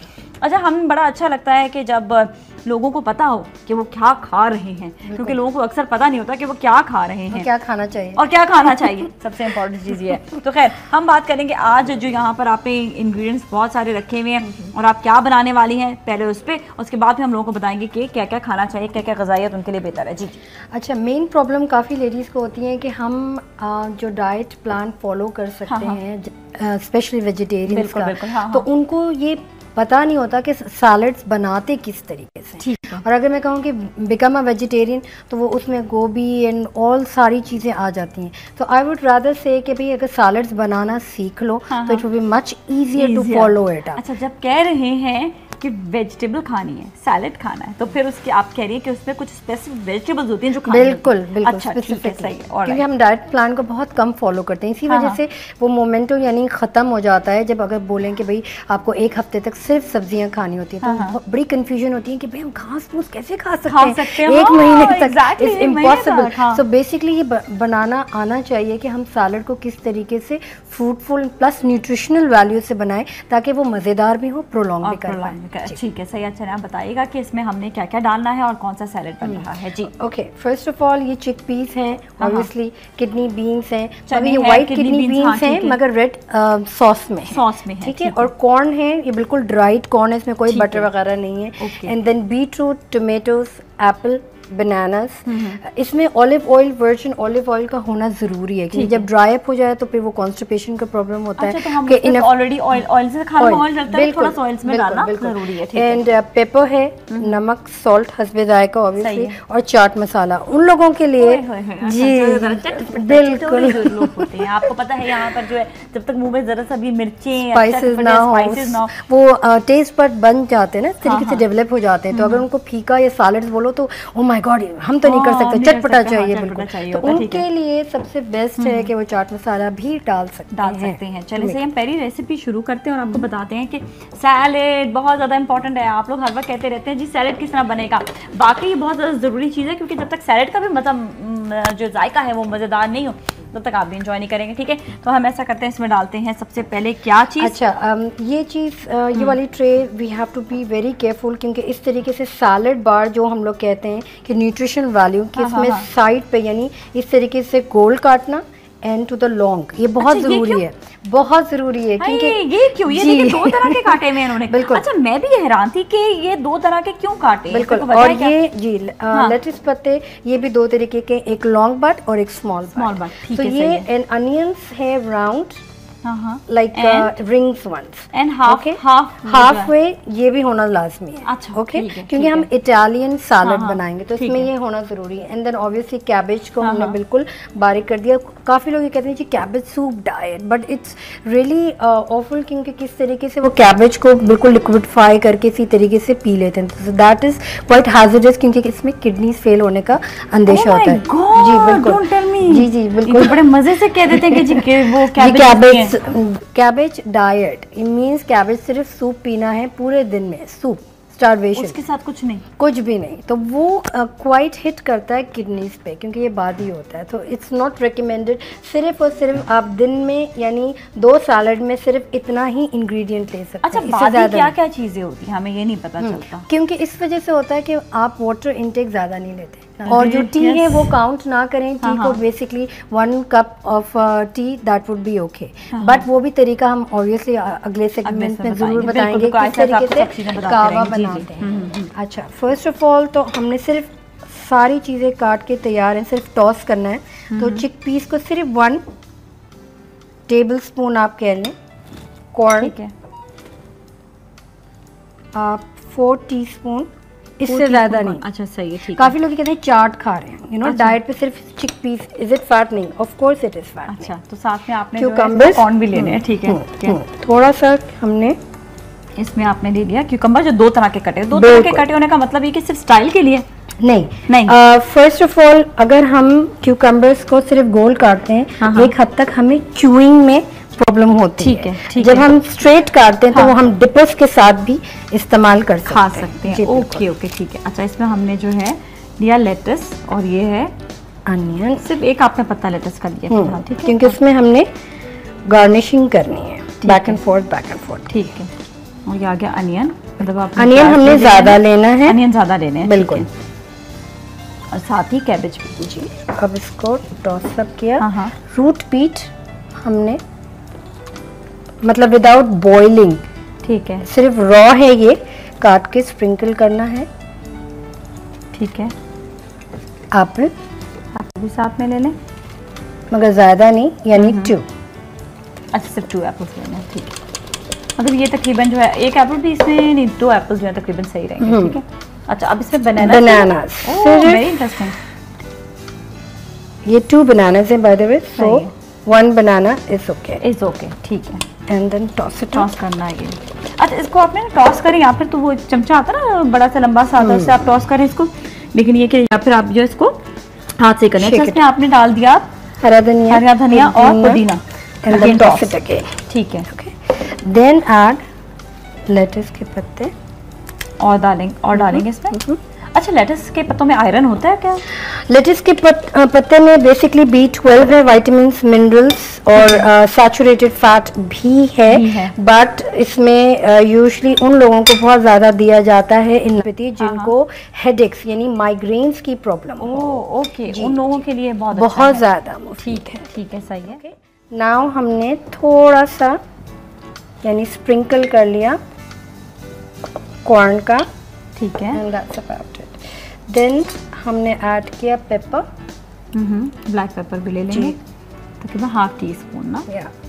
अच्छा, हम बड़ा अच्छा लगता है कि जब लोगों को पता हो कि वो क्या खा रहे हैं, क्योंकि लोगों को अक्सर पता नहीं होता कि वो क्या खा रहे हैं,
क्या खाना चाहिए
और क्या खाना चाहिए, सबसे इम्पोर्टेंट चीज़ ये है। तो खैर हम बात करेंगे आज जो यहाँ पर आपने इंग्रेडिएंट्स बहुत सारे रखे हुए हैं और आप क्या बनाने वाली हैं, पहले उस पर, उसके बाद फिर हम लोगों को बताएंगे कि क्या क्या खाना चाहिए, क्या क्या ग़िज़ाइयत उनके लिए बेहतर है। जी जी।
अच्छा, मेन प्रॉब्लम काफ़ी लेडीज़ को होती है कि हम जो डाइट प्लान फॉलो कर सकते हैं, स्पेशली वेजिटेरियंस का, तो उनको ये पता नहीं होता कि सैलड्स बनाते किस तरीके से। और अगर मैं कहूँ कि बिकम अ वेजिटेरियन तो वो उसमें गोभी एंड ऑल सारी चीज़ें आ जाती हैं। तो आई वुड रादर से कि भाई अगर सैलड्स बनाना सीख लो तो it will be much easier to follow it.
अच्छा, जब कह रहे हैं कि वेजिटेबल खानी है, सैलेड खाना है, तो फिर उसकी आप कह रही हैं कि उसमें कुछ स्पेसिफिक वेजिटेबल्स होती हैं जो खानी
बिल्कुल बिल्कुल
अच्छा,
स्पेसिफिक,
सही है।
क्योंकि हम डाइट प्लान को बहुत कम फॉलो करते हैं, इसी वजह से वो मोमेंटो यानी ख़त्म हो जाता है। जब अगर बोलें कि भाई आपको एक हफ्ते तक सिर्फ सब्जियां खानी होती हैं तो बड़ी कंफ्यूजन होती है कि भाई हम घास फूस कैसे खा सकते हैं एक महीने तक, इट्स इम्पॉसिबल। सो बेसिकली ये बनाना आना चाहिए कि हम सैलड को किस तरीके से फ्रूटफुल प्लस न्यूट्रिशनल वैल्यू से बनाएं ताकि वो मज़ेदार भी हो, प्रोलॉन्ग भी कर पाएं।
ठीक है, सही। अच्छा, आप बताइएगा कि इसमें हमने क्या क्या डालना है और कौन सा सैलेड बन रहा है। जी
ओके, फर्स्ट ऑफ ऑल ये चिक पीस हैं, ऑब्वियसली किडनी बीन्स हैं, मगर ये वाइट किडनी बीन्स हैं मगर रेड सॉस में है, ठीक है। और कॉर्न है, ये बिल्कुल ड्राइड कॉर्न है, इसमें कोई बटर वगैरह नहीं है। And then beetroot, tomatoes, apple, bananas. इसमें olive oil, virgin olive oil का होना जरूरी है क्योंकि जब ड्राई अप हो जाए तो फिर वो कॉन्स्टिपेशन का प्रॉब्लम होता है
कि ऑलरेडी ऑयल से खाना ऑयल डलता है, थोड़ा सा ऑयल में डालना जरूरी है।
एंड पेपर है, नमक, सॉल्ट हस्बे जायका ऑब्वियसली, और चाट मसाला उन लोगों के लिए जी बिल्कुल
होते हैं। आपको पता है यहाँ पर जो है जब तक मुंह में जरा सा भी मिर्चें
स्पाइसेस ना हो वो टेस्ट बड बन जाते हैं ना, इस तरीके से डेवलप हो जाते हैं। तो अगर उनको फीका या सैलड्स बोलो तो ओ माय गॉड हम तो नहीं कर सकते, चटपटा चाहिए बिल्कुल, तो उनके लिए सबसे बेस्ट है कि वो चाट मसाला भी डाल सकते हैं।
चलिए सही, हम पहली रेसिपी शुरू करते हैं और आपको बताते हैं कि सैलेड बहुत ज़्यादा इंपॉर्टेंट है। आप लोग हर वक्त कहते रहते हैं जी सैलेड किस तरह बनेगा, बाकी ये बहुत ज़्यादा ज़रूरी चीज़ है क्योंकि जब तक सैलेड का भी मतलब जो जायका है वो मज़ेदार नहीं हो तब तक आप भी इंजॉय नहीं करेंगे। ठीक है, तो हम ऐसा करते हैं, इसमें डालते हैं सबसे पहले क्या चीज़।
अच्छा, ये चीज़ ये वाली tray we have to be very careful क्योंकि इस तरीके से सैलेड बार जो हम लोग कहते हैं कि न्यूट्रिशन वैल्यू कि इसमें साइड पे यानी इस तरीके से गोल काटना एंड टू द लॉन्ग, ये बहुत जरूरी है, बहुत जरूरी है। क्योंकि
ये क्यों, ये देखिए दो तरह के काटे हुए इन्होंने। बिल्कुल। अच्छा, मैं भी हैरान थी कि ये दो तरह के क्यों काटे।
बिल्कुल। और ये जी लेट्स पत्ते ये भी दो तरीके के, एक लॉन्ग बट और एक स्मॉल बट। तो ये एंड अनियंस है round like rings ones
and half
way ये भी होना लाजमी है।
अच्छा,
ओके, क्योंकि हम इटालियन सैलड बनाएंगे तो इसमें ये होना जरूरी है। एंड देन ऑब्वियसली कैबेज को हमने बिल्कुल बारीक कर दिया। काफी लोग ये कहते हैं जी cabbage soup diet, but it's really awful क्योंकि किस तरीके से वो कैबेज को बिल्कुल लिक्विडफाई करके इसी तरीके से पी लेते हैं, तो दैट इज क्वाइट हैजर्डस क्योंकि इसमें किडनी फेल होने का अंदेशा होता है। जी बिल्कुल, जी बिल्कुल,
बड़े मजे से कह देते हैं कि वो
cabbage diet, it means cabbage सिर्फ सूप पीना है पूरे दिन में, सूप, स्टार्वेशन,
उसके साथ कुछ नहीं,
कुछ भी नहीं। तो वो क्वाइट हिट करता है किडनीज पे क्योंकि ये बादी होता है। तो इट्स नॉट रिकमेंडेड। सिर्फ और सिर्फ आप दिन में यानी 2 सैलड में सिर्फ इतना ही इंग्रेडिएंट ले सकते हैं।
अच्छा, बादी क्या क्या चीजें होती हैं हमें ये नहीं पता चलता,
क्योंकि इस वजह से होता है कि आप वाटर इनटेक ज्यादा नहीं लेते और जो टी है वो काउंट ना करें। टी को basically 1 cup of T that would be okay, but वो भी तरीका हम ऑब्वियसली अगले सेगमेंट में जरूर बताएंगे किस तरीके से कावा बनाते हैं। अच्छा, फर्स्ट ऑफ ऑल तो हमने सिर्फ सारी चीज़ें काट के तैयार हैं, सिर्फ टॉस करना है। तो चिक पीस को सिर्फ 1 टेबल स्पून आप कह लें, कॉर्न आप 4 टीस्पून, इससे ज्यादा नहीं।
अच्छा, सही है, ठीक है।
काफी लोग कहते हैं चाट खा रहे हैं, यू नो, डाइट पे सिर्फ चिक पीस, इज इट फैट? नहीं, of course it is fat.
अच्छा, तो साथ में आपने
क्यूकम्बर्स,
कॉर्न भी लेने हैं। ठीक है,
थोड़ा सा हमने
इसमें आपने ले लिया क्यूकम्बर जो 2 तरह के कटे। 2 तरह के कटे होने का मतलब ये कि सिर्फ स्टाइल के लिए
नहीं। फर्स्ट ऑफ ऑल अगर हम क्यूकम्बर्स को सिर्फ गोल काटते हैं, एक हद तक हमें च्यूइंग में प्रॉब्लम होती
ठीक है, ठीक
जब
है।
हम स्ट्रेट काटते हैं तो वो हम डिपर्स के साथ भी इस्तेमाल कर सकते
खा
हैं।
सकते हैं।
जी,
ओके ओके ठीक है। अच्छा इसमें हमने जो है लिया लेटस और ये है
अनियन,
सिर्फ एक आपने पत्ता लेटस का लिया फिलहाल, ठीक है
क्योंकि उसमें हमने गार्निशिंग करनी है, बैक एंड फोर्थ।
ठीक है। और ये आ गया अनियन, मतलब आपने
अनियन
प्याज
हमने
ले लेना
ज्यादा
है।
लेना है,
अनियन ज्यादा लेने हैं,
बिल्कुल।
ठीक है। और साथ ही कैबेज भी।
जी, अब इसको टॉस अप किया।
हाँ, हाँ।
रूट बीट हमने मतलब विदाउट बॉइलिंग,
ठीक है
सिर्फ रॉ है, ये काट के स्प्रिंकल करना है।
ठीक है।
एप्पल
आप भी साथ में ले लें।
मगर ज्यादा नहीं, यानी 2।
अच्छा सिर्फ 2 एप्पल्स लेने हैं, ठीक है। मतलब ये तकरीबन जो है एक एप्पल भी इसमें नहीं, 2 एप्पल जो है तकरीबन सही रहेंगे, ठीक है। अच्छा अब इसमें बनाना
वेरी
इंटरेस्टिंग।
ये 2 बनानास हैं बाय द वे, सो
सही है।
1 banana is okay
is okay, ठीक है।
And then toss it.
Toss करना है ये। अच्छा इसको आपने टॉस करें या फिर तो वो चमचा आता है ना बड़ा सा लंबा सा आता है, उससे आप टॉस करें इसको, लेकिन ये कि या फिर आप जो इसको हाथ से करें। अच्छा इसमें आपने डाल दिया
हरा धनिया
और पुदीना
and then toss it again.
ठीक है।
ओके, देन ऐड लेटस के पत्ते
और डालेंगे इसमें। अच्छा लेटस के पत्तों में आयरन होता है क्या?
लेटस के पत्ते में बेसिकली B12 है, विटामिन्स, मिनरल्स और सैचुरेटेड फैट भी है, बट इसमें यूजुअली उन लोगों को बहुत ज़्यादा दिया जाता है जिनको हेडेक्स यानी माइग्रेन्स की प्रॉब्लम।
ओह ओके, उन लोगों के लिए बहुत
बहुत ज़्यादा
ठीक है, ठीक है, सही है।
नाउ हमने थोड़ा सा यानी स्प्रिंकल कर लिया कॉर्न का,
ठीक है।
And that's about it. Then हमने ऐड किया पेपर,
ब्लैक पेपर भी ले लेंगे, तकरीबन ½ टीस्पून ना।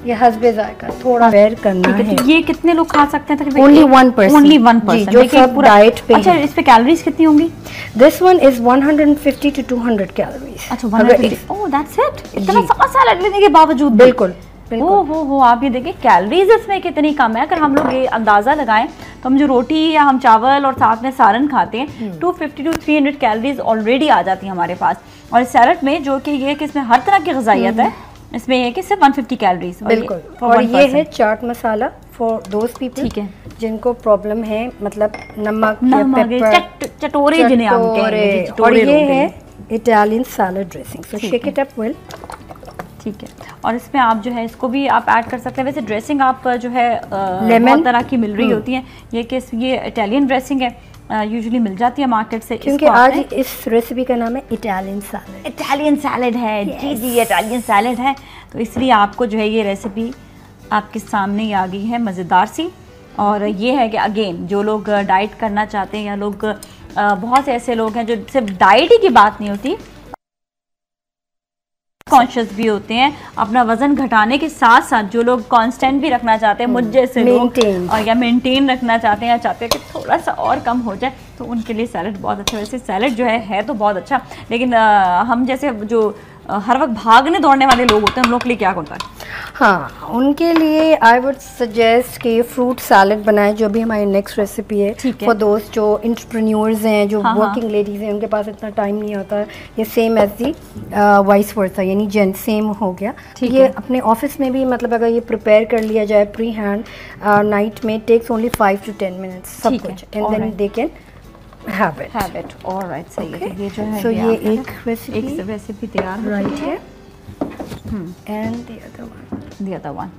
ये हस्बे जायका थोड़ा वेयर करना है।
तो ये कितने लोग खा सकते हैं तकरीबन?
Only 1 person।
Only 1 person,
जो सब डाइट पे।
अच्छा इस पे कैलोरीज कितनी होंगी?
This one is 150 to 200 calories।
अच्छा 150। ओह दैट्स इट, इतना सारा सैलेड लेने के बावजूद?
बिल्कुल।
हो आप ये देखिए कैलोरीज इसमें कितनी कम है। अगर हम लोग ये अंदाज़ा लगाएं तो हम जो रोटी या हम चावल और साथ में सालन खाते हैं 250 to 300 कैलोरीज ऑलरेडी आ जाती हैं हमारे पास। और इस सैलेड में जो कि ये कि इसमें हर तरह की ग़िज़ाइयत है, इसमें ये कि सिर्फ 150 कैलोरीज।
बिल्कुल। और ये है चाट मसाला फॉर दोज पीपल,
ठीक है,
जिनको प्रॉब्लम है मतलब नमक
चटोरे जिन्हें हम कहेंगे।
और ये है Italian salad dressing, so shake it up well.
ठीक है। और इसमें आप जो है इसको भी आप ऐड कर सकते हैं। वैसे ड्रेसिंग आप जो है बहुत तरह की मिल रही होती है, ये इटालियन ड्रेसिंग है, यूजुअली मिल जाती है मार्केट से,
क्योंकि आज इस रेसिपी का नाम है इटालियन सैलेड।
इटालियन सैलेड है, जी इटालियन सैलेड है, तो इसलिए आपको जो है ये रेसिपी आपके सामने ही आ गई है, मज़ेदार सी। और ये है कि अगेन जो लोग डाइट करना चाहते हैं या लोग बहुत से ऐसे लोग हैं जो सिर्फ डाइट ही की बात नहीं होती, कॉन्शियस भी होते हैं, अपना वजन घटाने के साथ साथ जो लोग कांस्टेंट भी रखना चाहते हैं, मुझ जैसे लोग, और या मेंटेन रखना चाहते हैं या चाहते हैं कि थोड़ा सा और कम हो जाए, तो उनके लिए सैलेड बहुत अच्छा। वैसे सैलेड जो है तो बहुत अच्छा, लेकिन हम जैसे जो हर वक्त भागने दौड़ने वाले लोग होते हैं उन लोग के लिए क्या होता है?
हाँ, उनके लिए आई वुड सजेस्ट कि ये फ्रूट सैलेड बनाएं, जो भी हमारी नेक्स्ट रेसिपी है फॉर दोस्त जो एंटरप्रेन्योर्स हैं, जो वर्किंग लेडीज़ हैं, उनके पास इतना टाइम नहीं होता है। ये same as the vice versa, यानी जेंट सेम हो गया। ये अपने ऑफिस में भी मतलब अगर ये प्रिपेयर कर लिया जाए प्री हैंड नाइट में, टेक्स ओनली 5 to 10 minutes सब कुछ, and then they can have it।
Alright, सही है। ये जो है
सो ये एक
रेसिपी तैयार
राइट है, एंड द अदर वन।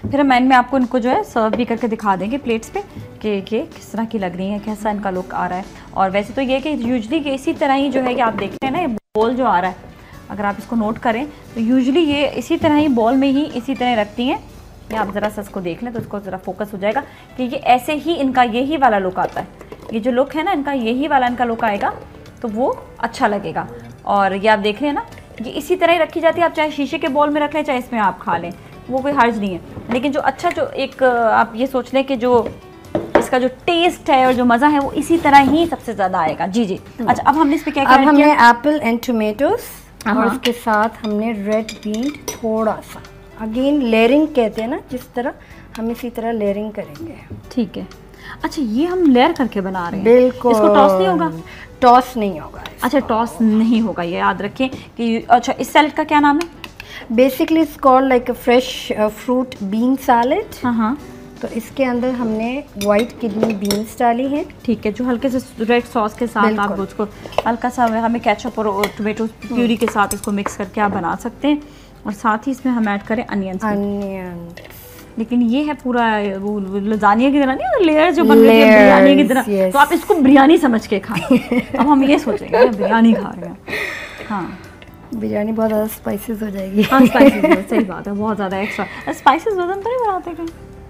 फिर हम एंड में आपको इनको जो है सर्व भी करके दिखा देंगे प्लेट्स पे कि किस तरह की लग रही है, कैसा इनका लुक आ रहा है। और वैसे तो ये कि यूजुअली कि इसी तरह ही जो है कि आप देखते हैं ना ये बॉल जो आ रहा है, अगर आप इसको नोट करें तो यूजुअली ये इसी तरह ही बॉल में ही इसी तरह रखती हैं। या आप ज़रा सा इसको देख लें तो इसको ज़रा फोकस हो जाएगा कि ये ऐसे ही इनका यही वाला लुक आता है। ये जो लुक है ना इनका, यही वाला इनका लुक आएगा तो वो अच्छा लगेगा। और ये आप देख रहे हैं ना, ये इसी तरह ही रखी जाती है। आप चाहे शीशे के बॉल में रख लें, चाहे इसमें आप खा लें, वो कोई हर्ज नहीं है। लेकिन जो अच्छा जो एक आप ये सोच लें कि जो इसका जो टेस्ट है और जो मज़ा है वो इसी तरह ही सबसे ज़्यादा आएगा। जी जी। अच्छा अब हमने इस पर क्या किया?
अब हमने एप्पल एंड टोमेटोज और उसके साथ हमने रेड बीन थोड़ा सा, अगेन लेयरिंग कहते हैं ना, जिस तरह हम इसी तरह लेयरिंग करेंगे।
ठीक है। अच्छा ये हम लेयर करके बना रहे हैं?
बिल्कुल।
इसको टॉस नहीं होगा?
टॉस नहीं होगा।
अच्छा टॉस नहीं होगा, ये याद रखें कि अच्छा इस सैलेड का क्या नाम है?
Basically it's called like a fresh fruit bean salad.
हाँ,
तो इसके अंदर हमने वाइट किडनी बीन्स डाली हैं।
ठीक है, जो हल्के से रेड सॉस के साथ आप उसको हल्का सा हमें केचप और टोमेटो प्यूरी के साथ इसको मिक्स करके आप बना सकते हैं। और साथ ही इसमें हम ऐड करें अनियन। लेकिन ये है पूरा वो लजानिया की तरह नहीं, लेयर जो बन रही है बिरयानी की तरह, तो आप इसको बिरयानी समझ के खाएं। अब हम ये सोचेंगे बिरयानी खा रहे हैं। हाँ,
बिरयानी बहुत ज़्यादा स्पाइसेस हो जाएगी।
हाँ, स्पाइसेस सही बात है, बहुत ज़्यादा एक्स्ट्रा स्पाइसेस वजन तो नहीं बढ़ाते कहीं?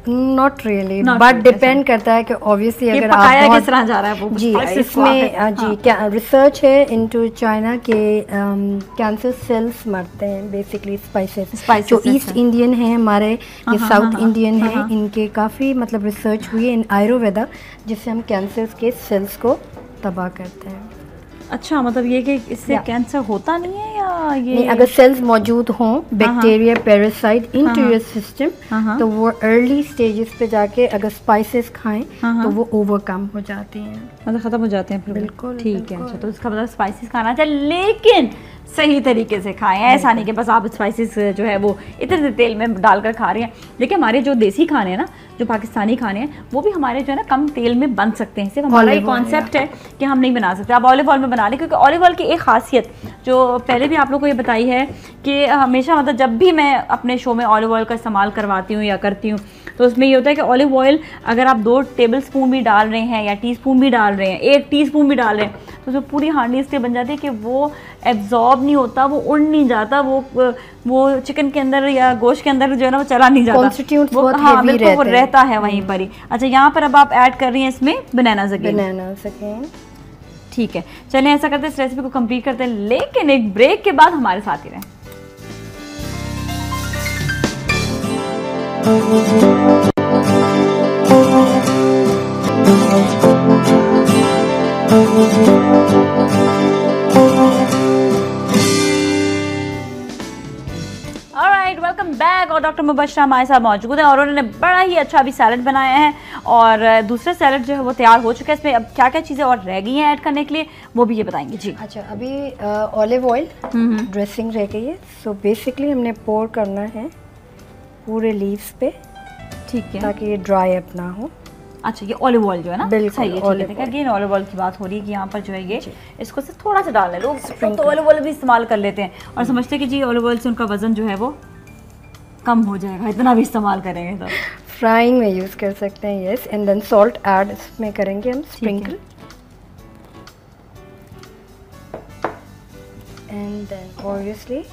नॉट रियली, बट डिपेंड करता है कि ऑब्वियसली अगर आप
किस तरह जा रहा है वो
जी इसमें जी क्या रिसर्च है इनटू चाइना के कैंसर सेल्स मरते हैं बेसिकली स्पाइसेस। जो ईस्ट इंडियन है हमारे, ये साउथ इंडियन है, इनके काफ़ी मतलब रिसर्च हुई है इन आयुर्वेदा, जिससे हम कैंसर के सेल्स को तबाह करते हैं।
अच्छा, मतलब ये कि इससे कैंसर होता नहीं है या ये
नहीं, अगर सेल्स मौजूद हों bacteria parasite into your system, तो वो अर्ली स्टेजेस पे जाके अगर स्पाइसेस खाएं तो वो ओवरकम हो जाती हैं,
मतलब खत्म हो जाते हैं फिर।
बिल्कुल,
ठीक है। अच्छा, तो इसका मतलब स्पाइसेस खाना चाहिए, लेकिन सही तरीके से खाएं। ऐसा नहीं कि बस आप स्पाइसेस जो है वो इतने तेल में डालकर खा रहे हैं। देखिए, हमारे जो देसी खाने हैं ना, जो पाकिस्तानी खाने हैं, वो भी हमारे जो है ना कम तेल में बन सकते हैं। सिर्फ हमारा ये कॉन्सेप्ट है कि हम नहीं बना सकते। आप ऑलिव ऑयल में बना लें, क्योंकि ऑलिव ऑयल की एक खासियत जो पहले भी आप लोगों को ये बताई है कि हमेशा मतलब जब भी मैं अपने शो में ऑलिव ऑयल का इस्तेमाल करवाती हूँ या करती हूँ, तो उसमें ये होता है कि ऑलिव ऑयल अगर आप 2 टेबल स्पून भी डाल रहे हैं या टीस्पून भी डाल रहे हैं, 1 टीस्पून भी डाल रहे हैं, तो जो पूरी हांडी इसलिए बन जाती है कि वो एब्जॉर्ब नहीं होता, वो उड़ नहीं जाता, वो चिकन के अंदर या गोश्त के अंदर जो है ना वो चला नहीं जाता, वो हाँ बिल्कुल वो रहता है वहीं पर ही। अच्छा, यहाँ पर अब आप ऐड कर रही हैं इसमें बनाना अगेन। ठीक है, चलिए ऐसा करते हैं, इस रेसिपी को कंप्लीट करते हैं, लेकिन एक ब्रेक के बाद हमारे साथ ही रहें। Alright, welcome back. और डॉक्टर मुबशरा हमारे साथ मौजूद है और उन्होंने बड़ा ही अच्छा अभी सैलड बनाया है और दूसरा सैलड जो है वो तैयार हो चुका है। इसमें अब क्या क्या चीज़ें और रह गई हैं ऐड करने के लिए, वो भी ये बताएंगे जी।
अच्छा, अभी ऑलिव ऑयल ड्रेसिंग रह गई है। सो बेसिकली हमने पोर करना है पूरे लीव्स पे,
ठीक है,
ताकि ये ड्राई अप ना हो।
अच्छा, ये ऑलिव ऑयल जो है ना,
बिल्कुल
सही है, ठीक है। अगेन ऑलिव ऑयल की बात हो रही है कि यहाँ पर जो है ये इसको सिर्फ थोड़ा सा डालना है। लोग तो ऑलिव ऑयल भी इस्तेमाल कर लेते हैं और समझते हैं कि जी ऑलिव ऑयल से उनका वजन जो है वो कम हो जाएगा, इतना भी इस्तेमाल करेंगे तो।
फ्राइंग में यूज़ कर सकते हैं, yes. And then salt add इसमें करेंगे हम, sprinkle. And then obviously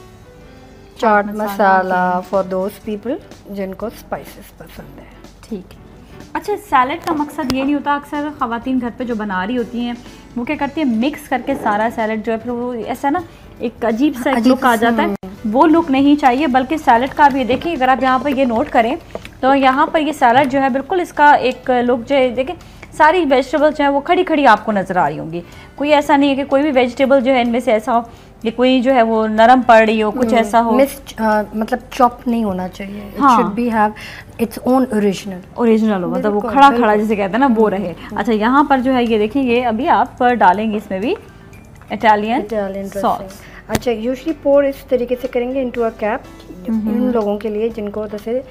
chaat masala for those people जिनको स्पाइसेस पसंद है।
ठीक है। अच्छा, सैलड का मकसद ये नहीं होता, अक्सर ख़वातीन घर पे जो बना रही होती हैं वो क्या करती है, मिक्स करके सारा सैलड जो है फिर वो ऐसा ना एक अजीब सा लुक आ जाता है। वो लुक नहीं चाहिए, बल्कि सैलड का भी देखिए, अगर आप यहाँ पर ये नोट करें तो यहाँ पर ये सैलड जो है बिल्कुल इसका एक लुक जो है, देखिए सारी वेजिटेबल्स जो है वो खड़ी खड़ी आपको नज़र आ रही होंगी। कोई ऐसा नहीं है कि कोई भी वेजिटेबल जो है इनमें से ऐसा हो कि कोई जो है वो नरम पड़ रही हो, कुछ ऐसा हो,
मतलब चॉप नहीं होना चाहिए। It should be have its own original हो, मतलब वो खड़ा खड़ा जैसे कहते हैं ना वो रहे। अच्छा, यहाँ पर जो है ये देखिए, ये अभी आप डालेंगे इसमें भी इटालियन सॉस। अच्छा, यूजुअली पोर इस तरीके से करेंगे इनटू अ कैप, इन लोगों के लिए जिनको जैसे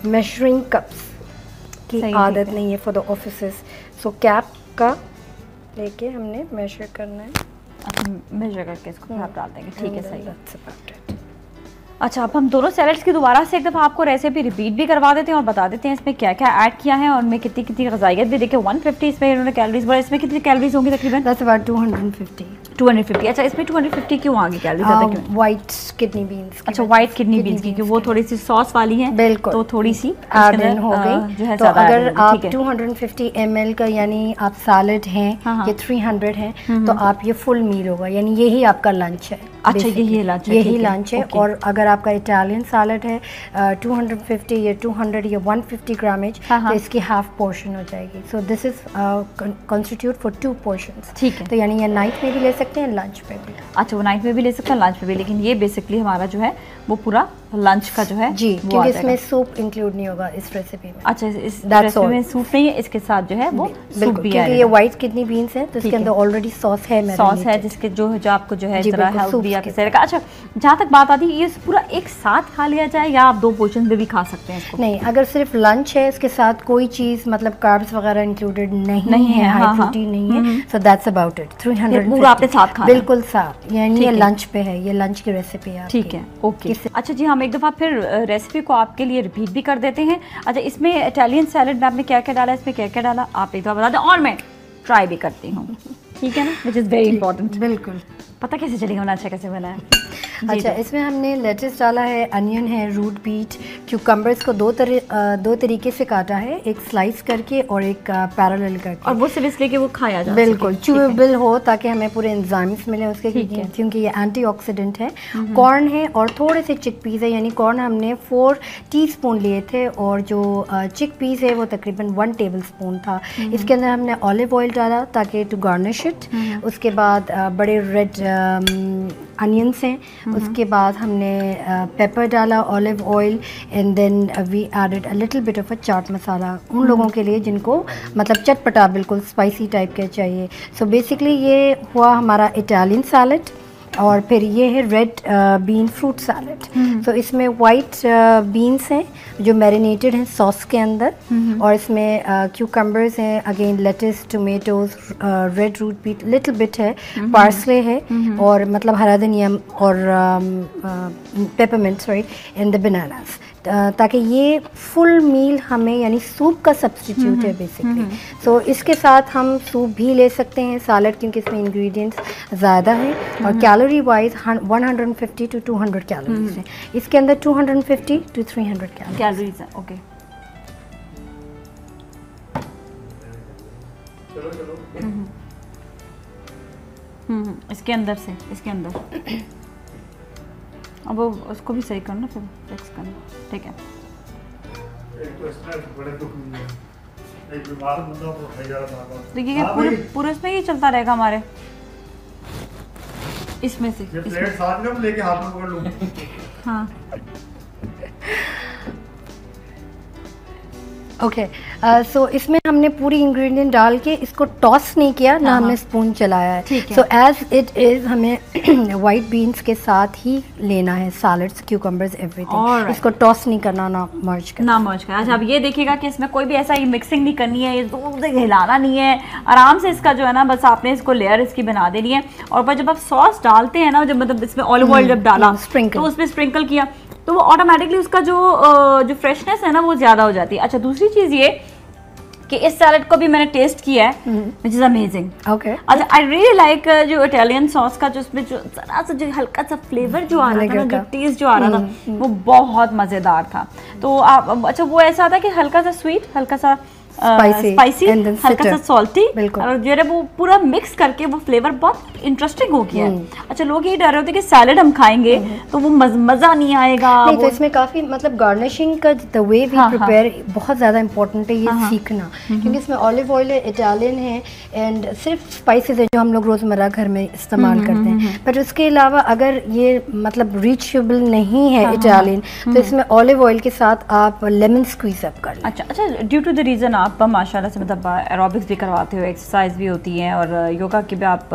मेजरिंग कप्स की आदत नहीं है for the offices. So cap का लेके हमने मेजर करना है।
अच्छा, मेजर करके इसको आप डाल देंगे, ठीक है, सही है। अच्छा, अब हम दोनों सैलड्स की दोबारा से एक दफ़ा आपको रेसिपी रिपीट भी करवा देते हैं और बता देते हैं इसमें क्या क्या ऐड किया है और उनमें कितनी कितनी ग़िज़ाइयत भी। देखिए 150 इसमें इन्होंने कैलोरीज बोला, इसमें कितनी कैलोरीज होंगी तकरीबन?
That's about 250।
अच्छा, इसमें 250 क्यों आ गई कैलोरीज?
White kidney beans.
अच्छा, वाइट किडनी बीन्स की, वो थोड़ी सी सॉस वाली है,
बिल्कुल,
तो थोड़ी सी
ऐड इन हो गई जो है। तो अगर आप 250 ml का यानी आप सैलड हैं ये 300 है, तो आप ये फुल मील होगा, यानी यही आपका लंच है।
अच्छा, यही लंच है।
और अगर आपका इटालियन सैलड है 250 या 200 या 150 ग्रामेज, तो इसकी हाफ पोर्शन हो जाएगी। So this is constitute for 2 portions,
ठीक है।
तो यानी ये नाइट में भी ले सकते हैं, लंच पे भी।
अच्छा वो नाइट में भी ले सकते हैं, लंच में भी, लेकिन ये बेसिकली हमारा जो है वो पूरा लंच का जो है
जी, क्योंकि इसमें सूप इंक्लूड नहीं होगा इस रेसिपी में।
अच्छा इस रेसिपी में सूप नहीं है, इसके साथ जो है वो सूप भी है,
क्योंकि ये व्हाइट किडनी बीन्स है तो इसके अंदर ऑलरेडी सॉस है
जिसके जो आपको जो है जरा हेल्थ भी आपके सेहत का। अच्छा जहाँ तक बात आती है ये पूरा एक साथ खा लिया जाए या आप 2 पोर्शन में भी खा सकते हैं इसको?
नहीं, अगर सिर्फ लंच है इसके साथ कोई चीज मतलब कार्ब्स वगैरह इंक्लूडेड नहीं है, हाई प्रोटीन नहीं है, सो दैट्स अबाउट इट। 300
पूरा आपने साथ खाना,
बिल्कुल साथ, यानी ये लंच पे है, ये लंच की रेसिपी है।
ठीक है, ओके। अच्छा जी हम एक दफ़ा फिर रेसिपी को आपके लिए रिपीट भी कर देते हैं। अच्छा इसमें इटालियन सैलड में आपने क्या क्या डाला, इसमें क्या क्या डाला आप एक दफ़ा बता दें और मैं ट्राई भी करती हूँ, ठीक है ना, विच इज़ वेरी इंपॉर्टेंट।
बिल्कुल,
पता कैसे चलेगा होना अच्छा कैसे बना है।
अच्छा इसमें हमने लेट्स डाला है, अनियन है, रूट बीट, क्यूकम्बर्स को दो तरीके से काटा है, एक स्लाइस करके और एक पैरेलल करके,
और वो सिर्फ इसलिए कि वो खाया जा
बिल्कुल चूएबल हो ताकि हमें पूरे एंजाइम्स मिले उसके, क्योंकि ये एंटीऑक्सीडेंट है। कॉर्न है और थोड़े से चिक पीस है, यानी कॉर्न हमने 4 टीस्पून लिए थे और जो चिक पीस है वो तकरीबन 1 टेबलस्पून था। इसके अंदर हमने ऑलिव ऑयल डाला ताकि टू गार्निश इट, उसके बाद बड़े रेड अनियंस हैं, उसके बाद हमने पेपर डाला, olive oil, and then we added a little bit of a chaat masala उन लोगों के लिए जिनको मतलब चटपटा बिल्कुल स्पाइसी टाइप के चाहिए। सो बेसिकली ये हुआ हमारा इटालियन सैलड, और फिर ये है रेड बीन फ्रूट सैलड। तो इसमें वाइट बीन्स हैं जो मैरिनेटेड हैं सॉस के अंदर, और इसमें क्यूकम्बर्स हैं, again lettuce, tomatoes, red root beet, little bit है, पार्सले है, और मतलब हरा धनिया और peppermint right, and the bananas, ताकि ये फुल मील हमें यानी सूप का सब्स्टिट्यूट है बेसिकली। सो इसके साथ हम सूप भी ले सकते हैं, सैलड, क्योंकि इसमें इंग्रेडिएंट्स ज़्यादा हैं और कैलोरी वाइज 150 to 200 कैलोरीज हैं। इसके अंदर 250 to 300 कैलोरीज हैं।
ओके इसके अंदर से इसके अंदर अब वो उसको भी सही करना, फिर फिक्स करना, ठीक है। देखिए पूरे इसमें ही चलता रहेगा हमारे, इसमें से
ये प्लेट साथ में लेके हाथ में पकड़ लूं।
हाँ
ओके, सो इसमें हमने पूरी इंग्रेडिएंट डाल के इसको टॉस नहीं किया, ना हमने स्पून चलाया है। सो एज इट इज हमें वाइट बीन्स के साथ ही लेना है, सैलड्स, क्यूकम्बर्स, एवरीथिंग। इसको टॉस नहीं करना, ना मर्ज करना,
ना मर्ज करना। अच्छा अब ये देखिएगा कि इसमें कोई भी ऐसा ही मिक्सिंग नहीं करनी है, ये जोर से हिलाना नहीं है, आराम से इसका जो है ना बस आपने इसको लेयर इसकी बना देनी है। और पर जब आप सॉस डालते हैं ना, जब मतलब इसमें ऑलिव ऑयल जब डाला तो उसमें स्प्रिंकल किया तो वो ऑटोमेटिकली उसका जो फ्रेशनेस है ना वो ज़्यादा हो जाती है। अच्छा दूसरी चीज़ ये कि इस सैलड को भी मैंने टेस्ट किया है, विच इज़ अमेजिंग।
ओके,
अच्छा आई रियली लाइक जो इटालियन सॉस का जो उसमें जो जरा सा जो हल्का सा फ्लेवर जो आ रहा था ना, जो टेस्ट जो आ रहा था वो बहुत मज़ेदार था। तो आप अच्छा वो ऐसा था कि हल्का सा स्वीट, हल्का सा स्पाइसी, हल्का सा सॉल्टी, और जो है वो पूरा मिक्स करके वो फ्लेवर बहुत इंटरेस्टिंग हो गया है। अच्छा लोग ये डर रहे होते कि सैलड हम खाएंगे तो वो मजा नहीं आएगा।
नहीं, तो इसमें काफी मतलब गार्निशिंग का द वे वी प्रिपेयर बहुत ज़्यादा इंपॉर्टेंट है ये सीखना, क्योंकि इसमें ऑलिव ऑयल है, इटालियन है, एंड सिर्फ स्पाइसेस है जो हम लोग रोज़मर्रा घर में इस्तेमाल करते हैं। बट उसके अलावा अगर ये मतलब रीचेबल नहीं है इटालियन, तो इसमें ऑलिव ऑयल के साथ आप लेमन स्क्वीज अप कर लें।
अच्छा ड्यू टू द रीज़न आप माशाल्लाह से मतलब एरोबिक्स भी करवाते हो, एक्सरसाइज भी होती है और योगा के भी आप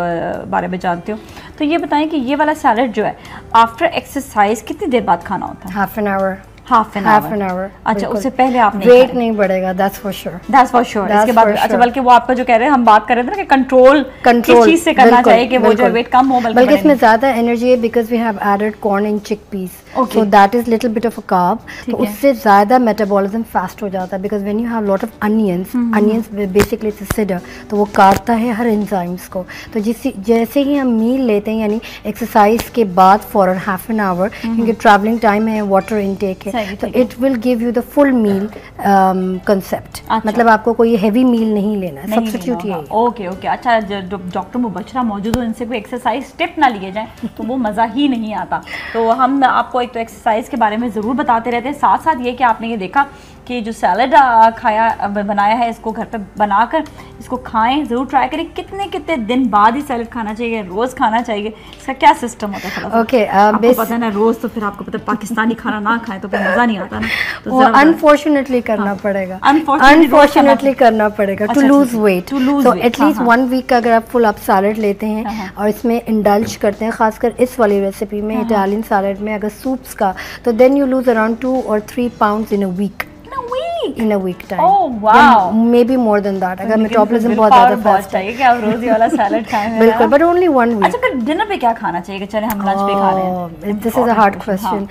बारे में जानते हो, तो ये बताएं कि ये वाला सैलड जो है आफ्टर एक्सरसाइज कितनी देर बाद खाना होता है?
Half an our.
Half an our. अच्छा उससे पहले आपने
वेट नहीं बढ़ेगा, दैट्स फॉर श्योर।
इसके बाद अच्छा बल्कि वो आपका जो कह रहे हैं, हम बात कर रहे थे ना कि कंट्रोल किस चीज से करना चाहिए कि वो जो वेट कम हो,
बल्कि इसमें ज्यादा एनर्जी है because we have added corn and chickpeas, so that is little bit of a carb, तो उससे ज्यादा मेटाबॉलिज्म फास्ट हो जाता है because when you have lot of onions basically it's a cider, तो वो काटता है हर एंजाइम्स को। तो जैसे ही हम मील लेते हैं यानी एक्सरसाइज के बाद फॉर हाफ एन आवर, क्योंकि ट्रैवलिंग टाइम है, वाटर इनटेक है, तो it will give you the full meal concept. मतलब आपको कोई हेवी मील नहीं लेना है, सब्स्टिट्यूट यही।
ओके। अच्छा डॉक्टर मुबशरा मौजूद हो, इनसे कोई एक्सरसाइज टिप ना लिए जाए तो वो मज़ा ही नहीं आता। तो हम आपको एक तो एक्सरसाइज के बारे में ज़रूर बताते रहते हैं, साथ साथ ये कि आपने ये देखा कि जो सैलड बनाया है इसको घर पे बनाकर इसको खाएं, ज़रूर ट्राई करें। कितने कितने दिन बाद ही सैलड खाना चाहिए, रोज़ खाना चाहिए, इसका क्या सिस्टम होता है?
ओके,
आपको पता है ना, रोज़ तो फिर आपको पता है पाकिस्तानी खाना ना खाएं तो फिर मज़ा नहीं आता ना, तो
वो अनफॉर्चुनेटली करना पड़ेगा,
अनफॉर्चुनेटली
करना पड़ेगा टू लूज वेट। तो एटलीस्ट 1 वीक का अगर आप फुल आप सैलड लेते हैं और इसमें इंडल्ज करते हैं, खासकर इस वाली रेसिपी में, इटालियन सैलड में, अगर सूप्स का, तो then you lose around 2 or 3 pounds in a week. In a week time.
Oh wow.
Maybe more than that. अगर मेटाबॉलिज्म बहुत ज़्यादा फास्ट है
कि आप रोज ये वाला सैलड खाएं।
बिल्कुल, but only 1 week.
अच्छा, फिर डिनर पे क्या खाना चाहिए? चले हम लंच पे खा रहे हैं।
This is a hard question.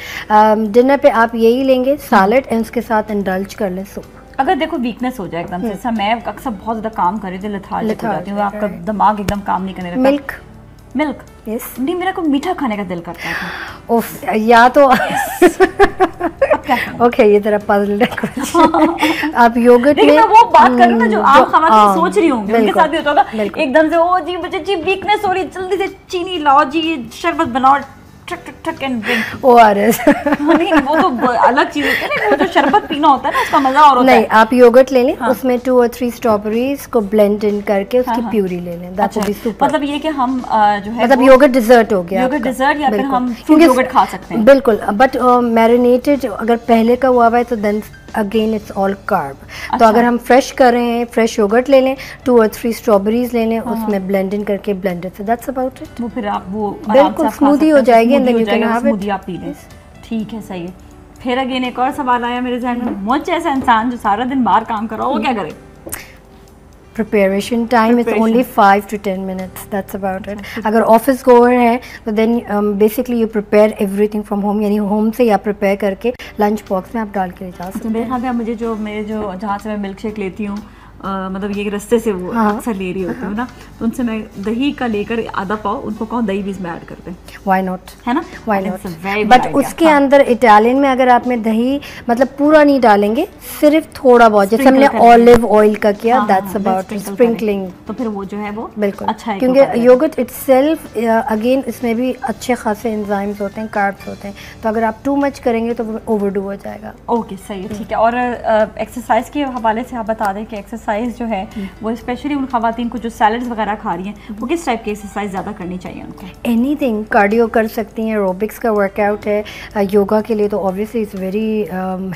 Dinner पे आप यही लेंगे, सैलड, एंड उसके साथ इंडल्ज कर लें सूप।
अगर देखो वीकनेस हो जाए एकदम से, मैं अक्सर बहुत ज़्यादा काम कर रही थी, लेथार्जिक हो जाती हूँ, आपका दिमाग एकदम काम नहीं करने लगता। मिल्क
यस,
नहीं, मेरा को मीठा खाने का दिल करता है।
उफ, या तो ओके, ये तेरा पजल है। आप योगर्ट में,
मैं वो बात करूँ ना जो आप खवातीन सोच रही होंगी, उनके साथ भी होता होगा एकदम से, ओ जी मुझे जी वीकनेस हो रही, जल्दी से चीनी लाओ जी, शरबत बनाओ, ठक ठक ठक एंड ड्रिंक ORS। नहीं, वो तो अलग चीज होती है ना, वो जो शरबत पीना होता है ना, उसका मजा और होता है।
नहीं, आप योगर्ट ले लें, उसमें 2 or 3 स्ट्रॉबेरीज को ब्लेंड इन करके उसकी प्यूरी ले लें, दैट विल बी सुपर।
मतलब ये कि हम जो है
मतलब योगर्ट डिजर्ट हो गया,
योगर्ट डिजर्ट, या फिर हम फ्रूट योगर्ट खा सकते हैं।
बिल्कुल, बट मैरिनेटेड अगर पहले का हुआ है तो then again it's all carb. तो अगर हम फ्रेश कर रहे हैं, फ्रेश योगर्ट ले लें, 2 or 3 स्ट्रॉबेरीज ले लें, उसमें ब्लेंड इन करके ब्लेंडर से, दैट्स अबाउट इट।
वो फिर आप वो
बिल्कुल स्मूदी हो जाएगी, and then you can have it,
आप पी लें। ठीक है, सही है। फिर अगेन एक और सवाल आया मेरे ज़हन में, मुझ जैसा इंसान जो सारा दिन बाहर काम कर रहा हो, वो क्या करे?
Preparation time is only 5 to 10 minutes. That's about it. अगर ऑफिस गोअर है तो then basically you prepare everything from home, यानी होम से या प्रिपेयर करके लंच बॉक्स में आप डाल के ले जा सकते हैं।
मेरे ख्याल में मुझे जो जहाँ से मैं मिल्क शेक लेती हूँ, मतलब ये रास्ते से वो अक्सर ले रही होती हूँ ना, तो उनसे मैं दही का लेकर आधा पाव उनको कहूँ दही भी इसमें ऐड करते हैं।
Why not?
है ना?
Why not? बट उसके अंदर इटालियन में अगर आप में दही मतलब पूरा नहीं डालेंगे, सिर्फ थोड़ा बहुत, जैसे हमने ऑलिव ऑयल का किया, दैट्स अबाउट स्प्रिंकलिंग,
तो फिर वो जो है वो
बिल्कुल
अच्छा है,
क्योंकि योगर्ट इटसेल्फ अगेन इसमें भी अच्छे खासे एंजाइम्स होते हैं, कार्ब्स होते हैं, तो अगर आप टू मच करेंगे तो ओवरडू हो जाएगा।
ओके, सही है, ठीक है। और एक्सरसाइज के हवाले से आप बता दें कि एक्सरसाइज जो है वो स्पेशली उन खवातीन को जो सैलड्स वगैरह खा रही हैं, वो किस टाइप की एक्सरसाइज ज़्यादा करनी चाहिए उनको?
एनीथिंग, कार्डियो कर सकती हैं, एरोबिक्स का वर्कआउट है, योगा के लिए तो ऑब्वियसली इज़ वेरी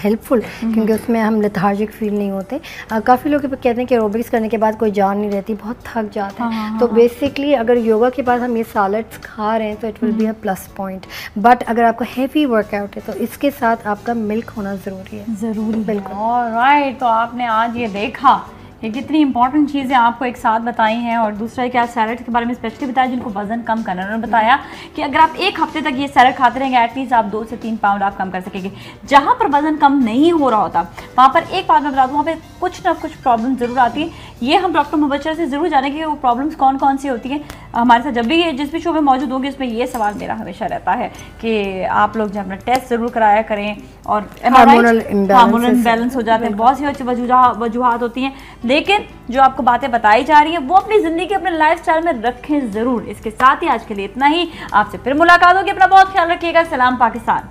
हेल्पफुल, क्योंकि उसमें हम लेथार्जिक फील नहीं होते। काफ़ी लोग कहते हैं कि एरोबिक्स करने के बाद कोई जान नहीं रहती, बहुत थक जाते हैं, तो बेसिकली अगर योगा के बाद हम ये सैलड्स खा रहे हैं तो it will be a plus point. But अगर आपको हैवी वर्कआउट है तो इसके साथ आपका मिल्क होना ज़रूरी है।
ज़रूरी, बिल्कुल। ऑलराइट, तो आपने आज ये देखा कि कितनी इंपॉर्टेंट चीज़ें आपको एक साथ बताई हैं, और दूसरा है कि आज सैलड के बारे में स्पेशली बताया जिनको वजन कम करना है। उन्होंने बताया कि अगर आप एक हफ्ते तक ये सैलड खाते रहेंगे, एटलीस्ट आप 2 से 3 पाउंड आप कम कर सकेंगे। जहाँ पर वजन कम नहीं हो रहा होता वहाँ पर एक बात मैं बता दूँ, वहाँ पर कुछ ना कुछ प्रॉब्लम ज़रूर आती है। ये हम डॉक्टर मुबशर से ज़रूर जानेंगे कि वो प्रॉब्लम्स कौन कौन सी होती हैं। हमारे साथ जब भी ये जिस भी शो में मौजूद होंगे उसमें ये सवाल मेरा हमेशा रहता है कि आप लोग जो अपना टेस्ट ज़रूर कराया करें, और हार्मोनल इम्बैलेंस हो जाते हैं, बहुत सी अच्छी वजूहात होती हैं, लेकिन जो आपको बातें बताई जा रही हैं वो अपनी ज़िंदगी, अपने लाइफस्टाइल में रखें ज़रूर। इसके साथ ही आज के लिए इतना ही, आपसे फिर मुलाकात होगी, अपना बहुत ख्याल रखिएगा। सलाम पाकिस्तान।